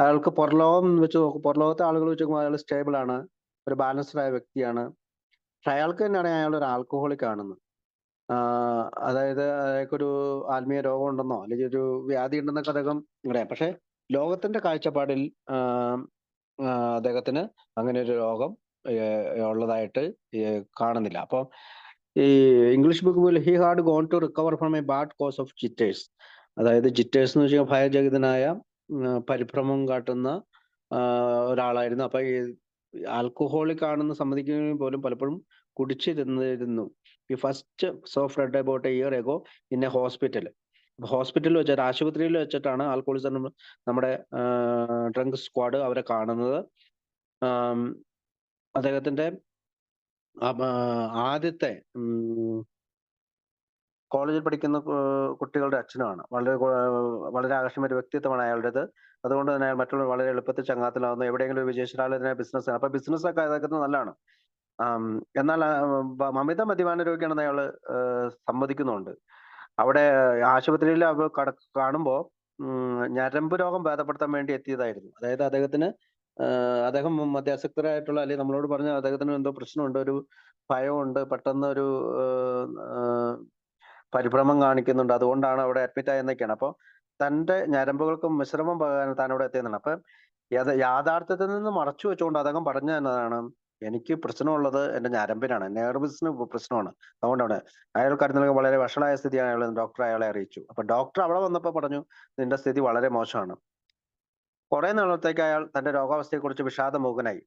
അയാൾക്ക് പുറലോകം വെച്ച് നോക്കും, പുറലോകത്തെ ആളുകൾ വെച്ച് നോക്കുമ്പോൾ അയാൾ സ്റ്റേബിൾ ആണ്, ഒരു ബാലൻസ്ഡ് ആയ വ്യക്തിയാണ്. പക്ഷെ അയാൾക്ക് തന്നെയാണ് അയാൾ ഒരു ആൽക്കഹോളിക് ആണെന്ന്. അതായത് അയാൾക്കൊരു ആത്മീയ രോഗം ഉണ്ടെന്നോ അല്ലെങ്കിൽ ഒരു വ്യാധി ഉണ്ടെന്നൊക്കെ അദ്ദേഹം പറയാം. പക്ഷെ ലോകത്തിന്റെ കാഴ്ചപ്പാടിൽ അദ്ദേഹത്തിന് അങ്ങനെ ഒരു രോഗം ഉള്ളതായിട്ട് കാണുന്നില്ല. അപ്പൊ ഈ English book he had gone to recover from a bad cause of jitters. അതായത് ജിറ്റേഴ്സ് എന്ന് വെച്ചാൽ ഭയജഗതനായ പരിഭ്രമം കാട്ടുന്ന ഒരാളായിരുന്നു. അപ്പൊ ഈ ആൽക്കഹോളിക് ആണെന്ന് സമ്മതിക്കുന്നതിന് പോലും പലപ്പോഴും കുടിച്ചിരുന്നിരുന്നു. ഈ first so Fred about A year ago in A ഹോസ്പിറ്റലിൽ വെച്ചിട്ട്, ആശുപത്രിയിൽ വെച്ചിട്ടാണ് ആൽക്കഹോളിസം നമ്മുടെ ഡ്രങ്ക് സ്ക്വാഡ് അവരെ കാണുന്നത്. അദ്ദേഹത്തിന്റെ ആദ്യത്തെ കോളേജിൽ പഠിക്കുന്ന കുട്ടികളുടെ അച്ഛനുമാണ്. വളരെ ആകർഷമായ ഒരു വ്യക്തിത്വമാണ് അയാളുടേത്. അതുകൊണ്ട് തന്നെ അയാൾ മറ്റുള്ളവർ വളരെ എളുപ്പത്തിൽ ചങ്ങാത്തിലാവുന്നു. എവിടെയെങ്കിലും ഒരു വിജയശാല ബിസിനസ്, അപ്പൊ ബിസിനസ്സൊക്കെ അദ്ദേഹത്തിന് നല്ലതാണ്. എന്നാൽ അമിത മദ്യപാന രോഗിയാണെന്ന് അയാൾ സമ്മതിക്കുന്നുണ്ട്. അവിടെ ആശുപത്രിയിൽ കാണുമ്പോൾ ഞരമ്പ് രോഗം ഭേദപ്പെടുത്താൻ വേണ്ടി എത്തിയതായിരുന്നു. അതായത് അദ്ദേഹം മദ്യാസക്തരായിട്ടുള്ള, അല്ലെങ്കിൽ നമ്മളോട് പറഞ്ഞ അദ്ദേഹത്തിന് എന്തോ പ്രശ്നമുണ്ട്, ഒരു ഭയമുണ്ട്, പെട്ടെന്ന് ഒരു പരിഭ്രമം കാണിക്കുന്നുണ്ട്, അതുകൊണ്ടാണ് അവിടെ അഡ്മിറ്റ് ആയെന്നൊക്കെയാണ്. അപ്പോൾ തന്റെ ഞരമ്പുകൾക്കും വിശ്രമം പകരാൻ താൻ അവിടെ എത്തിയെന്നാണ്. അപ്പൊ യാഥാർത്ഥ്യത്തിൽ നിന്ന് മറച്ചു വെച്ചുകൊണ്ട് അദ്ദേഹം പറഞ്ഞു എന്നതാണ്, എനിക്ക് പ്രശ്നമുള്ളത് എന്റെ ഞരമ്പിനാണ്, നെർവസിന് പ്രശ്നമാണ്, അതുകൊണ്ടാണ്. അയാൾക്കാർക്ക് വളരെ വഷളായ സ്ഥിതിയാണ് ഡോക്ടർ അയാളെ അറിയിച്ചു. അപ്പൊ ഡോക്ടർ അവിടെ വന്നപ്പോൾ പറഞ്ഞു, നിന്റെ സ്ഥിതി വളരെ മോശമാണ്. കുറെ നാളത്തേക്ക് അയാൾ തന്റെ രോഗാവസ്ഥയെക്കുറിച്ച് വിഷാദമുഖനായി.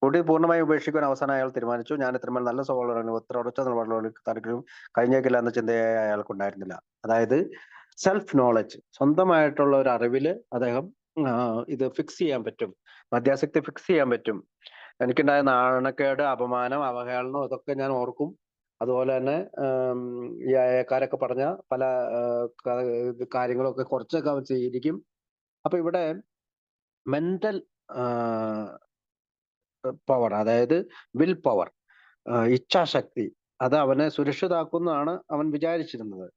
കുടി പൂർണ്ണമായി ഉപേക്ഷിക്കാൻ അവസാനം അയാൾ തീരുമാനിച്ചു. ഞാൻ ഇത്രമേൽ നല്ല സ്വഭാവമുള്ള ഉറച്ച നിലപാടുള്ള താല്പര്യം കഴിഞ്ഞേക്കില്ല എന്ന ചിന്തയെ അയാൾക്കുണ്ടായിരുന്നില്ല. അതായത് സെൽഫ് നോളജ്, സ്വന്തമായിട്ടുള്ള ഒരു അറിവില് അദ്ദേഹം ഇത് ഫിക്സ് ചെയ്യാൻ പറ്റും, മദ്യാസക്തി ഫിക്സ് ചെയ്യാൻ പറ്റും. എനിക്കുണ്ടായ നാണക്കേട്, അപമാനം, അവഹേളനം ഇതൊക്കെ ഞാൻ ഓർക്കും. അതുപോലെ തന്നെ ഈ അയക്കാരൊക്കെ പറഞ്ഞ പല കാര്യങ്ങളൊക്കെ കുറച്ചൊക്കെ അവൻ ചെയ്തിരിക്കും. അപ്പൊ ഇവിടെ മെന്റൽ പവർ, അതായത് വിൽ പവർ, ഇച്ഛാശക്തി, അത് അവനെ സുരക്ഷിതാക്കുന്നതാണ് അവൻ വിചാരിച്ചിരുന്നത്.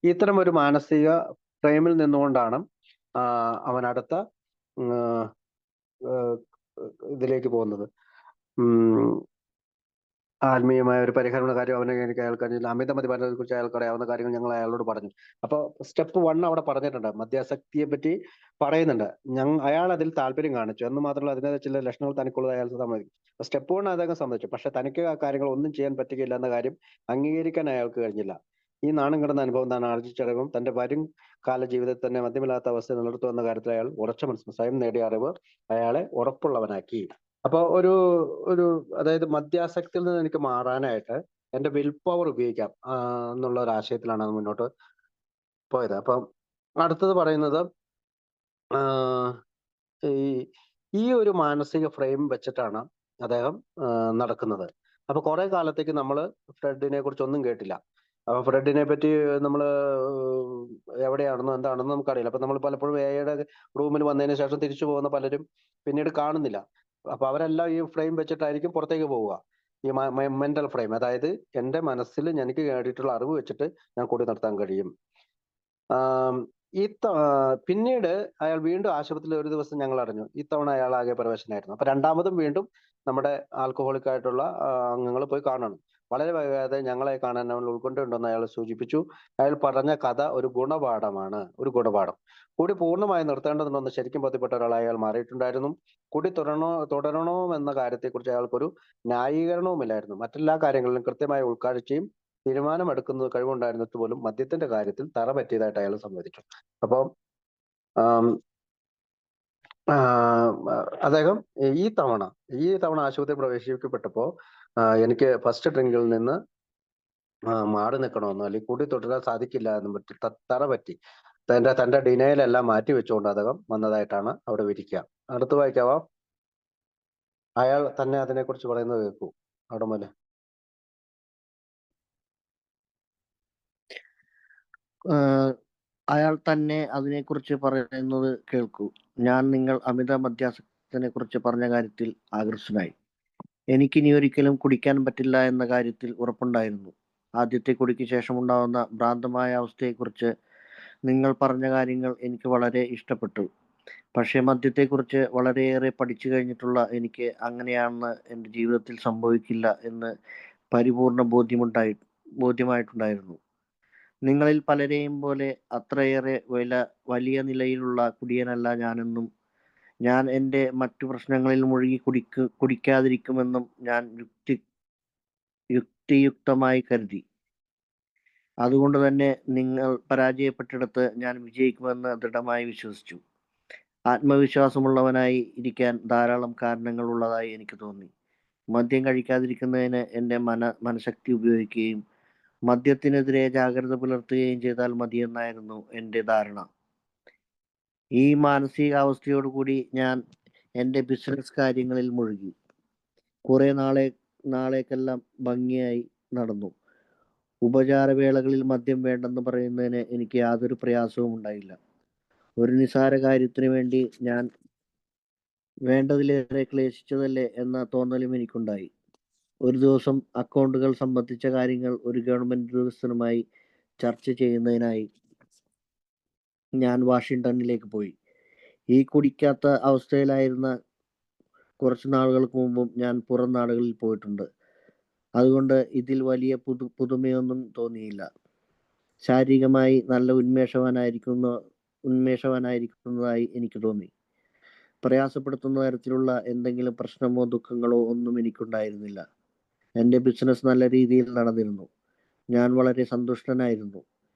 ഇത്തരം ഒരു മാനസിക ഫ്രെയിമിൽ നിന്നുകൊണ്ടാണ് അവൻ അടുത്ത ഇതിലേക്ക് പോകുന്നത്. ആത്മീയമായ ഒരു പരിഹരണ കാര്യം എനിക്ക് അയാൾക്കറിയില്ല. അമിത മദ്യപാനത്തെ കുറിച്ച് അയാൾക്കറിയാവുന്ന കാര്യങ്ങൾ ഞങ്ങൾ അയാളോട് പറഞ്ഞു. അപ്പൊ സ്റ്റെപ്പ് 1 അവിടെ പറഞ്ഞിട്ടുണ്ട്, മദ്യാസക്തിയെ പറ്റി പറയുന്നുണ്ട്. അയാൾ അതിൽ താല്പര്യം കാണിച്ചു എന്ന് മാത്രമല്ല, അതിനെ ചില ലക്ഷണങ്ങൾ തനിക്കുള്ളത് അയാൾ സമ്മതിക്കും. സ്റ്റെപ്പ് 1 അദ്ദേഹം സമ്മതിച്ചു. പക്ഷെ തനിക്ക് ആ കാര്യങ്ങൾ ഒന്നും ചെയ്യാൻ പറ്റുകയില്ല എന്ന കാര്യം അംഗീകരിക്കാൻ അയാൾക്ക് കഴിഞ്ഞില്ല. ഈ നാണം കിടന്ന അനുഭവം താൻ ആർജിച്ചടങ്ങും തന്റെ വരും കാല ജീവിതത്തിൽ തന്നെ മദ്യമില്ലാത്ത അവസ്ഥ നിലനിർത്തുമെന്ന കാര്യത്തിൽ അയാൾ ഉറച്ച മനസ്സ്, സ്വയം നേടിയ അറിവ് അയാളെ ഉറപ്പുള്ളവനാക്കി. അപ്പൊ അതായത് മദ്യാസക്തിയിൽ നിന്ന് എനിക്ക് മാറാനായിട്ട് എന്റെ വിൽ പവർ ഉപയോഗിക്കാം എന്നുള്ള ഒരു ആശയത്തിലാണ് അത് മുന്നോട്ട് പോയത്. അപ്പം അടുത്തത് പറയുന്നത്, ഈ ഒരു മാനസിക ഫ്രെയിം വെച്ചിട്ടാണ് അദ്ദേഹം നടക്കുന്നത്. അപ്പൊ കുറെ കാലത്തേക്ക് നമ്മൾ ഫ്രെഡിനെ കുറിച്ച് ഒന്നും കേട്ടില്ല. അപ്പൊ ഫ്രെഡിനെ പറ്റി നമ്മൾ എവിടെയാണെന്നോ എന്താണെന്നോ നമുക്കറിയില്ല. അപ്പൊ നമ്മൾ പലപ്പോഴും എയുടെ റൂമിൽ വന്നതിന് ശേഷം തിരിച്ചു പോകുന്ന പലരും പിന്നീട് കാണുന്നില്ല. അപ്പൊ അവരെല്ലാം ഈ ഫ്രെയിം വെച്ചിട്ടായിരിക്കും പുറത്തേക്ക് പോവുക. ഈ മെന്റൽ ഫ്രെയിം, അതായത് എന്റെ മനസ്സിൽ എനിക്ക് കേട്ടിട്ടുള്ള അറിവ് വെച്ചിട്ട് ഞാൻ കൂടി നടത്താൻ കഴിയും. പിന്നീട് അയാൾ വീണ്ടും ആശുപത്രിയിൽ ഒരു ദിവസം ഞങ്ങൾ അറിഞ്ഞു, ഇത്തവണ അയാൾ ആകെ പരവശനായിരുന്നു. അപ്പൊ രണ്ടാമതും വീണ്ടും നമ്മുടെ ആൽക്കഹോളിക് ആയിട്ടുള്ള അംഗങ്ങൾ പോയി കാണണം. വളരെ വൈകാതെ ഞങ്ങളെ കാണാൻ അവൻ ഉത്കണ്ഠയുണ്ടെന്ന് അയാൾ സൂചിപ്പിച്ചു. അയാൾ പറഞ്ഞ കഥ ഒരു ഗുണപാഠമാണ്, ഒരു ഗുണപാഠം. കുടി പൂർണ്ണമായി നിർത്തേണ്ടതുണ്ടെന്ന് ശരിക്കും ബോധ്യപ്പെട്ട ഒരാളായി അയാൾ മാറിയിട്ടുണ്ടായിരുന്നു. കുടി തുടരണോ എന്ന കാര്യത്തെക്കുറിച്ച് അയാൾക്കൊരു ന്യായീകരണവുമില്ലായിരുന്നു. മറ്റെല്ലാ കാര്യങ്ങളിലും കൃത്യമായ ഉൾക്കാഴ്ചയും തീരുമാനമെടുക്കുന്ന കഴിവുണ്ടായിരുന്നിട്ട് പോലും മദ്യത്തിന്റെ കാര്യത്തിൽ തറ പറ്റിയതായിട്ട് അയാൾ സമ്മതിച്ചു. അപ്പോൾ അദ്ദേഹം ഈ തവണ ആശുപത്രി പ്രവേശിപ്പിക്കപ്പെട്ടപ്പോ എനിക്ക് ഫസ്റ്റ് ഡ്രിങ്കിൽ നിന്ന് മാറി നിൽക്കണമെന്നോ അല്ലെങ്കിൽ കൂടി തുടരാൻ സാധിക്കില്ല എന്നും പറ്റി തറ പറ്റി തന്റെ ഡിനയിലെല്ലാം മാറ്റി വെച്ചുകൊണ്ട് അദ്ദേഹം വന്നതായിട്ടാണ് അവിടെ വിരിക്കുക. അടുത്ത് വായിക്കാവോ? അയാൾ തന്നെ അതിനെക്കുറിച്ച് പറയുന്നത് കേൾക്കൂ അവിടെ മുതൽ. അയാൾ തന്നെ അതിനെക്കുറിച്ച് പറയുന്നത് കേൾക്കൂ. ഞാൻ നിങ്ങൾ അമിത മദ്യാസക്തിനെ കുറിച്ച് പറഞ്ഞ കാര്യത്തിൽ ആകർഷനായി. എനിക്കിനി ഒരിക്കലും കുടിക്കാൻ പറ്റില്ല എന്ന കാര്യത്തിൽ ഉറപ്പുണ്ടായിരുന്നു. ആദ്യത്തെ കുടിക്ക് ശേഷമുണ്ടാകുന്ന ഭ്രാന്തമായ അവസ്ഥയെക്കുറിച്ച് നിങ്ങൾ പറഞ്ഞ കാര്യങ്ങൾ എനിക്ക് വളരെ ഇഷ്ടപ്പെട്ടു. പക്ഷേ മദ്യത്തെക്കുറിച്ച് വളരെയേറെ പഠിച്ചു കഴിഞ്ഞിട്ടുള്ള എനിക്ക് അങ്ങനെയാണെന്ന് എൻ്റെ ജീവിതത്തിൽ സംഭവിക്കില്ല എന്ന് പരിപൂർണ ബോധ്യമായിട്ടുണ്ടായിരുന്നു. നിങ്ങളിൽ പലരെയും പോലെ അത്രയേറെ വലിയ നിലയിലുള്ള കുടിയനല്ല ഞാനെന്നും ഞാൻ എൻ്റെ മറ്റു പ്രശ്നങ്ങളിൽ മുഴുകി കുടിക്കാതിരിക്കുമെന്നും ഞാൻ യുക്തിയുക്തമായി കരുതി. അതുകൊണ്ട് തന്നെ നിങ്ങൾ പരാജയപ്പെട്ടിടത്ത് ഞാൻ വിജയിക്കുമെന്ന് ദൃഢമായി വിശ്വസിച്ചു. ആത്മവിശ്വാസമുള്ളവനായി ഇരിക്കാൻ ധാരാളം കാരണങ്ങൾ ഉള്ളതായി എനിക്ക് തോന്നി. മദ്യം കഴിക്കാതിരിക്കുന്നതിന് എൻ്റെ മനഃശക്തി ഉപയോഗിക്കുകയും മദ്യത്തിനെതിരെ ജാഗ്രത പുലർത്തുകയും ചെയ്താൽ മതിയെന്നായിരുന്നു എൻ്റെ ധാരണ. ഈ മാനസികാവസ്ഥയോടുകൂടി ഞാൻ എൻ്റെ ബിസിനസ് കാര്യങ്ങളിൽ മുഴുകി. കുറെ നാളേക്കെല്ലാം ഭംഗിയായി നടന്നു. ഉപചാരവേളകളിൽ മദ്യം വേണ്ടെന്ന് പറയുന്നതിന് എനിക്ക് യാതൊരു പ്രയാസവും ഉണ്ടായില്ല. ഒരു നിസാര കാര്യത്തിന് വേണ്ടി ഞാൻ വേണ്ടതിലേറെ ക്ലേശിച്ചതല്ലേ എന്ന തോന്നലും എനിക്കുണ്ടായി. ഒരു ദിവസം അക്കൗണ്ടുകൾ സംബന്ധിച്ച കാര്യങ്ങൾ ഒരു ഗവൺമെന്റ് ഉദ്യോഗസ്ഥനുമായി ചർച്ച ചെയ്യുന്നതിനായി ഞാൻ വാഷിംഗ്ടണിലേക്ക് പോയി. ഈ കുടിക്കാത്ത അവസ്ഥയിലായിരുന്ന കുറച്ച് നാളുകൾക്ക് മുമ്പും ഞാൻ പുറം നാടുകളിൽ പോയിട്ടുണ്ട്. അതുകൊണ്ട് ഇതിൽ വലിയ പുതുമയൊന്നും തോന്നിയില്ല. ശാരീരികമായി നല്ല ഉന്മേഷവാനായിരിക്കുന്നതായി എനിക്ക് തോന്നി. പ്രയാസപ്പെടുത്തുന്ന തരത്തിലുള്ള എന്തെങ്കിലും പ്രശ്നമോ ദുഃഖങ്ങളോ ഒന്നും എനിക്കുണ്ടായിരുന്നില്ല. എൻ്റെ ബിസിനസ് നല്ല രീതിയിൽ നടന്നിരുന്നു. ഞാൻ വളരെ സന്തുഷ്ടനായിരുന്നു.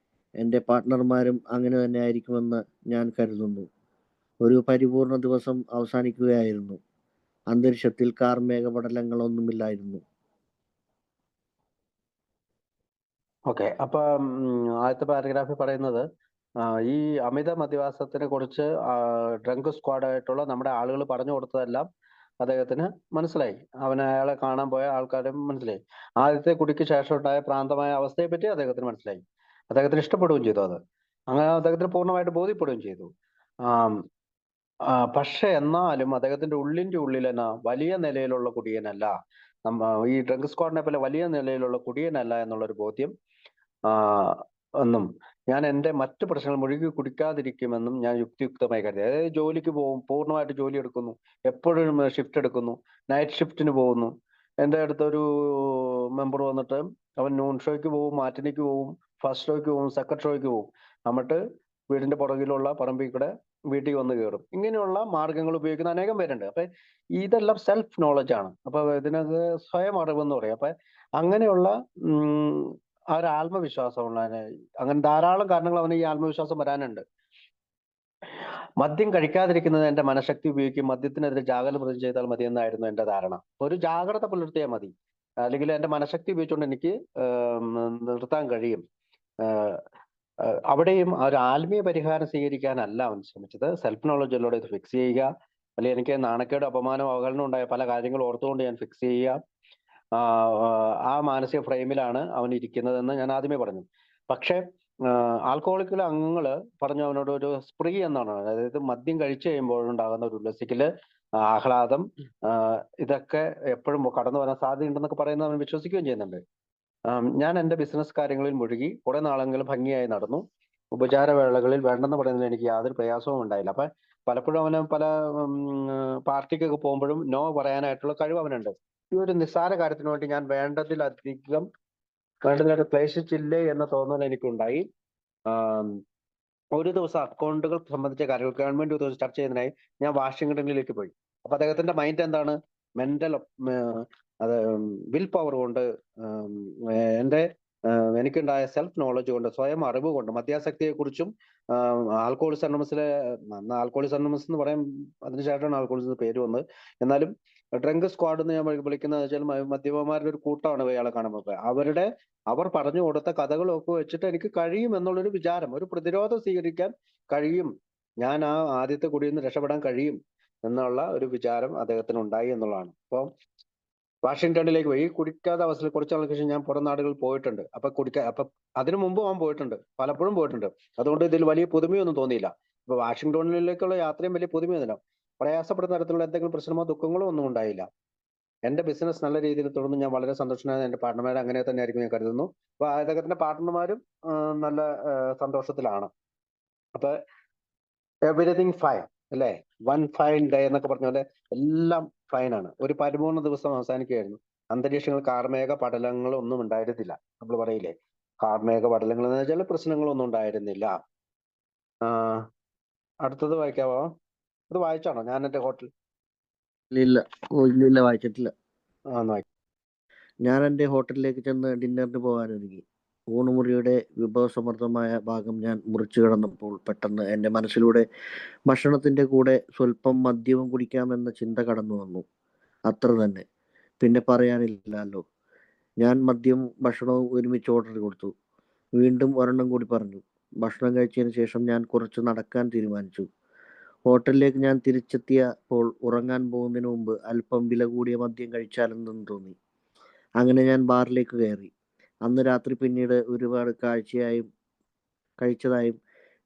എൻ്റെ പാർട്ട്ണർമാരും അങ്ങനെ തന്നെ ആയിരിക്കുമെന്ന് ഞാൻ കരുതുന്നു. ഒരു പരിപൂർണ ദിവസം അവസാനിക്കുകയായിരുന്നു. അന്തരീക്ഷത്തിൽ കാർമേഘപടലങ്ങളൊന്നുമില്ലായിരുന്നു. ഓക്കെ, അപ്പൊ ആദ്യത്തെ പാരഗ്രാഫിൽ പറയുന്നത് ഈ അമിത മദ്യപാസത്തിനെ കുറിച്ച് ഡ്രങ്ക് സ്ക്വാഡായിട്ടുള്ള നമ്മുടെ ആളുകൾ പറഞ്ഞു കൊടുത്തതെല്ലാം അദ്ദേഹത്തിന് മനസ്സിലായി. അയാളെ കാണാൻ പോയ ആൾക്കാരും മനസ്സിലായി. ആദ്യത്തെ കുടിക്ക് ശേഷം ഉണ്ടായ ഭ്രാന്തമായ അവസ്ഥയെ പറ്റി അദ്ദേഹത്തിന് മനസ്സിലായി. അദ്ദേഹത്തിന് ഇഷ്ടപ്പെടുകയും ചെയ്തു. അത് അങ്ങനെ അദ്ദേഹത്തിന് പൂർണ്ണമായിട്ട് ബോധ്യപ്പെടുകയും ചെയ്തു. പക്ഷെ എന്നാലും അദ്ദേഹത്തിന്റെ ഉള്ളിൽ തന്നെ വലിയ നിലയിലുള്ള കുടിയനല്ല, ഈ ഡ്രങ്ക് സ്ക്വാഡിനെ പോലെ വലിയ നിലയിലുള്ള കുടിയനല്ല എന്നുള്ളൊരു ബോധ്യം എന്നും ഞാൻ എൻ്റെ മറ്റു പ്രശ്നങ്ങൾ മുഴുകി കുടിക്കാതിരിക്കുമെന്നും ഞാൻ യുക്തിയുക്തമായി കരുതി. അതായത് ജോലിക്ക് പോകും, പൂർണ്ണമായിട്ട് ജോലി എടുക്കുന്നു, എപ്പോഴും ഷിഫ്റ്റ് എടുക്കുന്നു, നൈറ്റ് ഷിഫ്റ്റിന് പോകുന്നു. എൻ്റെ അടുത്തൊരു മെമ്പർ വന്നിട്ട് അവൻ നൂൺ ഷോയ്ക്ക് പോകും, മാറ്റിനിക്ക് പോകും, ഫസ്റ്റ് ഷോയ്ക്ക് പോകും, സെക്കൻഡ് ഷോയ്ക്ക് പോകും. എന്നിട്ട് വീടിന്റെ പുറകിലുള്ള പറമ്പിൽ കൂടെ വീട്ടിൽ വന്ന് കയറും. ഇങ്ങനെയുള്ള മാർഗങ്ങൾ ഉപയോഗിക്കുന്ന അനേകം പേരുണ്ട്. അപ്പൊ ഇതെല്ലാം സെൽഫ് നോളജ് ആണ്. അപ്പൊ ഇതിനകത്ത് സ്വയം അറിവെന്ന് പറയും. അപ്പൊ അങ്ങനെയുള്ള ആ ഒരു ആത്മവിശ്വാസമുള്ള, അങ്ങനെ ധാരാളം കാരണങ്ങൾ അവന് ഈ ആത്മവിശ്വാസം വരാനുണ്ട്. മദ്യം കഴിക്കാതിരിക്കുന്നത് എൻ്റെ മനഃശക്തി ഉപയോഗിക്കും, മദ്യത്തിനെതിരെ ജാഗ്രത ചെയ്താൽ മതി എന്നായിരുന്നു എൻ്റെ ധാരണ. ഒരു ജാഗ്രത പുലർത്തിയാൽ മതി, അല്ലെങ്കിൽ എൻ്റെ മനഃശക്തി ഉപയോഗിച്ചുകൊണ്ട് എനിക്ക് നിർത്താൻ കഴിയും. അവിടെയും ഒരു ആത്മീയ പരിഹാരം സ്വീകരിക്കാനല്ല അവൻ ശ്രമിച്ചത്. സെൽഫ് നോളജിലൂടെ ഇത് ഫിക്സ് ചെയ്യുക, അല്ലെങ്കിൽ എനിക്ക് നാണക്കേട്, അപമാനം, അവഹേളനം ഉണ്ടായ പല കാര്യങ്ങൾ ഓർത്തുകൊണ്ട് ഞാൻ ഫിക്സ് ചെയ്യുക. ആ മാനസിക ഫ്രെയിമിലാണ് അവൻ ഇരിക്കുന്നതെന്ന് ഞാൻ ആദ്യമേ പറഞ്ഞു. പക്ഷെ ആൽക്കഹോളിക്കിലെ അംഗങ്ങൾ പറഞ്ഞു അവനോട് ഒരു സ്പ്രീ എന്നാണ്, അതായത് മദ്യം കഴിച്ചു കഴിയുമ്പോഴുണ്ടാകുന്ന ഒരു ഉല്ലസിക്കല്, ആഹ്ലാദം, ഇതൊക്കെ എപ്പോഴും കടന്നു വരാൻ സാധ്യതയുണ്ടെന്നൊക്കെ പറയുന്നത് അവൻ വിശ്വസിക്കുകയും ചെയ്യുന്നുണ്ട്. ഞാൻ എൻ്റെ ബിസിനസ് കാര്യങ്ങളിൽ മുഴുകി കുറെ നാളെങ്കിലും ഭംഗിയായി നടന്നു. ഉപചാരവേളകളിൽ വേണ്ടെന്ന് പറയുന്നതിൽ എനിക്ക് യാതൊരു പ്രയാസവും ഉണ്ടായില്ല. അപ്പൊ പലപ്പോഴും അവന് പല പാർട്ടിക്കൊക്കെ പോകുമ്പോഴും നോ പറയാനായിട്ടുള്ള കഴിവ് അവനുണ്ട്. ഈ ഒരു നിസ്സാര കാര്യത്തിന് വേണ്ടി ഞാൻ വേണ്ടതിലധികം ക്ലേശിച്ചില്ലേ എന്ന തോന്നൽ എനിക്കുണ്ടായി. ആം, ഒരു ദിവസം അക്കൗണ്ടുകൾ സംബന്ധിച്ച കാര്യങ്ങൾ ഗവൺമെന്റ് ഒരു ദിവസം ചർച്ച ചെയ്യുന്നതിനായി ഞാൻ വാഷിംഗ്ടണിലേക്ക് പോയി. അപ്പൊ അദ്ദേഹത്തിന്റെ മൈൻഡ് എന്താണ്? മെന്റൽ അത് വിൽ പവർ കൊണ്ട്, ഉം, എന്റെ എനിക്കുണ്ടായ സെൽഫ് നോളജ് കൊണ്ട്, സ്വയം അറിവ് കൊണ്ട്, മദ്യാസക്തിയെ കുറിച്ചും ആൽക്കോളിസ് അനോമസിലെ, അന്ന് ആൽക്കോളിസ് അനോമസ് എന്ന് പറയാൻ, അതിനുശേഷമാണ് ആൽക്കോളിസ് പേര് വന്നത്. എന്നാലും ഡ്രങ്ക് സ്ക്വാഡ് എന്ന് ഞാൻ വിളിക്കുന്നത് വെച്ചാൽ മദ്യപന്മാരുടെ ഒരു കൂട്ടമാണ് ഇയാളെ കാണുമ്പോൾ. അവർ പറഞ്ഞു കൊടുത്ത കഥകളൊക്കെ വെച്ചിട്ട് എനിക്ക് കഴിയും എന്നുള്ളൊരു വിചാരം, ഒരു പ്രതിരോധം സ്വീകരിക്കാൻ കഴിയും, ഞാൻ ആ ആദ്യത്തെ കുടിയിൽ നിന്ന് രക്ഷപ്പെടാൻ കഴിയും എന്നുള്ള ഒരു വിചാരം അദ്ദേഹത്തിന് ഉണ്ടായി എന്നുള്ളതാണ്. അപ്പോൾ വാഷിംഗ്ടണിലേക്ക് പോയി. കുടിക്കാത്ത അവസ്ഥയിൽ കുറച്ച് നാൾക്ക് ശേഷം ഞാൻ പുറം നാടുകളിൽ പോയിട്ടുണ്ട്. അപ്പൊ അതിനു മുമ്പ് അവൻ പോയിട്ടുണ്ട്, പലപ്പോഴും പോയിട്ടുണ്ട്. അതുകൊണ്ട് ഇതിൽ വലിയ പുതുമയൊന്നും തോന്നിയില്ല. അപ്പൊ വാഷിംഗ്ടണിലേക്കുള്ള യാത്രയും വലിയ പുതുമയൊന്നുമില്ല. പ്രയാസപ്പെടുന്ന തരത്തിലുള്ള എന്തെങ്കിലും പ്രശ്നമോ ദുഃഖങ്ങളോ ഒന്നും ഉണ്ടായില്ല. എന്റെ ബിസിനസ് നല്ല രീതിയിൽ തുടർന്ന് ഞാൻ വളരെ സന്തോഷനായ, എന്റെ പാർട്ട്ണർമാർ അങ്ങനെ തന്നെ ആയിരിക്കും ഞാൻ കരുതുന്നു. അപ്പൊ അദ്ദേഹത്തിന്റെ പാർട്ട്ണർമാരും നല്ല സന്തോഷത്തിലാണ്. അപ്പൊ എവരിതിങ് ഫൈൻ അല്ലേ? വൺ ഫൈൻ ഡേ എന്നൊക്കെ പറഞ്ഞ പോലെ എല്ലാം ഫൈനാണ്. ഒരു പരിപൂർണ ദിവസം അവസാനിക്കുകയായിരുന്നു. അന്തരീക്ഷങ്ങൾ കാർമേഘ പടലങ്ങൾ ഒന്നും ഉണ്ടായിരുന്നില്ല. നമ്മൾ പറയില്ലേ, കാർമേഘ പടലങ്ങൾ എന്ന് വെച്ചാൽ പ്രശ്നങ്ങളൊന്നും ഉണ്ടായിരുന്നില്ല. അടുത്തത് വായിക്കാവോ? ഇത് വായിച്ചാണോ? ഞാൻ എന്റെ ഹോട്ടൽ ഇല്ല, ഇല്ല, വായിച്ചിട്ടില്ല. വായിക്കാം. ഞാൻ എൻ്റെ ഹോട്ടലിലേക്ക് ചെന്ന് ഡിന്നറിന് പോകാനൊരുങ്ങി. ഊണുമുറിയുടെ വിഭവസമൃദ്ധമായ ഭാഗം ഞാൻ മുറിച്ചു കിടന്നപ്പോൾ പെട്ടെന്ന് എൻ്റെ മനസ്സിലൂടെ ഭക്ഷണത്തിൻ്റെ കൂടെ സ്വല്പം മദ്യവും കുടിക്കാമെന്ന ചിന്ത കടന്നു വന്നു. അത്ര തന്നെ, പിന്നെ പറയാനില്ലല്ലോ. ഞാൻ മദ്യവും ഭക്ഷണവും ഒരുമിച്ച് ഓർഡർ കൊടുത്തു. വീണ്ടും ഒരെണ്ണം കൂടി പറഞ്ഞു. ഭക്ഷണം കഴിച്ചതിന് ശേഷം ഞാൻ കുറച്ച് നടക്കാൻ തീരുമാനിച്ചു. ഹോട്ടലിലേക്ക് ഞാൻ തിരിച്ചെത്തിയപ്പോൾ ഉറങ്ങാൻ പോകുന്നതിന് മുമ്പ് അല്പം വില കൂടിയ മദ്യം കഴിച്ചാലെന്ന് തോന്നി. അങ്ങനെ ഞാൻ ബാറിലേക്ക് കയറി. അന്ന് രാത്രി പിന്നീട് ഒരുപാട് കഴിച്ചതായും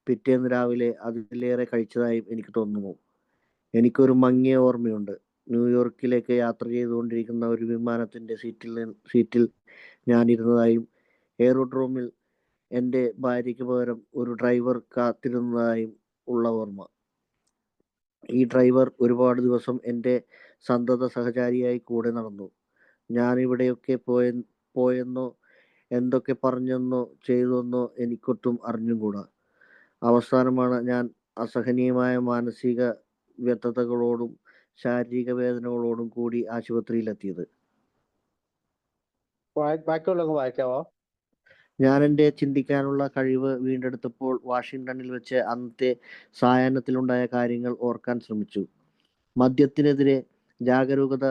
പിറ്റേന്ന് രാവിലെ അതിലേറെ കഴിച്ചതായും എനിക്ക് തോന്നുന്നു. എനിക്കൊരു മങ്ങിയ ഓർമ്മയുണ്ട്. ന്യൂയോർക്കിലേക്ക് യാത്ര ചെയ്തുകൊണ്ടിരിക്കുന്ന ഒരു വിമാനത്തിൻ്റെ സീറ്റിൽ ഞാൻ ഇരുന്നതായും എയറോഡ്രോമിൽ എൻ്റെ ഭാര്യയ്ക്ക് പകരം ഒരു ഡ്രൈവർ കാത്തിരുന്നതായും ഉള്ള ഓർമ്മ. ഈ ഡ്രൈവർ ഒരുപാട് ദിവസം എൻ്റെ സന്തത സഹചാരിയായി കൂടെ നടന്നു. ഞാൻ ഇവിടെയൊക്കെ പോയെന്നോ എന്തൊക്കെ പറഞ്ഞെന്നോ ചെയ്തെന്നോ എനിക്കൊട്ടും അറിഞ്ഞുകൂടാ. അവസാനമാണ് ഞാൻ അസഹനീയമായ മാനസിക വ്യഥതകളോടും ശാരീരിക വേദനകളോടും കൂടി ആശുപത്രിയിലെത്തിയത്. ബാക്കിയുള്ളവங்க വായിക്കാവോ? ഞാൻ എൻ്റെ ചിന്തിക്കാനുള്ള കഴിവ് വീണ്ടെടുത്തപ്പോൾ വാഷിംഗ്ടണിൽ വെച്ച് അന്നത്തെ സായാഹ്നത്തിലുണ്ടായ കാര്യങ്ങൾ ഓർക്കാൻ ശ്രമിച്ചു. മദ്യത്തിനെതിരെ ജാഗരൂകത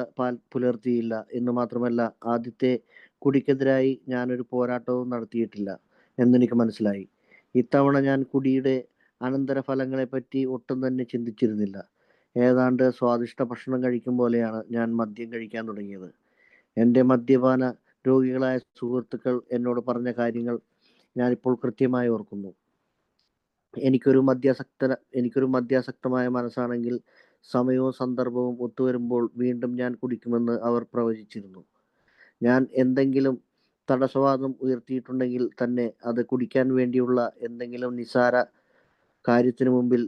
പുലർത്തിയില്ല എന്ന് മാത്രമല്ല, ആദ്യത്തെ കുടിക്കെതിരായി ഞാനൊരു പോരാട്ടവും നടത്തിയിട്ടില്ല എന്നെനിക്ക് മനസ്സിലായി. ഇത്തവണ ഞാൻ കുടിയുടെ അനന്തരഫലങ്ങളെപ്പറ്റി ഒട്ടും തന്നെ ചിന്തിച്ചിരുന്നില്ല. ഏതാണ്ട് സ്വാദിഷ്ട ഭക്ഷണം കഴിക്കും പോലെയാണ് ഞാൻ മദ്യം കഴിക്കാൻ തുടങ്ങിയത്. എൻ്റെ മദ്യപാന രോഗികളായ സുഹൃത്തുക്കൾ എന്നോട് പറഞ്ഞ കാര്യങ്ങൾ ഞാനിപ്പോൾ കൃത്യമായി ഓർക്കുന്നു. എനിക്കൊരു മദ്യാസക്തമായ മനസ്സാണെങ്കിൽ സമയവും സന്ദർഭവും ഒത്തുവരുമ്പോൾ വീണ്ടും ഞാൻ കുടിക്കുമെന്ന് അവർ പ്രവചിച്ചിരുന്നു. ഞാൻ എന്തെങ്കിലും തടസ്സവാദം ഉയർത്തിയിട്ടുണ്ടെങ്കിൽ തന്നെ അത് കുടിക്കാൻ വേണ്ടിയുള്ള എന്തെങ്കിലും നിസ്സാര കാര്യത്തിനു മുമ്പിൽ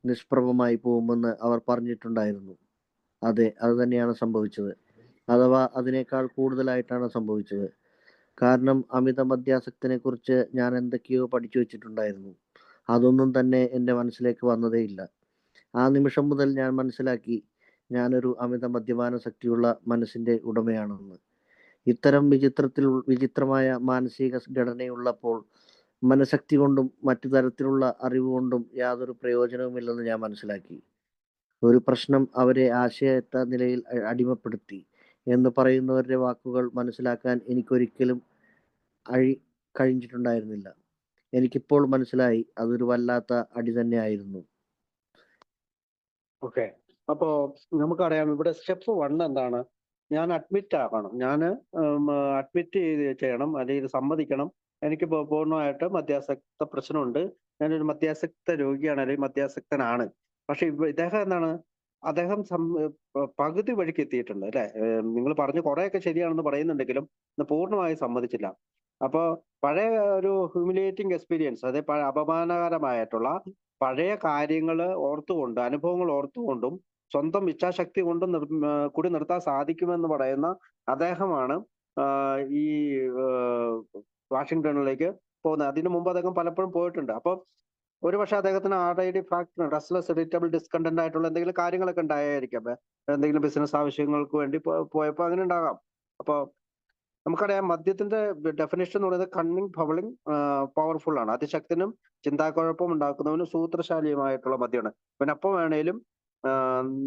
നിഷ്പ്രഭമായി പോകുമെന്ന് അവർ പറഞ്ഞിട്ടുണ്ടായിരുന്നു. അതെ, അത് തന്നെയാണ് സംഭവിച്ചത്. അഥവാ അതിനേക്കാൾ കൂടുതലായിട്ടാണ് സംഭവിച്ചത്. കാരണം അമിത മദ്യാസക്തിനെ കുറിച്ച് ഞാൻ എന്തൊക്കെയോ പഠിച്ചു വെച്ചിട്ടുണ്ടായിരുന്നു. അതൊന്നും തന്നെ എൻ്റെ മനസ്സിലേക്ക് വന്നതേയില്ല. ആ നിമിഷം മുതൽ ഞാൻ മനസ്സിലാക്കി, ഞാനൊരു അമിത മദ്യപാന ശക്തിയുള്ള മനസ്സിൻ്റെ ഉടമയാണെന്ന്. ഇത്തരം വിചിത്രമായ മാനസിക ഘടനയുള്ളപ്പോൾ മനഃശക്തി കൊണ്ടും മറ്റു തരത്തിലുള്ള അറിവ് കൊണ്ടും യാതൊരു പ്രയോജനവുമില്ലെന്ന് ഞാൻ മനസ്സിലാക്കി. ഒരു പ്രശ്നം അവരെ ആശയത്ത നിലയിൽ അടിമപ്പെടുത്തി എന്ന് പറയുന്നവരുടെ വാക്കുകൾ മനസ്സിലാക്കാൻ എനിക്കൊരിക്കലും കഴിഞ്ഞിട്ടുണ്ടായിരുന്നില്ല. എനിക്കിപ്പോൾ മനസ്സിലായി, അതൊരു വല്ലാത്ത അടി തന്നെയായിരുന്നു. ഓക്കെ, അപ്പോ നമുക്കറിയാം ഇവിടെ സ്റ്റെപ്പ് 1 എന്താണ്? ഞാൻ അഡ്മിറ്റ് ആകണം. ഞാൻ അഡ്മിറ്റ് ചെയ്യണം, അല്ലെങ്കിൽ സമ്മതിക്കണം, എനിക്ക് പൂർണ്ണമായിട്ട് മദ്യാസക്ത പ്രശ്നമുണ്ട്, ഞാനൊരു മദ്യാസക്ത രോഗിയാണ് അല്ലെങ്കിൽ മദ്യാസക്തനാണ്. പക്ഷെ ഇദ്ദേഹം എന്താണ്, അദ്ദേഹം പകുതി വഴിക്ക് എത്തിയിട്ടുണ്ട് അല്ലെ? നിങ്ങൾ പറഞ്ഞു കുറെയൊക്കെ ശരിയാണെന്ന് പറയുന്നുണ്ടെങ്കിലും പൂർണ്ണമായി സമ്മതിച്ചില്ല. അപ്പോ പഴയ ഒരു ഹ്യൂമിലിയേറ്റിംഗ് എക്സ്പീരിയൻസ്, അതായത് അപമാനകരമായിട്ടുള്ള പഴയ കാര്യങ്ങൾ ഓർത്തുകൊണ്ട്, അനുഭവങ്ങൾ ഓർത്തുകൊണ്ടും സ്വന്തം ഇച്ഛാശക്തി കൊണ്ട് കുടി നിർത്താൻ സാധിക്കുമെന്ന് പറയുന്ന അദ്ദേഹമാണ് ഈ വാഷിങ്ടണിലേക്ക് പോകുന്നത്. അതിനു മുമ്പ് അദ്ദേഹം പലപ്പോഴും പോയിട്ടുണ്ട്. അപ്പോൾ ഒരുപക്ഷെ അദ്ദേഹത്തിന് RID factor, restless irritable discontent ആയിട്ടുള്ള എന്തെങ്കിലും കാര്യങ്ങളൊക്കെ ഉണ്ടായിരിക്കാം. എന്തെങ്കിലും ബിസിനസ് ആവശ്യങ്ങൾക്ക് വേണ്ടി പോയപ്പോൾ അങ്ങനെ ഉണ്ടാകാം. അപ്പോൾ നമുക്കറിയാം, മദ്യത്തിന്റെ ഡെഫിനേഷൻ എന്ന് പറയുന്നത് കണ്ണിങ്, ഫവളിങ്, പവർഫുൾ ആണ്. അതിശക്തനും ചിന്താക്കുഴപ്പം ഉണ്ടാക്കുന്നവനും സൂത്രശാലിയുമായിട്ടുള്ള മദ്യമാണ്. പിന്നെ അപ്പം വേണേലും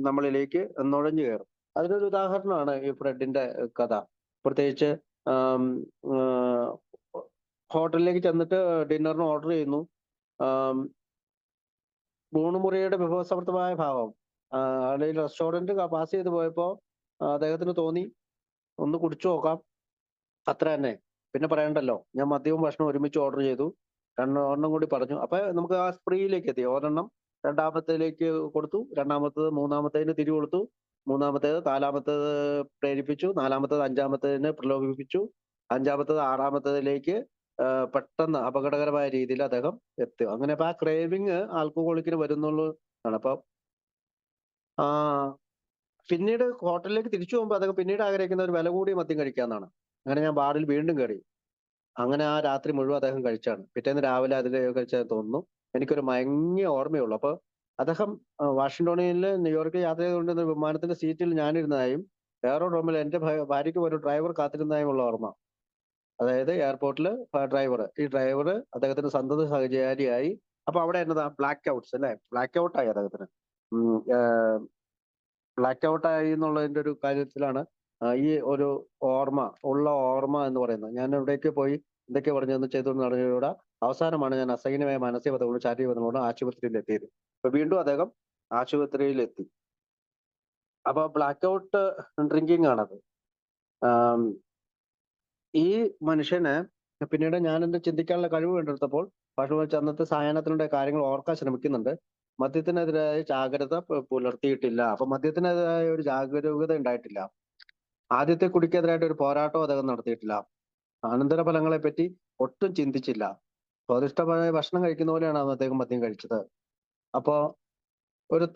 നമ്മളിലേക്ക് നുഴഞ്ഞു കയറും. അതിനൊരു ഉദാഹരണമാണ് ഈ ഫ്രെഡിന്റെ കഥ. പ്രത്യേകിച്ച് ഹോട്ടലിലേക്ക് ചെന്നിട്ട് ഡിന്നറിന് ഓർഡർ ചെയ്യുന്നു. ഊണുമുറിയുടെ വിഭവസമൃദ്ധമായ ഭാവം, അല്ലെങ്കിൽ റെസ്റ്റോറന്റ് പാസ് ചെയ്ത് പോയപ്പോ അദ്ദേഹത്തിന് തോന്നി ഒന്ന് കുടിച്ചു നോക്കാം, അത്ര തന്നെ. പിന്നെ പറയണ്ടല്ലോ, ഞാൻ മദ്യവും ഭക്ഷണവും ഒരുമിച്ച് ഓർഡർ ചെയ്തു, ഒരെണ്ണം കൂടി പറഞ്ഞു. അപ്പൊ നമുക്ക് ആ സ്പ്രീയിലേക്ക് എത്തി. ഒരെണ്ണം രണ്ടാമത്തേലേക്ക് കൊടുത്തു, രണ്ടാമത്തേത് മൂന്നാമത്തേതിന് തിരി കൊടുത്തു, മൂന്നാമത്തേത് നാലാമത്തേത് പ്രേരിപ്പിച്ചു, നാലാമത്തേത് അഞ്ചാമത്തേതിന് പ്രലോഭിപ്പിച്ചു, അഞ്ചാമത്തേത് ആറാമത്തേതിലേക്ക് പെട്ടെന്ന് അപകടകരമായ രീതിയിൽ അദ്ദേഹം എത്തുക. അങ്ങനെ അപ്പൊ ആ ക്രേവിങ് ആൽക്കഹോളിക്കിന് വരുന്നുള്ളൂ ആണ്. അപ്പൊ പിന്നീട് ഹോട്ടലിലേക്ക് തിരിച്ചു പോകുമ്പോൾ അദ്ദേഹം പിന്നീട് ആഗ്രഹിക്കുന്ന ഒരു വില കൂടിയ മദ്യം കഴിക്കാന്നാണ്. അങ്ങനെ ഞാൻ ബാറിൽ വീണ്ടും കയറി. അങ്ങനെ ആ രാത്രി മുഴുവൻ അദ്ദേഹം കഴിച്ചാണ്. പിറ്റേന്ന് രാവിലെ അതിൽ കഴിച്ചാൽ തോന്നുന്നു. എനിക്കൊരു മയങ്ങിയ ഓർമ്മയുള്ളൂ. അപ്പൊ അദ്ദേഹം വാഷിങ്ടണിൽ ന്യൂയോർക്കിൽ യാത്ര ചെയ്തുകൊണ്ടിരുന്ന വിമാനത്തിന്റെ സീറ്റിൽ ഞാനിരുന്നതായും എയറോ റൂമിൽ എന്റെ ഭാര്യയ്ക്ക് ഒരു ഡ്രൈവർ കാത്തിരുന്നതായും ഉള്ള ഓർമ്മ. അതായത് എയർപോർട്ടിൽ ഡ്രൈവർ, ഈ ഡ്രൈവർ അദ്ദേഹത്തിന് സന്തത സഹചാരിയായി. അപ്പൊ അവിടെ എന്നതാ ബ്ലാക്ക് ഔട്ട്സ് അല്ലെ, ബ്ലാക്ക് ഔട്ടായി അദ്ദേഹത്തിന്. ബ്ലാക്ക് ഔട്ടായി എന്നുള്ളതിന്റെ ഒരു കാര്യത്തിലാണ് ഈ ഒരു ഓർമ്മ എന്ന് പറയുന്നത്. ഞാൻ എവിടേക്ക് പോയി എന്തൊക്കെ പറഞ്ഞതെന്ന് ചെയ്തു നടന്നതിലൂടെ അവസാനമാണ് ഞാൻ അസഹനമായ മാനസികതയോട് ശാരീരികതയോട് ആശുപത്രിയിൽ എത്തിയത്. അപ്പൊ വീണ്ടും അദ്ദേഹം ആശുപത്രിയിലെത്തി. അപ്പൊ ബ്ലാക്ക് ഔട്ട് ഡ്രിങ്കിങ് ആണത്. ഈ മനുഷ്യന് പിന്നീട് ഞാൻ എന്റെ ചിന്തിക്കാനുള്ള കഴിവ് കണ്ടെടുത്തപ്പോൾ പക്ഷേ അന്നത്തെ സായാഹ്നത്തിനുടെ കാര്യങ്ങൾ ഓർക്കാൻ ശ്രമിക്കുന്നുണ്ട്. മദ്യത്തിനെതിരായ ജാഗ്രത പുലർത്തിയിട്ടില്ല. അപ്പൊ മദ്യത്തിനെതിരായ ഒരു ജാഗരൂകത ഉണ്ടായിട്ടില്ല. ആദ്യത്തെ കുടിക്കെതിരായിട്ട് ഒരു പോരാട്ടവും അദ്ദേഹം നടത്തിയിട്ടില്ല. അനന്തര ഫലങ്ങളെ പറ്റി ഒട്ടും ചിന്തിച്ചില്ല. സ്വാദിഷ്ടമായ ഭക്ഷണം കഴിക്കുന്ന പോലെയാണ് അദ്ദേഹം മദ്യം കഴിച്ചത്. അപ്പോ ഒരു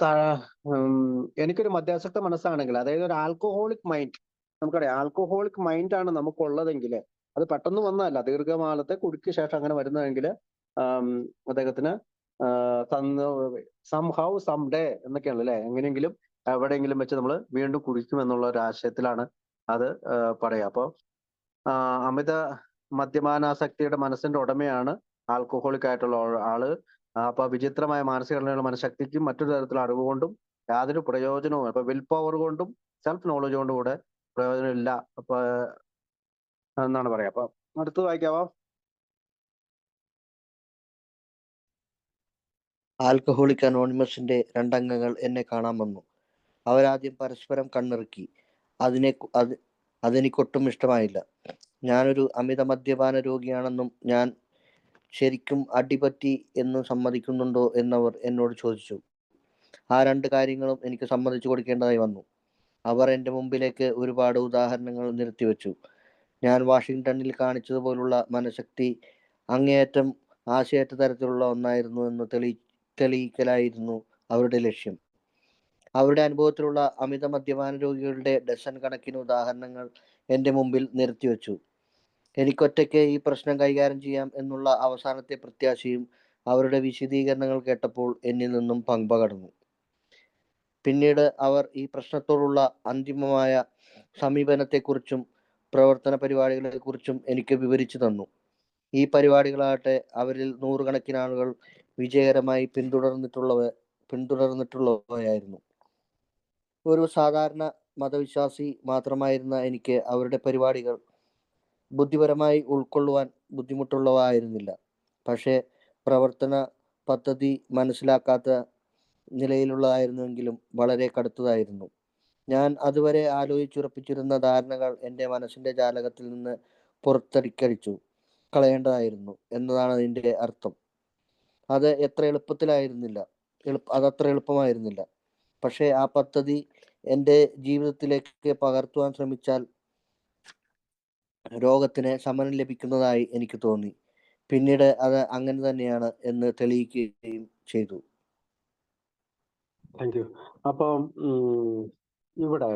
എനിക്കൊരു മദ്യാസക്ത മനസ്സാണെങ്കിൽ, അതായത് ഒരു ആൽക്കഹോളിക് മൈൻഡ്, നമുക്കറിയാം ആൽക്കഹോളിക് മൈൻഡാണ് നമുക്കുള്ളതെങ്കിൽ, അത് പെട്ടെന്ന് വന്നതല്ല, ദീർഘകാലത്തെ കുടിക്ക് ശേഷം അങ്ങനെ വരുന്നതെങ്കിൽ അദ്ദേഹത്തിന് സംഹൗ സം ഡേ എന്നൊക്കെയാണ് അല്ലെ, എങ്ങനെയെങ്കിലും എവിടെയെങ്കിലും വെച്ച് നമ്മൾ വീണ്ടും കുടിക്കും എന്നുള്ള ഒരു ആശയത്തിലാണ് അത് പറയാ. അപ്പൊ അമിത മദ്യപാനാസക്തിയുടെ മനസ്സിന്റെ ഉടമയാണ് ആൽക്കഹോളിക് ആയിട്ടുള്ള ആള്. അപ്പൊ വിചിത്രമായ മാനസികഘടനയുടെ മനഃശക്തിക്കും മറ്റൊരു തരത്തിലുള്ള അറിവ് കൊണ്ടും യാതൊരു പ്രയോജനവും, അപ്പൊ വിൽ പവർ കൊണ്ടും സെൽഫ് നോളജ് കൊണ്ടും കൂടെ പ്രയോജനമില്ല അപ്പൊ എന്നാണ് പറയാ. അപ്പൊ അടുത്ത് വായിക്കാവോ? ആൽക്കഹോളിക് അനോണിമസിന്റെ രണ്ടംഗങ്ങൾ എന്നെ കാണാൻ വന്നു. അവരാദ്യം പരസ്പരം കണ്ണിറുക്കി. അതെനിക്കൊട്ടും ഇഷ്ടമായില്ല. ഞാനൊരു അമിത മദ്യപാന രോഗിയാണെന്നും ഞാൻ ശരിക്കും അടിപറ്റി എന്നും സമ്മതിക്കുന്നുണ്ടോ എന്നവർ എന്നോട് ചോദിച്ചു. ആ രണ്ട് കാര്യങ്ങളും എനിക്ക് സമ്മതിച്ചു കൊടുക്കേണ്ടതായി വന്നു. അവർ എൻ്റെ മുമ്പിലേക്ക് ഒരുപാട് ഉദാഹരണങ്ങൾ നിരത്തിവെച്ചു. ഞാൻ വാഷിങ്ടണിൽ കാണിച്ചതുപോലുള്ള മനഃശക്തി അങ്ങേയറ്റം ആശയറ്റ തരത്തിലുള്ള ഒന്നായിരുന്നു എന്ന് തെളിയിക്കലായിരുന്നു അവരുടെ ലക്ഷ്യം. അവരുടെ അനുഭവത്തിലുള്ള അമിത മദ്യപാന രോഗികളുടെ ഡസൻ കണക്കിന് ഉദാഹരണങ്ങൾ എൻ്റെ മുമ്പിൽ നിരത്തിവെച്ചു. എനിക്കൊറ്റയ്ക്ക് ഈ പ്രശ്നം കൈകാര്യം ചെയ്യാം എന്നുള്ള അവസാനത്തെ പ്രത്യാശയും അവരുടെ വിശദീകരണങ്ങൾ കേട്ടപ്പോൾ എന്നിൽ നിന്നും പകർന്നു. പിന്നീട് അവർ ഈ പ്രശ്നത്തോടുള്ള അന്തിമമായ സമീപനത്തെക്കുറിച്ചും പ്രവർത്തന പരിപാടികളെക്കുറിച്ചും എനിക്ക് വിവരിച്ചു തന്നു. ഈ പരിപാടികളാകട്ടെ അവരിൽ നൂറുകണക്കിന് ആളുകൾ വിജയകരമായി പിന്തുടർന്നിട്ടുള്ളവയായിരുന്നു. ഒരു സാധാരണ മതവിശ്വാസി മാത്രമായിരുന്ന എനിക്ക് അവരുടെ പരിപാടികൾ ബുദ്ധിപരമായി ഉൾക്കൊള്ളുവാൻ ബുദ്ധിമുട്ടുള്ളവായിരുന്നില്ല. പക്ഷേ പ്രവർത്തന പദ്ധതി മനസ്സിലാക്കാത്ത നിലയിലുള്ളതായിരുന്നുവെങ്കിലും വളരെ കടുത്തതായിരുന്നു. ഞാൻ അതുവരെ ആലോചിച്ചുറപ്പിച്ചിരുന്ന ധാരണകൾ എൻ്റെ മനസ്സിൻ്റെ ജാലകത്തിൽ നിന്ന് പുറത്തടിക്കടിച്ചു കളയേണ്ടതായിരുന്നു എന്നതാണ് അതിൻ്റെ അർത്ഥം. അതത്ര എളുപ്പമായിരുന്നില്ല. പക്ഷേ ആ പദ്ധതി എൻ്റെ ജീവിതത്തിലേക്ക് പകർത്തുവാൻ ശ്രമിച്ചാൽ രോഗത്തിന് ശമനം ലഭിക്കുന്നതായി എനിക്ക് തോന്നി. പിന്നീട് അത് അങ്ങനെ തന്നെയാണ് എന്ന് തെളിയിക്കുകയും ചെയ്തു. Thank you. അപ്പം ഇവിടെ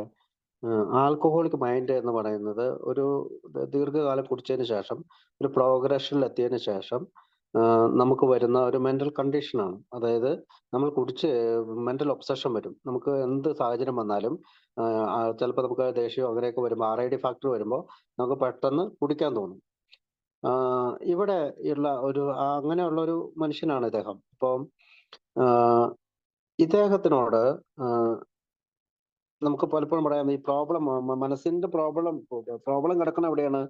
ആൽക്കഹോളിക് മൈൻഡ് എന്ന് പറയുന്നത് ഒരു ദീർഘകാലം കുടിച്ചതിന് ശേഷം ഒരു പ്രോഗ്രഷനിൽ എത്തിയതിന് ശേഷം നമുക്ക് വരുന്ന ഒരു മെന്റൽ കണ്ടീഷനാണ്. അതായത് നമ്മൾ കുടിച്ച് മെന്റൽ ഒബ്സഷൻ വരും. നമുക്ക് എന്ത് സാഹചര്യം വന്നാലും ചിലപ്പോൾ നമുക്ക് ദേഷ്യം അങ്ങനെയൊക്കെ വരുമ്പോൾ RID ഫാക്ടർ വരുമ്പോൾ നമുക്ക് പെട്ടെന്ന് കുടിക്കാൻ തോന്നും. ഇവിടെ ഉള്ള ഒരു അങ്ങനെയുള്ള ഒരു മനുഷ്യനാണ് ഇദ്ദേഹം. അപ്പം ഇദ്ദേഹത്തിനോട് നമുക്ക് പലപ്പോഴും പറയാം ഈ പ്രോബ്ലം മനസ്സിന്റെ പ്രോബ്ലം കിടക്കുന്ന എവിടെയാണ്?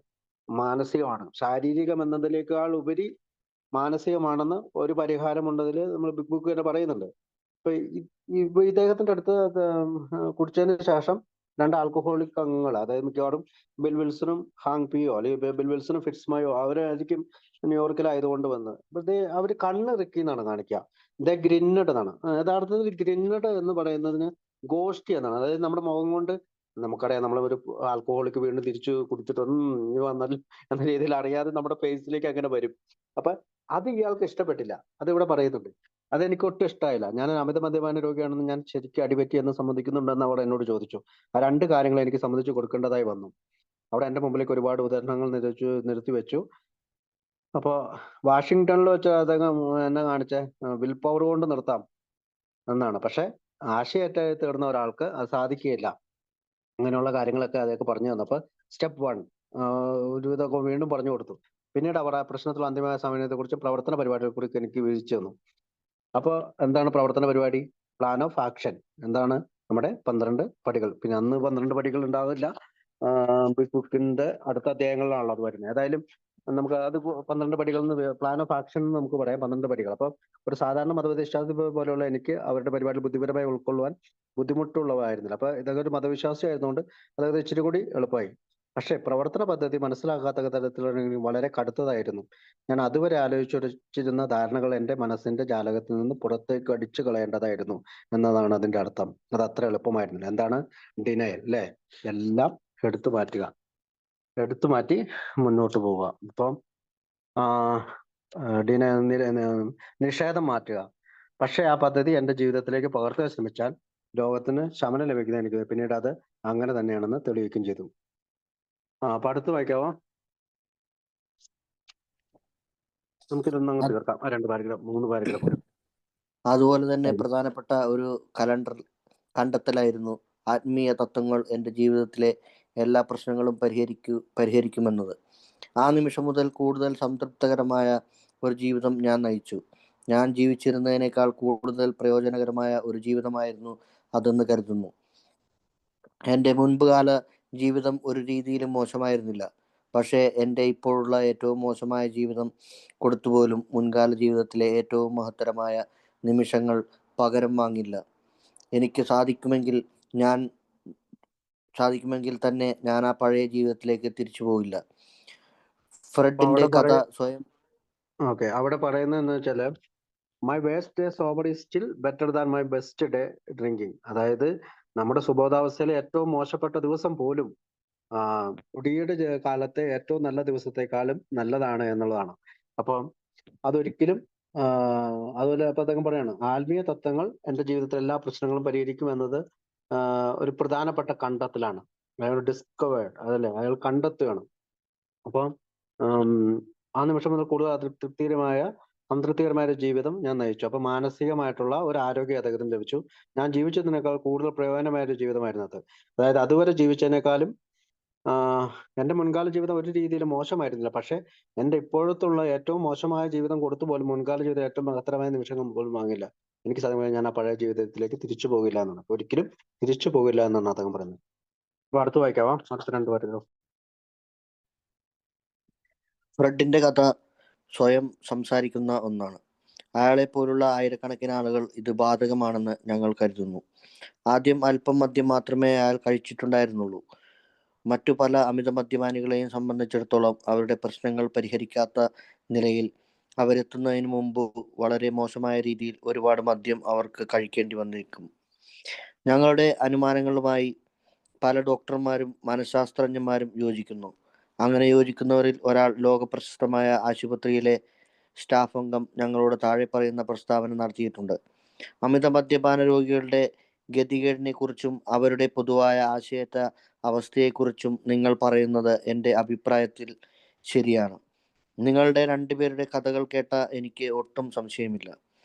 മാനസികമാണ്. ശാരീരികം എന്നതിനേക്കാൾ ഉപരി മാനസികമാണെന്ന് ഒരു പരിഹാരമുണ്ടതിൽ നമ്മൾ ബിഗ് ബുക്ക് തന്നെ പറയുന്നുണ്ട്. ഇപ്പൊ ഇദ്ദേഹത്തിന്റെ അടുത്ത് കുടിച്ചതിന് ശേഷം 2 ആൽക്കഹോളിക് അംഗങ്ങൾ, അതായത് മിക്കവാറും ബിൽ വിൽസണും ഹാങ് പിയോ അല്ലെങ്കിൽ ബിൽ വിൽസണും ഫിറ്റ്സ്മായോ അവരായിരിക്കും ന്യൂയോർക്കിലായതുകൊണ്ട് വന്ന്. അവര് കണ്ണിറുക്കി എന്നാണ് കാണിക്കുക. ഗ്രിന്നഡ് എന്നാണ്. യഥാർത്ഥത്തിൽ ഗ്രിന്നഡ് എന്ന് പറയുന്നതിന് ഗോഷ്ടി എന്നാണ്. അതായത് നമ്മുടെ മുഖം കൊണ്ട് നമുക്കറിയാം, നമ്മൾ ഒരു ആൽക്കഹോളിക്ക് വീണ്ടും തിരിച്ചു കുടിച്ചിട്ട് ഇനി വന്നാൽ എന്ന രീതിയിൽ അറിയാതെ നമ്മുടെ ഫേസിലേക്ക് അങ്ങനെ വരും. അപ്പൊ അത് ഇയാൾക്ക് ഇഷ്ടപ്പെട്ടില്ല. അത് ഇവിടെ പറയുന്നുണ്ട്. അതെനിക്ക് ഒട്ടും ഇഷ്ടമായില്ല. ഞാൻ അമിത മദ്യപാന രോഗിയാണെന്ന് ഞാൻ ശരിക്കും അടിപറ്റി എന്ന് സമ്മതിക്കുന്നുണ്ടെന്ന് അവിടെ എന്നോട് ചോദിച്ചു. ആ 2 കാര്യങ്ങൾ എനിക്ക് സമ്മതിച്ചു കൊടുക്കേണ്ടതായി വന്നു. അവിടെ എന്റെ മുമ്പിലേക്ക് ഒരുപാട് ഉദാഹരണങ്ങൾ നിർത്തി വെച്ചു. അപ്പോ വാഷിങ്ടണിൽ വെച്ച് അദ്ദേഹം എന്നെ കാണിച്ച വിൽ പവർ കൊണ്ട് നിർത്താം എന്നാണ്. പക്ഷെ ആശയറ്റ തീർന്ന ഒരാൾക്ക് അത് സാധിക്കുകയില്ല. അങ്ങനെയുള്ള കാര്യങ്ങളൊക്കെ അതൊക്കെ പറഞ്ഞു തന്നപ്പോൾ സ്റ്റെപ്പ് 1 ഒരു ഇതൊക്കെ വീണ്ടും പറഞ്ഞു കൊടുത്തു. പിന്നീട് അവർ ആ പ്രശ്നത്തിലുള്ള അന്തിമമായ സമയത്തെ കുറിച്ച് പ്രവർത്തന പരിപാടികളെ കുറിച്ച് എനിക്ക് വീഴ്ച തന്നു. അപ്പോൾ എന്താണ് പ്രവർത്തന പരിപാടി? Plan of action. എന്താണ്? നമ്മുടെ 12 പടികൾ. പിന്നെ അന്ന് 12 പടികൾ ഉണ്ടാവില്ല. ബിഗ് ബുക്കിന്റെ അടുത്ത അധ്യായങ്ങളിലാണല്ലോ അത് വരുന്നത്. ഏതായാലും നമുക്ക് അത് 12 പടികൾ പ്ലാൻ ഓഫ് ആക്ഷൻ എന്ന് നമുക്ക് പറയാം. 12 പടികൾ. അപ്പൊ ഒരു സാധാരണ മതവിശ്വാസി പോലെയുള്ള എനിക്ക് അവരുടെ പരിപാടി ബുദ്ധിപരമായി ഉൾക്കൊള്ളുവാൻ ബുദ്ധിമുട്ടുള്ളതായിരുന്നില്ല. അപ്പൊ ഇതൊക്കെ ഒരു മതവിശ്വാസി ആയതുകൊണ്ട് അതായത് ഇച്ചിരി കൂടി എളുപ്പമായി. പക്ഷെ പ്രവർത്തന പദ്ധതി മനസ്സിലാക്കാത്ത തരത്തിലുള്ള വളരെ കടുത്തതായിരുന്നു. ഞാൻ അതുവരെ ആലോചിച്ചുറച്ചിരുന്ന ധാരണകൾ എന്റെ മനസ്സിന്റെ ജാലകത്തിൽ നിന്ന് പുറത്തേക്ക് അടിച്ചു കളയേണ്ടതായിരുന്നു എന്നതാണ് അതിന്റെ അർത്ഥം. അത് അത്ര എളുപ്പമായിരുന്നില്ല. എന്താണ്? ഡിനയൽ, അല്ലെ? എല്ലാം എടുത്തു മാറ്റി മുന്നോട്ട് പോവുക. ഇപ്പം നിഷേധം മാറ്റുക. പക്ഷെ ആ പദ്ധതി എന്റെ ജീവിതത്തിലേക്ക് പകർത്താൻ ശ്രമിച്ചാൽ രോഗത്തിന് ശമനം ലഭിക്കുന്ന എനിക്ക് പിന്നീട് അത് അങ്ങനെ തന്നെയാണെന്ന് തെളിയിക്കുകയും ചെയ്തു. അപ്പൊ അടുത്ത് വായിക്കാവോ? നമുക്കിതൊന്നും അങ്ങ് തീർക്കാം. 2 പാരഗ്രാഫ് 3 പാരഗ്രാഫ്. അതുപോലെ തന്നെ പ്രധാനപ്പെട്ട ഒരു കണ്ടെത്തലായിരുന്നു ആത്മീയ തത്വങ്ങൾ എൻ്റെ ജീവിതത്തിലെ എല്ലാ പ്രശ്നങ്ങളും പരിഹരിക്കുമെന്നത്. ആ നിമിഷം മുതൽ കൂടുതൽ സംതൃപ്തകരമായ ഒരു ജീവിതം ഞാൻ നയിച്ചു. ഞാൻ ജീവിച്ചിരുന്നതിനേക്കാൾ കൂടുതൽ പ്രയോജനകരമായ ഒരു ജീവിതമായിരുന്നു അതെന്ന് കരുതുന്നു. എൻ്റെ മുൻപുകാല ജീവിതം ഒരു രീതിയിലും മോശമായിരുന്നില്ല. പക്ഷേ എൻ്റെ ഇപ്പോഴുള്ള ഏറ്റവും മോശമായ ജീവിതം കൊടുത്തുപോലും മുൻകാല ജീവിതത്തിലെ ഏറ്റവും മഹത്തരമായ നിമിഷങ്ങൾ പകരം വാങ്ങില്ല. എനിക്ക് സാധിക്കുമെങ്കിൽ തന്നെ ഞാൻ ആ പഴയ ജീവിതത്തിലേക്ക് തിരിച്ചു പോകില്ല. ഫ്രെഡിന്റെ കഥ സ്വയം അവിടെ പറയുന്നതെന്ന് വെച്ചാല് my waste day sober is still better than my best day drinking. അതായത് നമ്മുടെ സുബോധാവസ്ഥയിലെ ഏറ്റവും മോശപ്പെട്ട ദിവസം പോലും കുടിയുടെ കാലത്തെ ഏറ്റവും നല്ല ദിവസത്തെക്കാളും നല്ലതാണ് എന്നുള്ളതാണ്. അപ്പം അതൊരിക്കലും അതുപോലെ ഇപ്പൊ അദ്ദേഹം പറയാണ്, ആത്മീയ തത്വങ്ങൾ എന്റെ ജീവിതത്തിലെ എല്ലാ പ്രശ്നങ്ങളും പരിഹരിക്കും എന്നത് ഒരു പ്രധാനപ്പെട്ട കണ്ടെത്തലാണ്. അയാൾ ഡിസ്കവേർഡ്, അതല്ലേ, അയാൾ കണ്ടെത്തുകയാണ്. അപ്പം ആ നിമിഷം മുതൽ കൂടുതൽ സംതൃപ്തികരമായ ഒരു ജീവിതം ഞാൻ നയിച്ചു. അപ്പൊ മാനസികമായിട്ടുള്ള ഒരു ആരോഗ്യം അദ്ദേഹത്തിന് ലഭിച്ചു. ഞാൻ ജീവിച്ചതിനേക്കാൾ കൂടുതൽ പ്രയോജനമായ ഒരു ജീവിതമായിരുന്നു അത്. അതായത് അതുവരെ ജീവിച്ചതിനേക്കാളും എന്റെ മുൻകാല ജീവിതം ഒരു രീതിയിലും മോശമായിരുന്നില്ല. പക്ഷെ എന്റെ ഇപ്പോഴത്തുള്ള ഏറ്റവും മോശമായ ജീവിതം കൊടുത്തു പോലും മുൻകാല ജീവിതം ഏറ്റവും മഹത്തരമായ നിമിഷങ്ങൾ പോലും വാങ്ങില്ല. എനിക്ക് സാധ്യമായി ഞാൻ ആ പഴയ ജീവിതത്തിലേക്ക് തിരിച്ചു പോകില്ല എന്നാണ്. ഒരിക്കലും തിരിച്ചു പോകില്ല എന്നാണ് അദ്ദേഹം പറയുന്നത്. അപ്പൊ അടുത്ത് വായിക്കാവാം. അടുത്ത 2 പാരഗ്രാഫ്. ഫ്രെഡിന്റെ കഥ സ്വയം സംസാരിക്കുന്ന ഒന്നാണ്. അയാളെപ്പോലുള്ള ആയിരക്കണക്കിന് ആളുകൾ ഇത് ബാധകമാണെന്ന് ഞങ്ങൾ കരുതുന്നു. ആദ്യം അല്പം മദ്യം മാത്രമേ അയാൾ കഴിച്ചിട്ടുണ്ടായിരുന്നുള്ളൂ. മറ്റു പല അമിത മദ്യപാനികളെയും സംബന്ധിച്ചിടത്തോളം അവരുടെ പ്രശ്നങ്ങൾ പരിഹരിക്കാത്ത നിലയിൽ അവരെത്തുന്നതിന് മുമ്പ് വളരെ മോശമായ രീതിയിൽ ഒരുപാട് മദ്യം അവർക്ക് കഴിക്കേണ്ടി വന്നേക്കും. ഞങ്ങളുടെ അനുമാനങ്ങളുമായി പല ഡോക്ടർമാരും മനഃശാസ്ത്രജ്ഞന്മാരും യോജിക്കുന്നു. അങ്ങനെ യോജിക്കുന്നവരിൽ ഒരാൾ ലോകപ്രശസ്തമായ ആശുപത്രിയിലെ സ്റ്റാഫ് അംഗം ഞങ്ങളോട് താഴെ പറയുന്ന പ്രസ്താവന നടത്തിയിട്ടുണ്ട്. അമിത മദ്യപാന രോഗികളുടെ ഗതികേടിനെക്കുറിച്ചും അവരുടെ പൊതുവായ ആശയറ്റ അവസ്ഥയെക്കുറിച്ചും നിങ്ങൾ പറയുന്നത് എൻ്റെ അഭിപ്രായത്തിൽ ശരിയാണ്. നിങ്ങളുടെ രണ്ടുപേരുടെ കഥകൾ കേട്ട എനിക്ക് ഒട്ടും സംശയമില്ല.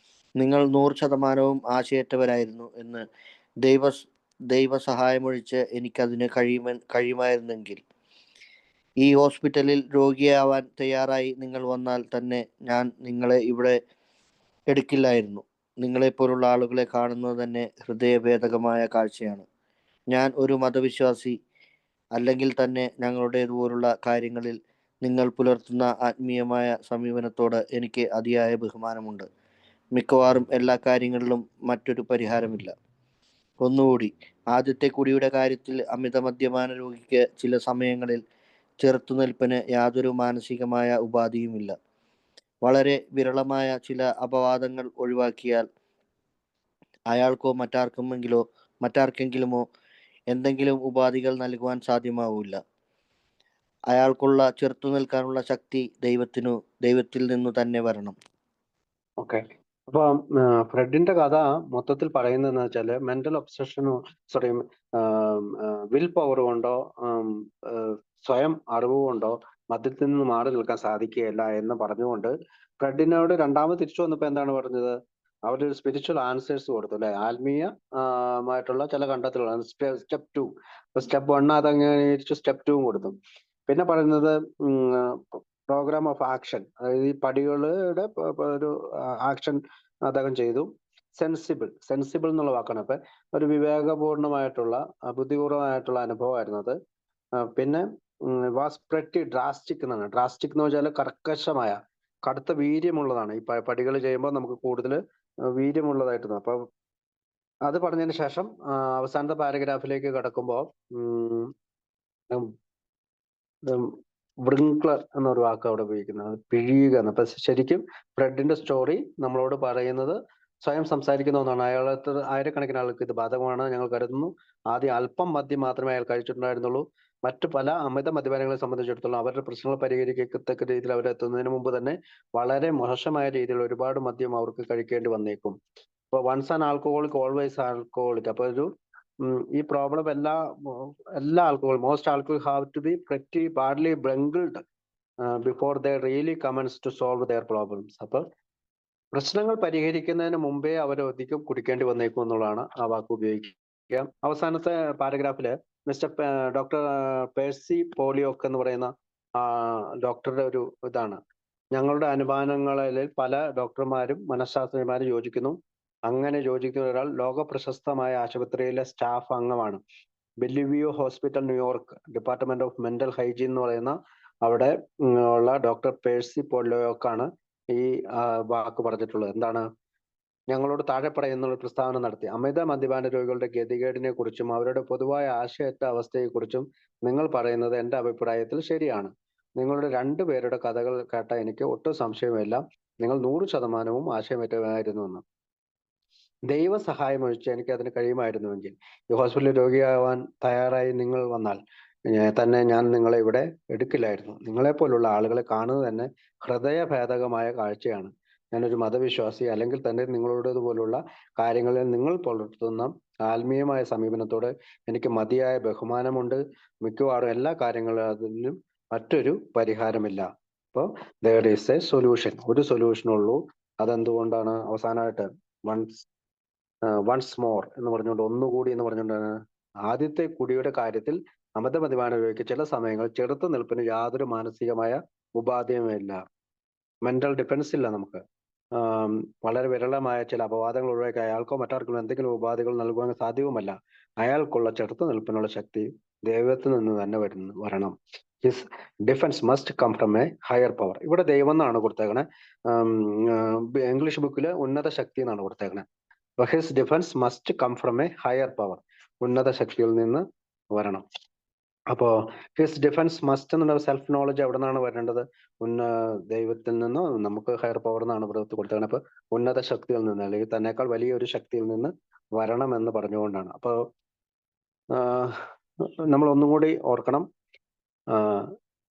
നിങ്ങൾ 100% ആശയറ്റവരായിരുന്നു എന്ന് ദൈവസഹായമൊഴിച്ച് എനിക്കതിന് കഴിയുമായിരുന്നെങ്കിൽ ഈ ഹോസ്പിറ്റലിൽ രോഗിയാവാൻ തയ്യാറായി നിങ്ങൾ വന്നാൽ തന്നെ ഞാൻ നിങ്ങളെ ഇവിടെ എടുക്കില്ലായിരുന്നു. നിങ്ങളെപ്പോലുള്ള ആളുകളെ കാണുന്നത് തന്നെ ഹൃദയഭേദകമായ കാഴ്ചയാണ്. ഞാൻ ഒരു മതവിശ്വാസി അല്ലെങ്കിൽ തന്നെ ഞങ്ങളുടേതുപോലുള്ള കാര്യങ്ങളിൽ നിങ്ങൾ പുലർത്തുന്ന ആത്മീയമായ സമീപനത്തോട് എനിക്ക് അതിയായ ബഹുമാനമുണ്ട്. മിക്കവാറും എല്ലാ കാര്യങ്ങളിലും മറ്റൊരു പരിഹാരമില്ല. ഒന്നുകൂടി, ആദ്യത്തെ കുടിയുടെ കാര്യത്തിൽ അമിത മദ്യപാന രോഗിക്ക് ചില സമയങ്ങളിൽ ചെറുത്തുനിൽപ്പിന് യാതൊരു മാനസികമായ ഉപാധിയുമില്ല. വളരെ വിരളമായ ചില അപവാദങ്ങൾ ഒഴിവാക്കിയാൽ അയാൾക്കോ മറ്റാർക്കെങ്കിലുമോ എന്തെങ്കിലും ഉപാധികൾ നൽകുവാൻ സാധ്യമാവില്ല. അയാൾക്കുള്ള ചെറുത്തു നിൽക്കാനുള്ള ശക്തി ദൈവത്തിൽ നിന്നു തന്നെ വരണം. ഓക്കെ. അപ്പൊ ഫ്രെഡിന്റെ കഥ മൊത്തത്തിൽ പറയുന്നതെന്ന് വെച്ചാല് മെന്റൽ ഒബ്സഷനോ വിൽ പവർ കൊണ്ടോ സ്വയം അറിവ് കൊണ്ടോ മദ്യത്തിൽ നിന്ന് മാറി നിൽക്കാൻ സാധിക്കുകയില്ല എന്ന് പറഞ്ഞുകൊണ്ട് ഫ്രെഡിനോട് രണ്ടാമത് തിരിച്ചു വന്നപ്പോ എന്താണ് പറഞ്ഞത്? അവരൊരു സ്പിരിച്വൽ ആൻസേഴ്സ് കൊടുത്തു അല്ലെ? ആത്മീയമായിട്ടുള്ള ചില കണ്ടെത്തലുകളാണ്. സ്റ്റെപ്പ് 2. സ്റ്റെപ്പ് 1 അതങ്ങനെ സ്റ്റെപ്പ് 2 കൊടുത്തു. പിന്നെ പറയുന്നത് പ്രോഗ്രാം ഓഫ് ആക്ഷൻ, അതായത് ഈ പടികളുടെ ഒരു ആക്ഷൻ അദ്ദേഹം ചെയ്തു. സെൻസിബിൾ എന്നുള്ള വാക്കാണ്. അപ്പൊ ഒരു വിവേകപൂർണമായിട്ടുള്ള ബുദ്ധിപൂർവമായിട്ടുള്ള അനുഭവമായിരുന്നു അത്. പിന്നെ വാസ് പ്രെറ്റി ഡ്രാസ്റ്റിക് എന്നാണ്. ഡ്രാസ്റ്റിക് എന്ന് വെച്ചാൽ കർക്കശമായ, കടുത്ത വീര്യമുള്ളതാണ്. ഈ പടികൾ ചെയ്യുമ്പോൾ നമുക്ക് കൂടുതൽ വീര്യമുള്ളതായിട്ട് തോന്നും. അപ്പൊ അത് പറഞ്ഞതിന് ശേഷം അവസാനത്തെ പാരഗ്രാഫിലേക്ക് കടക്കുമ്പോൾ വ്രിങ്ക്ലർ എന്നൊരു വാക്ക് അവിടെ ഉപയോഗിക്കുന്നത്, പിഴിയുക എന്ന്. അപ്പൊ ശരിക്കും ഫ്രെഡിന്റെ സ്റ്റോറി നമ്മളോട് പറയുന്നത് സ്വയം സംസാരിക്കുന്ന ഒന്നാണ്. ആയിരക്കണക്കിന് ആൾക്ക് ഇത് ബാധകമാണ് ഞങ്ങൾ കരുതുന്നു. ആദ്യം അല്പം മദ്യം മാത്രമേ അയാൾ കഴിച്ചിട്ടുണ്ടായിരുന്നുള്ളൂ. മറ്റു പല അമിത മദ്യപാനികളെ സംബന്ധിച്ചിടത്തോളം അവരുടെ പ്രശ്നങ്ങൾ പരിഹരിക്കത്തക്ക രീതിയിൽ അവരെത്തുന്നതിന് മുമ്പ് തന്നെ വളരെ മോശമായ രീതിയിൽ ഒരുപാട് മദ്യം അവർക്ക് കഴിക്കേണ്ടി വന്നേക്കും. അപ്പൊ once an alcoholic always alcoholic. അപ്പൊ ഈ പ്രോബ്ലം എല്ലാ alcohol, most alcohol have to be pretty badly wrinkled before they really commence to solve their problems. അപ്പൊ പ്രശ്നങ്ങൾ പരിഹരിക്കുന്നതിന് മുമ്പേ അവർ അധികം കുടിക്കേണ്ടി വന്നേക്കും എന്നുള്ളതാണ് ആ വാക്ക് ഉപയോഗിക്കുക. അവസാനത്തെ പാരഗ്രാഫില് ഡോക്ടർ പേഴ്സി പോളിയോക്ക് എന്ന് പറയുന്ന ഡോക്ടറുടെ ഒരു ഇതാണ്. ഞങ്ങളുടെ അനുമാനങ്ങളിൽ പല ഡോക്ടർമാരും മനഃശാസ്ത്രജ്ഞന്മാരും യോജിക്കുന്നു. അങ്ങനെ യോജിക്കുന്ന ഒരാൾ ലോക പ്രശസ്തമായ ആശുപത്രിയിലെ സ്റ്റാഫ് അംഗമാണ്. Bellevue hospital, New York, department of mental hygiene എന്ന് പറയുന്ന അവിടെ ഉള്ള ഡോക്ടർ പേഴ്സി പോളിയോക്കാണ് ഈ വാക്ക് പറഞ്ഞിട്ടുള്ളത്. എന്താണ്? ഞങ്ങളോട് താഴെ പറയുന്ന പ്രസ്താവന നടത്തി. അമിത മദ്യപാന രോഗികളുടെ ഗതികേടിനെ കുറിച്ചും അവരുടെ പൊതുവായ ആശയറ്റ അവസ്ഥയെക്കുറിച്ചും നിങ്ങൾ പറയുന്നത് എൻ്റെ അഭിപ്രായത്തിൽ ശരിയാണ്. നിങ്ങളുടെ രണ്ടുപേരുടെ കഥകൾ കേട്ട എനിക്ക് ഒട്ടും സംശയമില്ല, നിങ്ങൾ 100% ആശയമറ്റമായിരുന്നു എന്ന്. ദൈവസഹായം ഒഴിച്ച് എനിക്ക് അതിന് കഴിയുമായിരുന്നുവെങ്കിൽ ഈ ഹോസ്പിറ്റലിൽ രോഗിയാവാൻ തയ്യാറായി നിങ്ങൾ വന്നാൽ തന്നെ ഞാൻ നിങ്ങളെ ഇവിടെ എടുക്കില്ലായിരുന്നു. നിങ്ങളെപ്പോലുള്ള ആളുകളെ കാണുന്നത് തന്നെ ഹൃദയഭേദകമായ കാഴ്ചയാണ്. ഞാനൊരു മതവിശ്വാസി അല്ലെങ്കിൽ തന്നെ നിങ്ങളോടതുപോലുള്ള കാര്യങ്ങളിൽ നിങ്ങൾ പുലർത്തുന്ന ആത്മീയമായ സമീപനത്തോട് എനിക്ക് മതിയായ ബഹുമാനമുണ്ട്. മിക്കവാറും എല്ലാ കാര്യങ്ങളിലും മറ്റൊരു പരിഹാരമില്ല. അപ്പോൾ there is a solution. ഒരു സൊല്യൂഷനുള്ളൂ. അതെന്തുകൊണ്ടാണ്? അവസാനമായിട്ട് വൺസ് മോർ എന്ന് പറഞ്ഞുകൊണ്ട്, ഒന്നുകൂടി എന്ന് പറഞ്ഞുകൊണ്ടാണ്. ആദ്യത്തെ കുടിയുടെ കാര്യത്തിൽ അമിത മദ്യപാന രോഗിക്ക് ചില സമയങ്ങളിൽ ചെറുത്തു നിൽപ്പിന് യാതൊരു മാനസികമായ ഉപാധിയുമില്ല. മെന്റൽ ഡിഫൻസ് ഇല്ല നമുക്ക്. വളരെ വിരളമായ ചില അപവാദങ്ങൾ ഒഴിവാക്കി അയാൾക്കോ മറ്റാർക്കും എന്തെങ്കിലും ഉപാധികൾ നൽകുവാൻ സാധ്യവുമല്ല. അയാൾക്കുള്ള ചെറുത്തു നിൽപ്പിനുള്ള ശക്തി ദൈവത്തിൽ നിന്ന് തന്നെ വരണം. His defence must come from a higher power. ഇവിടെ ദൈവം എന്നാണ് കൊടുത്തേക്കണേ. ഇംഗ്ലീഷ് ബുക്കിൽ ഉന്നത ശക്തി എന്നാണ് കൊടുത്തേക്കണേ. His defence must come from a higher power. ഉന്നത ശക്തിയിൽ നിന്ന് വരണം. അപ്പോ ഹിസ് ഡിഫൻസ് മസ്റ്റ് എന്നുള്ള സെൽഫ് നോളജ് എവിടെ നിന്നാണ് വരേണ്ടത്? ദൈവത്തിൽ നിന്നോ നമുക്ക് ഹയർ പവർ എന്നാണ് പ്രവൃത്തി കൊടുത്തേക്കണത്. അപ്പൊ ഉന്നത ശക്തിയിൽ നിന്ന്, അല്ലെങ്കിൽ തന്നെക്കാൾ വലിയൊരു ശക്തിയിൽ നിന്ന് വരണം എന്ന് പറഞ്ഞുകൊണ്ടാണ്. അപ്പൊ നമ്മൾ ഒന്നും കൂടി ഓർക്കണം.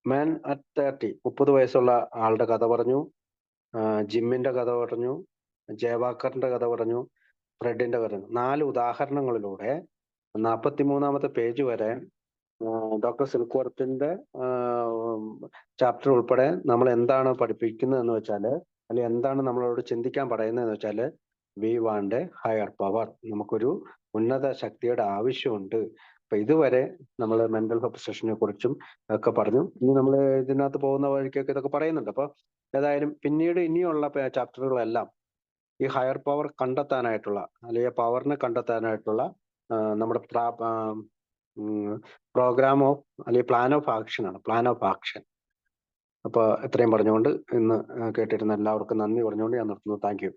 മാൻ അറ്റ് 30, 30 വയസ്സുള്ള ആളുടെ കഥ പറഞ്ഞു. ജിമ്മിന്റെ കഥ പറഞ്ഞു. ജയവാക്കറിന്റെ കഥ പറഞ്ഞു. ഫ്രെഡിന്റെ വരുന്നത് 4 ഉദാഹരണങ്ങളിലൂടെ 43-ാമത്തെ പേജ് വരെ ഡോക്ടർ സിൽക്വർത്തിന്റെ ചാപ്റ്റർ ഉൾപ്പെടെ നമ്മൾ എന്താണ് പഠിപ്പിക്കുന്നത് എന്ന് വെച്ചാല്, അല്ലെങ്കിൽ എന്താണ് നമ്മളോട് ചിന്തിക്കാൻ പറയുന്നതെന്ന് വെച്ചാല്, we want A higher power, നമുക്കൊരു ഉന്നത ശക്തിയുടെ ആവശ്യമുണ്ട്. അപ്പൊ ഇതുവരെ നമ്മൾ മെന്റൽ ഒബ്സഷനെ കുറിച്ചും ഒക്കെ പറഞ്ഞു. ഇനി നമ്മൾ ഇതിനകത്ത് പോകുന്ന വഴിക്കൊക്കെ ഇതൊക്കെ പറയുന്നുണ്ട്. അപ്പൊ ഏതായാലും പിന്നീട് ഇനിയുള്ള ചാപ്റ്ററുകളെല്ലാം ഈ ഹയർ പവർ കണ്ടെത്താനായിട്ടുള്ള, അല്ലെങ്കിൽ പവറിനെ കണ്ടെത്താനായിട്ടുള്ള നമ്മുടെ പ്രോഗ്രാം ഓഫ് അല്ലെങ്കിൽ പ്ലാൻ ഓഫ് ആക്ഷൻ ആണ്, പ്ലാൻ ഓഫ് ആക്ഷൻ. അപ്പൊ ഇത്രയും പറഞ്ഞുകൊണ്ട് ഇന്ന് കേട്ടിരുന്ന എല്ലാവർക്കും നന്ദി പറഞ്ഞുകൊണ്ട് ഞാൻ നിർത്തുന്നു. Thank you.